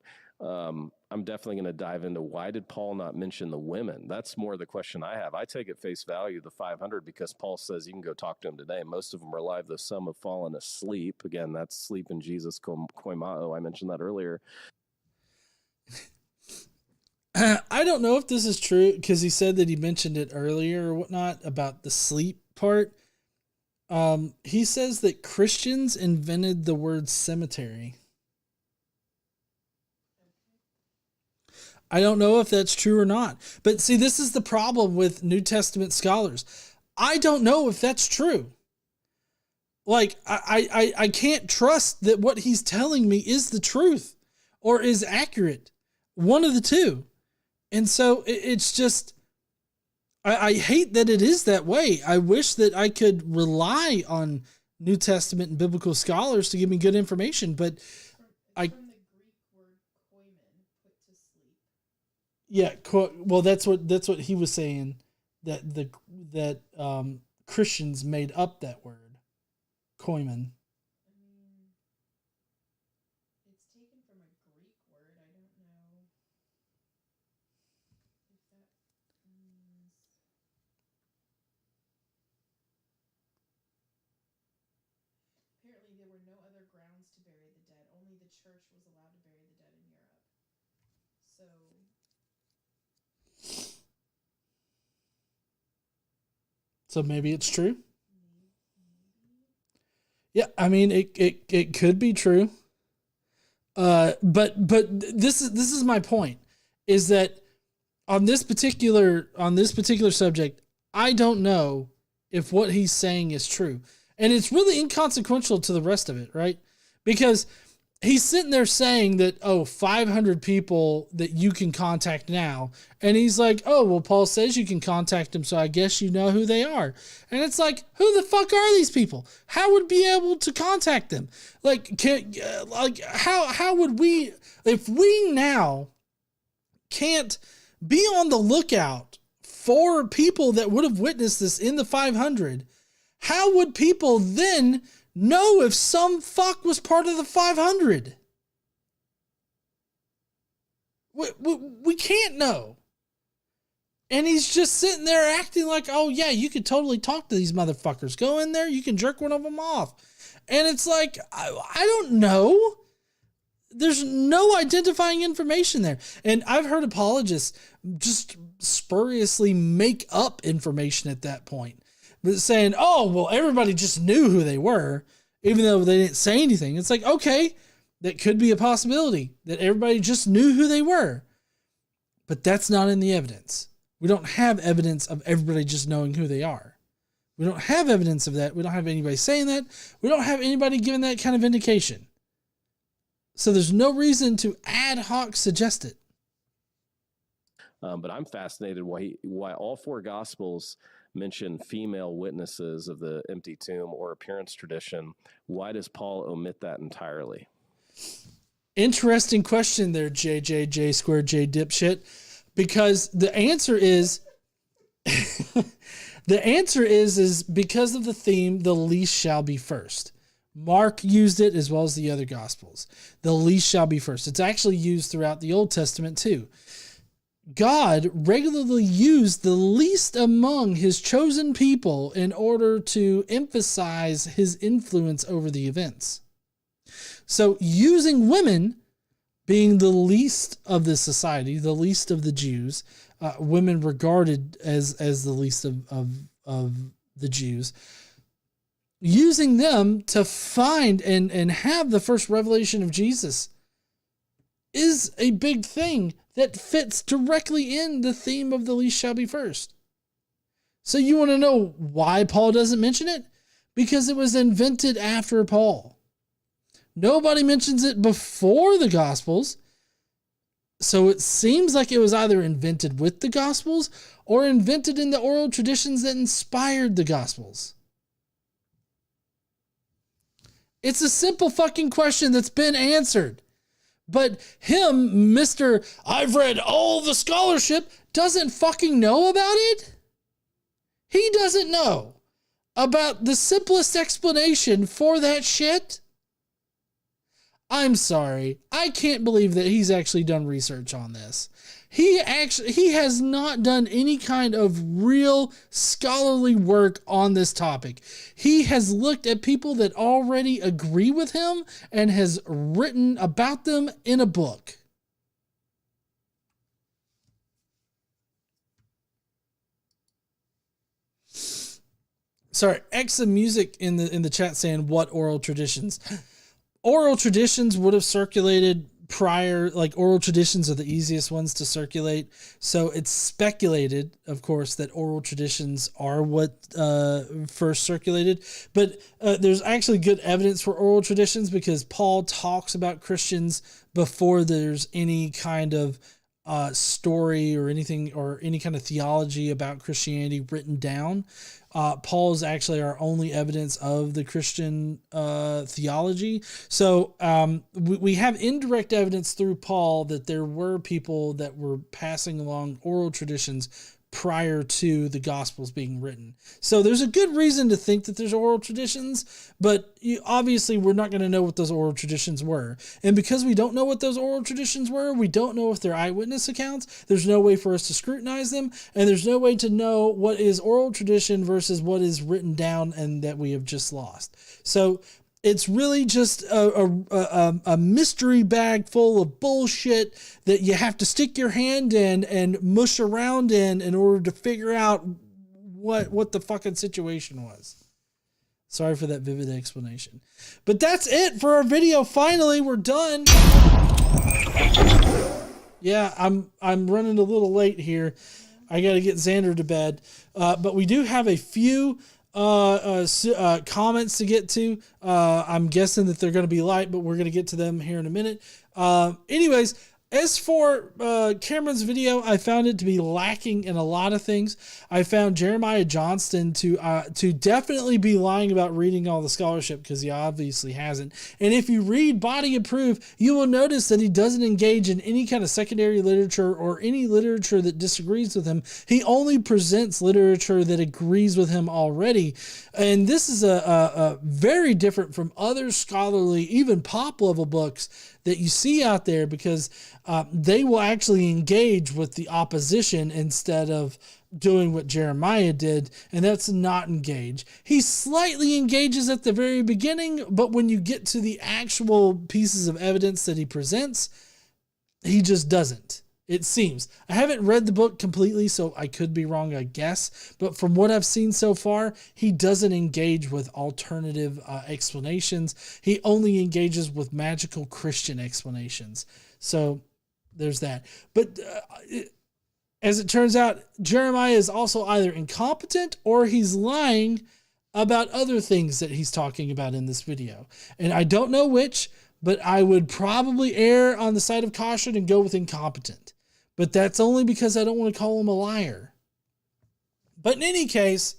I'm definitely going to dive into why did Paul not mention the women? That's more the question I have. I take at face value the 500 because Paul says you can go talk to them today. Most of them are alive, though some have fallen asleep. Again, that's sleep in Jesus, koimao. I mentioned that earlier. I don't know if this is true because he said that he mentioned it earlier or whatnot about the sleep part. He says that Christians invented the word cemetery. I don't know if that's true or not. But see, this is the problem with New Testament scholars. I don't know if that's true. Like, I can't trust that what he's telling me is the truth or is accurate. One of the two. And so it's just, I hate that it is that way. I wish that I could rely on New Testament and biblical scholars to give me good information, but from the Greek word koimen, put to sleep. Yeah, well, that's what he was saying, that Christians made up that word, koimen. Apparently, there were no other grounds to bury the dead. Only the church was allowed to bury the dead in Europe. So maybe it's true. Yeah, I mean it could be true. But this is my point, is that on this particular subject, I don't know if what he's saying is true. And it's really inconsequential to the rest of it, right? Because he's sitting there saying that, 500 people that you can contact now. And he's like, well, Paul says you can contact them, so I guess you know who they are. And it's like, who the fuck are these people? How would we be able to contact them? Like, how would we, if we now can't be on the lookout for people that would have witnessed this in the 500, how would people then know if some fuck was part of the 500? We can't know. And he's just sitting there acting like, oh yeah, you could totally talk to these motherfuckers. Go in there, you can jerk one of them off. And it's like, I don't know. There's no identifying information there. And I've heard apologists just spuriously make up information at that point. But saying, oh, well, everybody just knew who they were, even though they didn't say anything. It's like, okay, that could be a possibility, that everybody just knew who they were. But that's not in the evidence. We don't have evidence of everybody just knowing who they are. We don't have evidence of that. We don't have anybody saying that. We don't have anybody giving that kind of indication. So there's no reason to ad hoc suggest it. But I'm fascinated why all four Gospels mention female witnesses of the empty tomb or appearance tradition. Why does Paul omit that entirely? Interesting question there, J squared J dipshit, because the answer is because of the theme, the least shall be first. Mark used it as well as the other Gospels. The least shall be first. It's actually used throughout the Old Testament too. God regularly used the least among his chosen people in order to emphasize his influence over the events. So using women being the least of the society, the least of the Jews, women regarded as the least of the Jews, using them to find and have the first revelation of Jesus is a big thing that fits directly in the theme of the least shall be first. So you want to know why Paul doesn't mention it? Because it was invented after Paul. Nobody mentions it before the Gospels. So it seems like it was either invented with the Gospels or invented in the oral traditions that inspired the Gospels. It's a simple fucking question that's been answered. But him, Mr. I've read all the scholarship, doesn't fucking know about it. He doesn't know about the simplest explanation for that shit. I'm sorry. I can't believe that he's actually done research on this. He has not done any kind of real scholarly work on this topic. He has looked at people that already agree with him and has written about them in a book. Sorry, Exa Music in the chat saying what oral traditions? Oral traditions would have circulated prior, like oral traditions are the easiest ones to circulate. So it's speculated, of course, that oral traditions are what first circulated. But there's actually good evidence for oral traditions because Paul talks about Christians before there's any kind of story or anything or any kind of theology about Christianity written down. Paul is actually our only evidence of the Christian theology. So we have indirect evidence through Paul that there were people that were passing along oral traditions prior to the Gospels being written. So there's a good reason to think that there's oral traditions, but obviously we're not going to know what those oral traditions were. And because we don't know what those oral traditions were, we don't know if they're eyewitness accounts. There's no way for us to scrutinize them, and there's no way to know what is oral tradition versus what is written down and that we have just lost. So it's really just a mystery bag full of bullshit that you have to stick your hand in and mush around in order to figure out what the fucking situation was. Sorry for that vivid explanation. But that's it for our video. Finally, we're done. Yeah, I'm running a little late here. I got to get Xander to bed. But we do have a few comments to get to. I'm guessing that they're going to be light, but we're going to get to them here in a minute. Anyways, as for Cameron's video, I found it to be lacking in a lot of things. I found Jeremiah Johnston to definitely be lying about reading all the scholarship, because he obviously hasn't. And if you read Body of Proof, you will notice that he doesn't engage in any kind of secondary literature or any literature that disagrees with him. He only presents literature that agrees with him already. And this is a very different from other scholarly, even pop level books that you see out there, because they will actually engage with the opposition instead of doing what Jeremiah did, and that's not engage. He slightly engages at the very beginning, but when you get to the actual pieces of evidence that he presents, he just doesn't. It seems. I haven't read the book completely, so I could be wrong, I guess. But from what I've seen so far, he doesn't engage with alternative explanations. He only engages with magical Christian explanations. So there's that. But as it turns out, Jeremiah is also either incompetent or he's lying about other things that he's talking about in this video. And I don't know which, but I would probably err on the side of caution and go with incompetent. But that's only because I don't want to call him a liar. But in any case,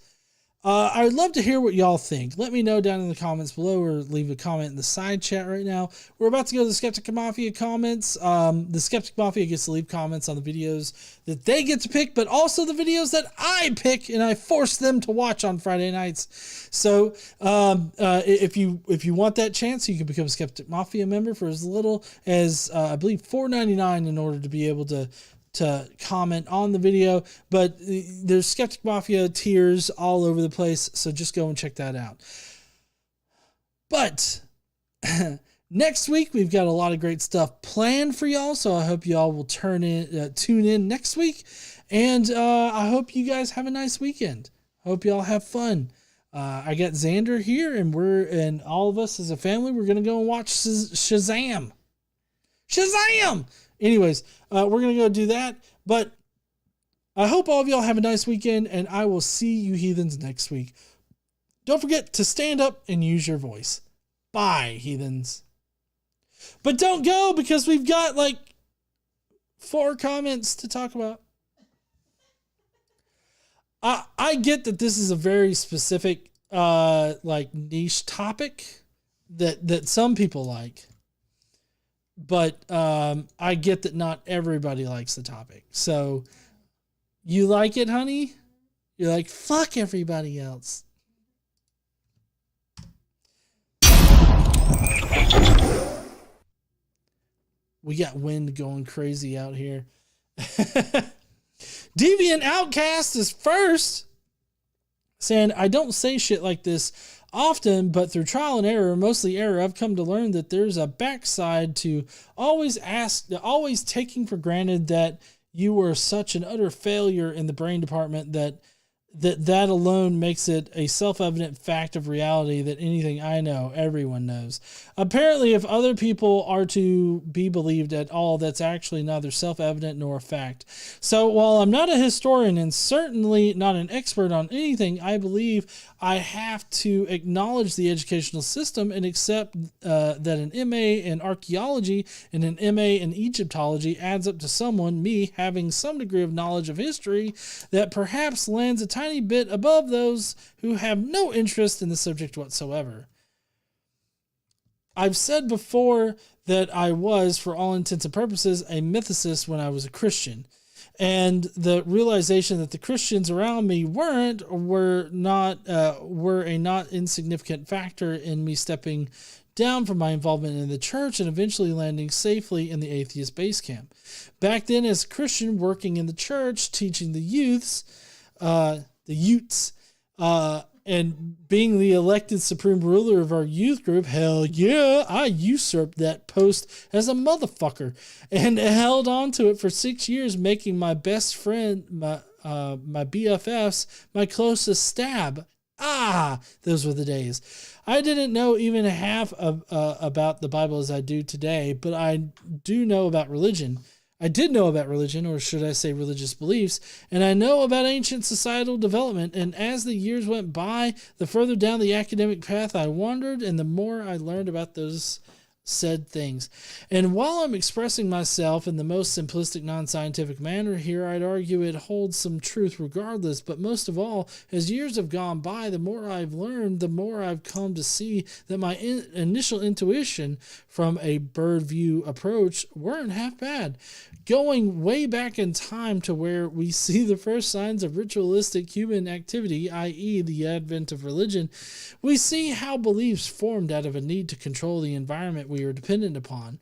I would love to hear what y'all think. Let me know down in the comments below, or leave a comment in the side chat right now. We're about to go to the Skeptic Mafia comments. The Skeptic Mafia gets to leave comments on the videos that they get to pick, but also the videos that I pick and I force them to watch on Friday nights. So if you want that chance, you can become a Skeptic Mafia member for as little as I believe $4.99 in order to be able to comment on the video. But there's Skeptic Mafia tiers all over the place, so just go and check that out. But next week we've got a lot of great stuff planned for y'all, so I hope y'all will tune in next week, and I hope you guys have a nice weekend. Hope y'all have fun. I got Xander here, and all of us as a family, we're gonna go and watch Shazam. Anyways, we're going to go do that, but I hope all of y'all have a nice weekend, and I will see you heathens next week. Don't forget to stand up and use your voice. Bye, heathens. But don't go, because we've got like 4 comments to talk about. I get that this is a very specific like niche topic that some people like. But I get that not everybody likes the topic. So you like it, honey? You're like, fuck everybody else. We got wind going crazy out here. Deviant Outcast is first, saying, I don't say shit like this often, but through trial and error, mostly error, I've come to learn that there's a backside to always taking for granted that you were such an utter failure in the brain department that alone makes it a self-evident fact of reality that anything I know, everyone knows. Apparently, if other people are to be believed at all, that's actually neither self-evident nor a fact. So while I'm not a historian and certainly not an expert on anything, I believe I have to acknowledge the educational system and accept that an MA in archaeology and an MA in Egyptology adds up to someone, me, having some degree of knowledge of history that perhaps lands a tiny bit above those who have no interest in the subject whatsoever. I've said before that I was, for all intents and purposes, a mythicist when I was a Christian. And the realization that the Christians around me were a not insignificant factor in me stepping down from my involvement in the church and eventually landing safely in the atheist base camp. Back then, as a Christian working in the church, teaching the youths, and being the elected supreme ruler of our youth group, hell yeah, I usurped that post as a motherfucker and held on to it for 6 years, making my best friend, my BFFs, my closest stab. Those were the days. I didn't know even half about the Bible as I do today, but I do know about religion. I did know about religion, or should I say religious beliefs, and I know about ancient societal development, and as the years went by, the further down the academic path I wandered, and the more I learned about those said things. And while I'm expressing myself in the most simplistic, non-scientific manner here, I'd argue it holds some truth regardless, but most of all, as years have gone by, the more I've learned, the more I've come to see that my initial intuition from a bird view approach weren't half bad. Going way back in time to where we see the first signs of ritualistic human activity, i.e. the advent of religion, we see how beliefs formed out of a need to control the environment we are dependent upon.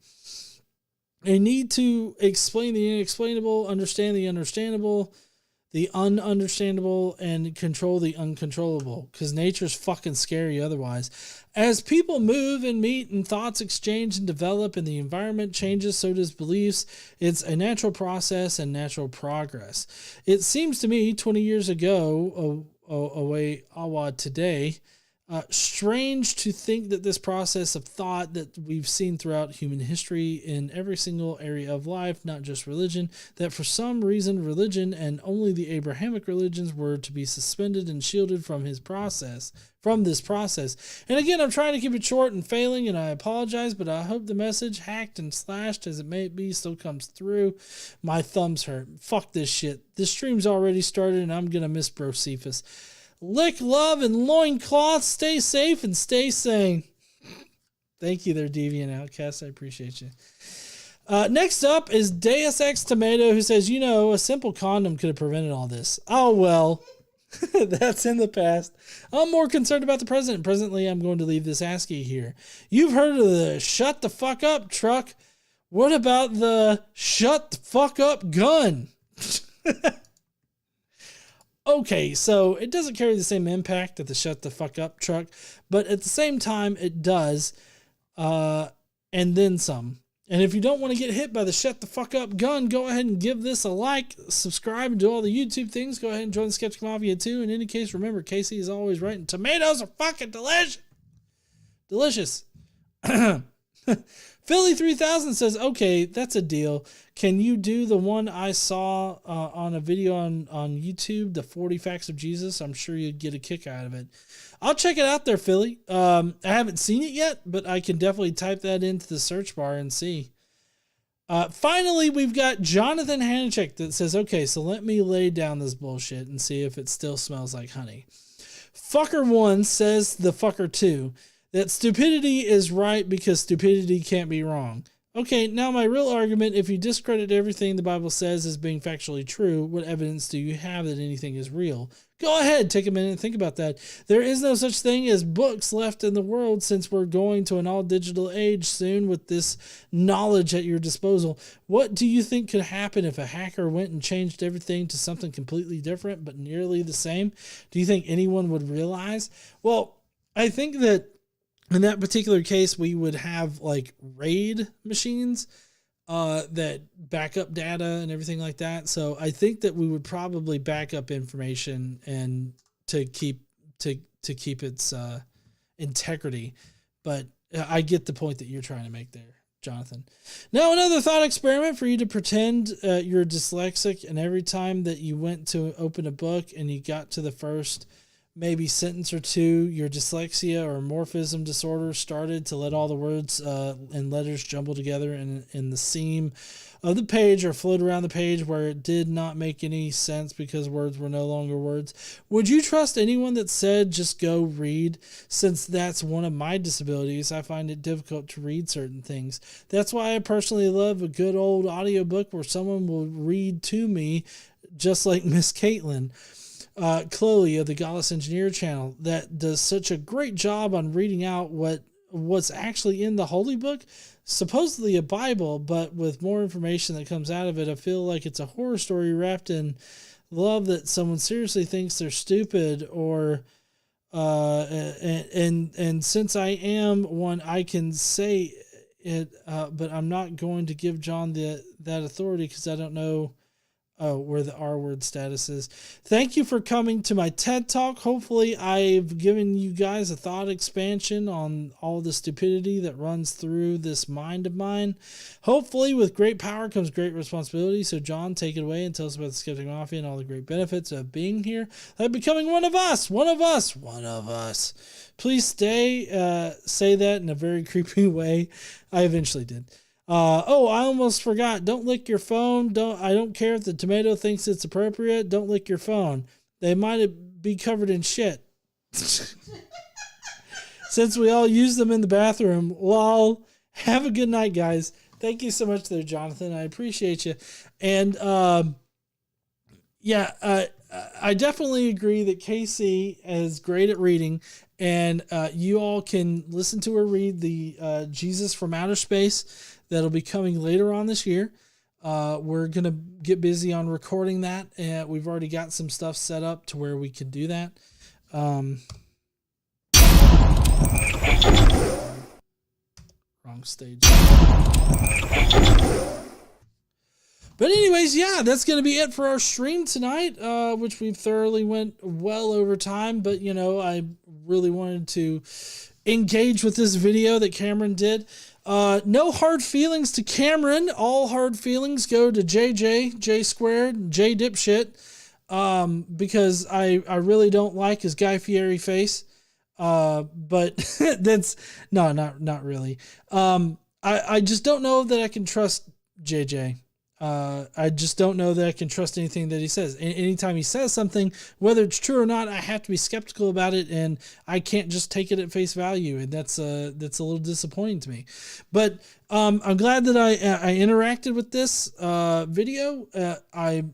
A need to explain the inexplainable, understand the understandable, the ununderstandable, and control the uncontrollable, because nature's fucking scary otherwise. As people move and meet and thoughts exchange and develop and the environment changes, so does beliefs. It's a natural process and natural progress. It seems to me 20 years ago, away awa today, strange to think that this process of thought that we've seen throughout human history in every single area of life, not just religion, that for some reason religion and only the Abrahamic religions were to be suspended and shielded from this process. And again, I'm trying to keep it short and failing, and I apologize, but I hope the message, hacked and slashed as it may be, still comes through. My thumbs hurt. Fuck this shit. This stream's already started, and I'm gonna miss Bro Cephas. Lick, love, and loincloth. Stay safe and stay sane. Thank you there, Deviant Outcast. I appreciate you. Next up is Deus Ex Tomato, who says, a simple condom could have prevented all this. Oh, well, that's in the past. I'm more concerned about the present. Presently, I'm going to leave this ASCII here. You've heard of the shut the fuck up truck. What about the shut the fuck up gun? Okay, so it doesn't carry the same impact that the shut the fuck up truck, but at the same time it does, and then some. And if you don't want to get hit by the shut the fuck up gun, go ahead and give this a like, subscribe, and do all the YouTube things. Go ahead and join the Skeptic Mafia too. In any case, remember, Casey is always right, and tomatoes are fucking delicious. Philly 3000 says, okay, that's a deal. Can you do the one I saw on a video on YouTube, the 40 Facts of Jesus? I'm sure you'd get a kick out of it. I'll check it out there, Philly. I haven't seen it yet, but I can definitely type that into the search bar and see. Finally, we've got Jonathan Hanachek that says, okay, so let me lay down this bullshit and see if it still smells like honey. Fucker 1 says the fucker 2. That stupidity is right because stupidity can't be wrong. Okay, now my real argument, if you discredit everything the Bible says as being factually true, what evidence do you have that anything is real? Go ahead, take a minute and think about that. There is no such thing as books left in the world since we're going to an all-digital age soon with this knowledge at your disposal. What do you think could happen if a hacker went and changed everything to something completely different but nearly the same? Do you think anyone would realize? Well, I think that in that particular case, we would have like RAID machines that back up data and everything like that. So I think that we would probably back up information and to keep its integrity. But I get the point that you're trying to make there, Jonathan. Now, another thought experiment for you to pretend you're dyslexic, and every time that you went to open a book and you got to the first maybe sentence or two, your dyslexia or morphism disorder started to let all the words and letters jumble together in the seam of the page or float around the page where it did not make any sense because words were no longer words. Would you trust anyone that said just go read? Since that's one of my disabilities, I find it difficult to read certain things. That's why I personally love a good old audiobook where someone will read to me, just like Miss Caitlin. Chloe of the Godless Engineer channel that does such a great job on reading out what's actually in the Holy Book, supposedly a Bible, but with more information that comes out of it. I feel like it's a horror story wrapped in love that someone seriously thinks they're stupid, or and since I am one, I can say it, but I'm not going to give John that authority because I don't know where the R word status is. Thank you for coming to my TED Talk. Hopefully I've given you guys a thought expansion on all the stupidity that runs through this mind of mine. Hopefully with great power comes great responsibility. So John, take it away and tell us about the Skeptic Mafia and all the great benefits of being here, like becoming one of us. Please stay, say that in a very creepy way. I eventually did. I almost forgot. Don't lick your phone. I don't care if the tomato thinks it's appropriate. Don't lick your phone. They might be covered in shit. Since we all use them in the bathroom. Lol. Have a good night, guys. Thank you so much there, Jonathan. I appreciate you. And I definitely agree that Casey is great at reading, and you all can listen to her read the Jesus from Outer Space. That'll be coming later on this year. We're going to get busy on recording that, and we've already got some stuff set up to where we can do that. Wrong stage. But anyways, yeah, that's going to be it for our stream tonight, which we've thoroughly went well over time. But, you know, I really wanted to engage with this video that Cameron did. No hard feelings to Cameron. All hard feelings go to JJ, J squared, J dipshit, because I really don't like his Guy Fieri face. But that's not really. I just don't know that I can trust JJ. I just don't know that I can trust anything that he says. Anytime he says something, whether it's true or not, I have to be skeptical about it, and I can't just take it at face value, and that's a little disappointing to me. But I'm glad that I interacted with this video. I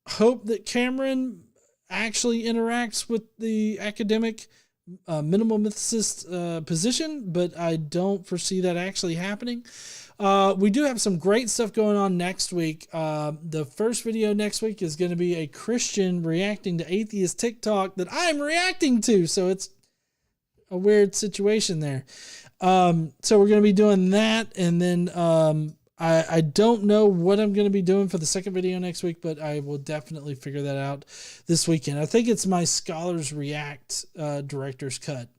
hope that Cameron actually interacts with the academic minimal mythicist position, but I don't foresee that actually happening. We do have some great stuff going on next week. The first video next week is going to be a Christian reacting to atheist TikTok that I'm reacting to. So it's a weird situation there. So we're going to be doing that. And then I don't know what I'm going to be doing for the second video next week, but I will definitely figure that out this weekend. I think it's my Scholars React director's cut.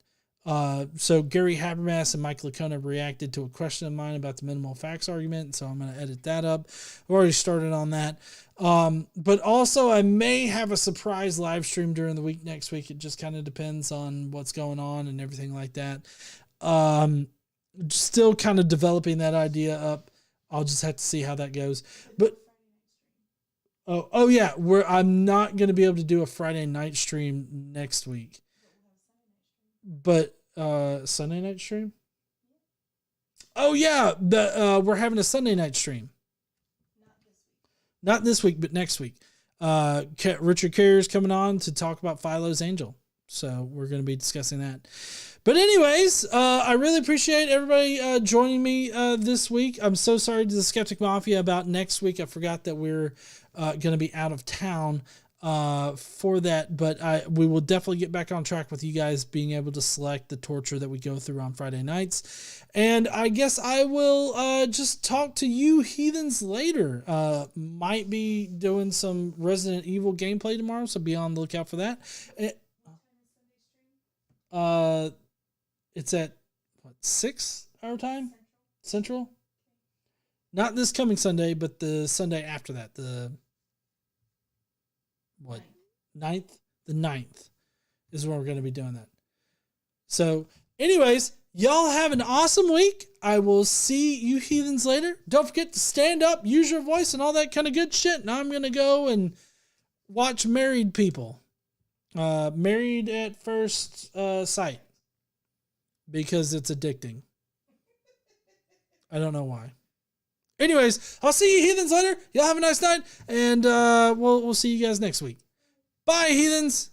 So Gary Habermas and Mike Lacona reacted to a question of mine about the minimal facts argument. So I'm going to edit that up. I've already started on that. But also I may have a surprise live stream during the week next week. It just kind of depends on what's going on and everything like that. Still kind of developing that idea up. I'll just have to see how that goes. But oh yeah, I'm not going to be able to do a Friday night stream next week. But Sunday night stream? Oh yeah, we're having a Sunday night stream. Not this week, but next week. Richard Carrier's coming on to talk about Philo's Angel. So we're going to be discussing that. But anyways, I really appreciate everybody joining me this week. I'm so sorry to the Skeptic Mafia about next week. I forgot that we're going to be out of town for that, but we will definitely get back on track with you guys being able to select the torture that we go through on Friday nights. And I guess I will just talk to you heathens later. Might be doing some Resident Evil gameplay tomorrow, so be on the lookout for that. It's at 6 our time Central. Not this coming Sunday, but the Sunday after that. The 9th? The 9th is when we're going to be doing that. So, anyways, y'all have an awesome week. I will see you heathens later. Don't forget to stand up, use your voice, and all that kind of good shit. Now I'm going to go and watch Married People. Married at First Sight. Because it's addicting. I don't know why. Anyways, I'll see you heathens later. Y'all have a nice night, and we'll see you guys next week. Bye, heathens.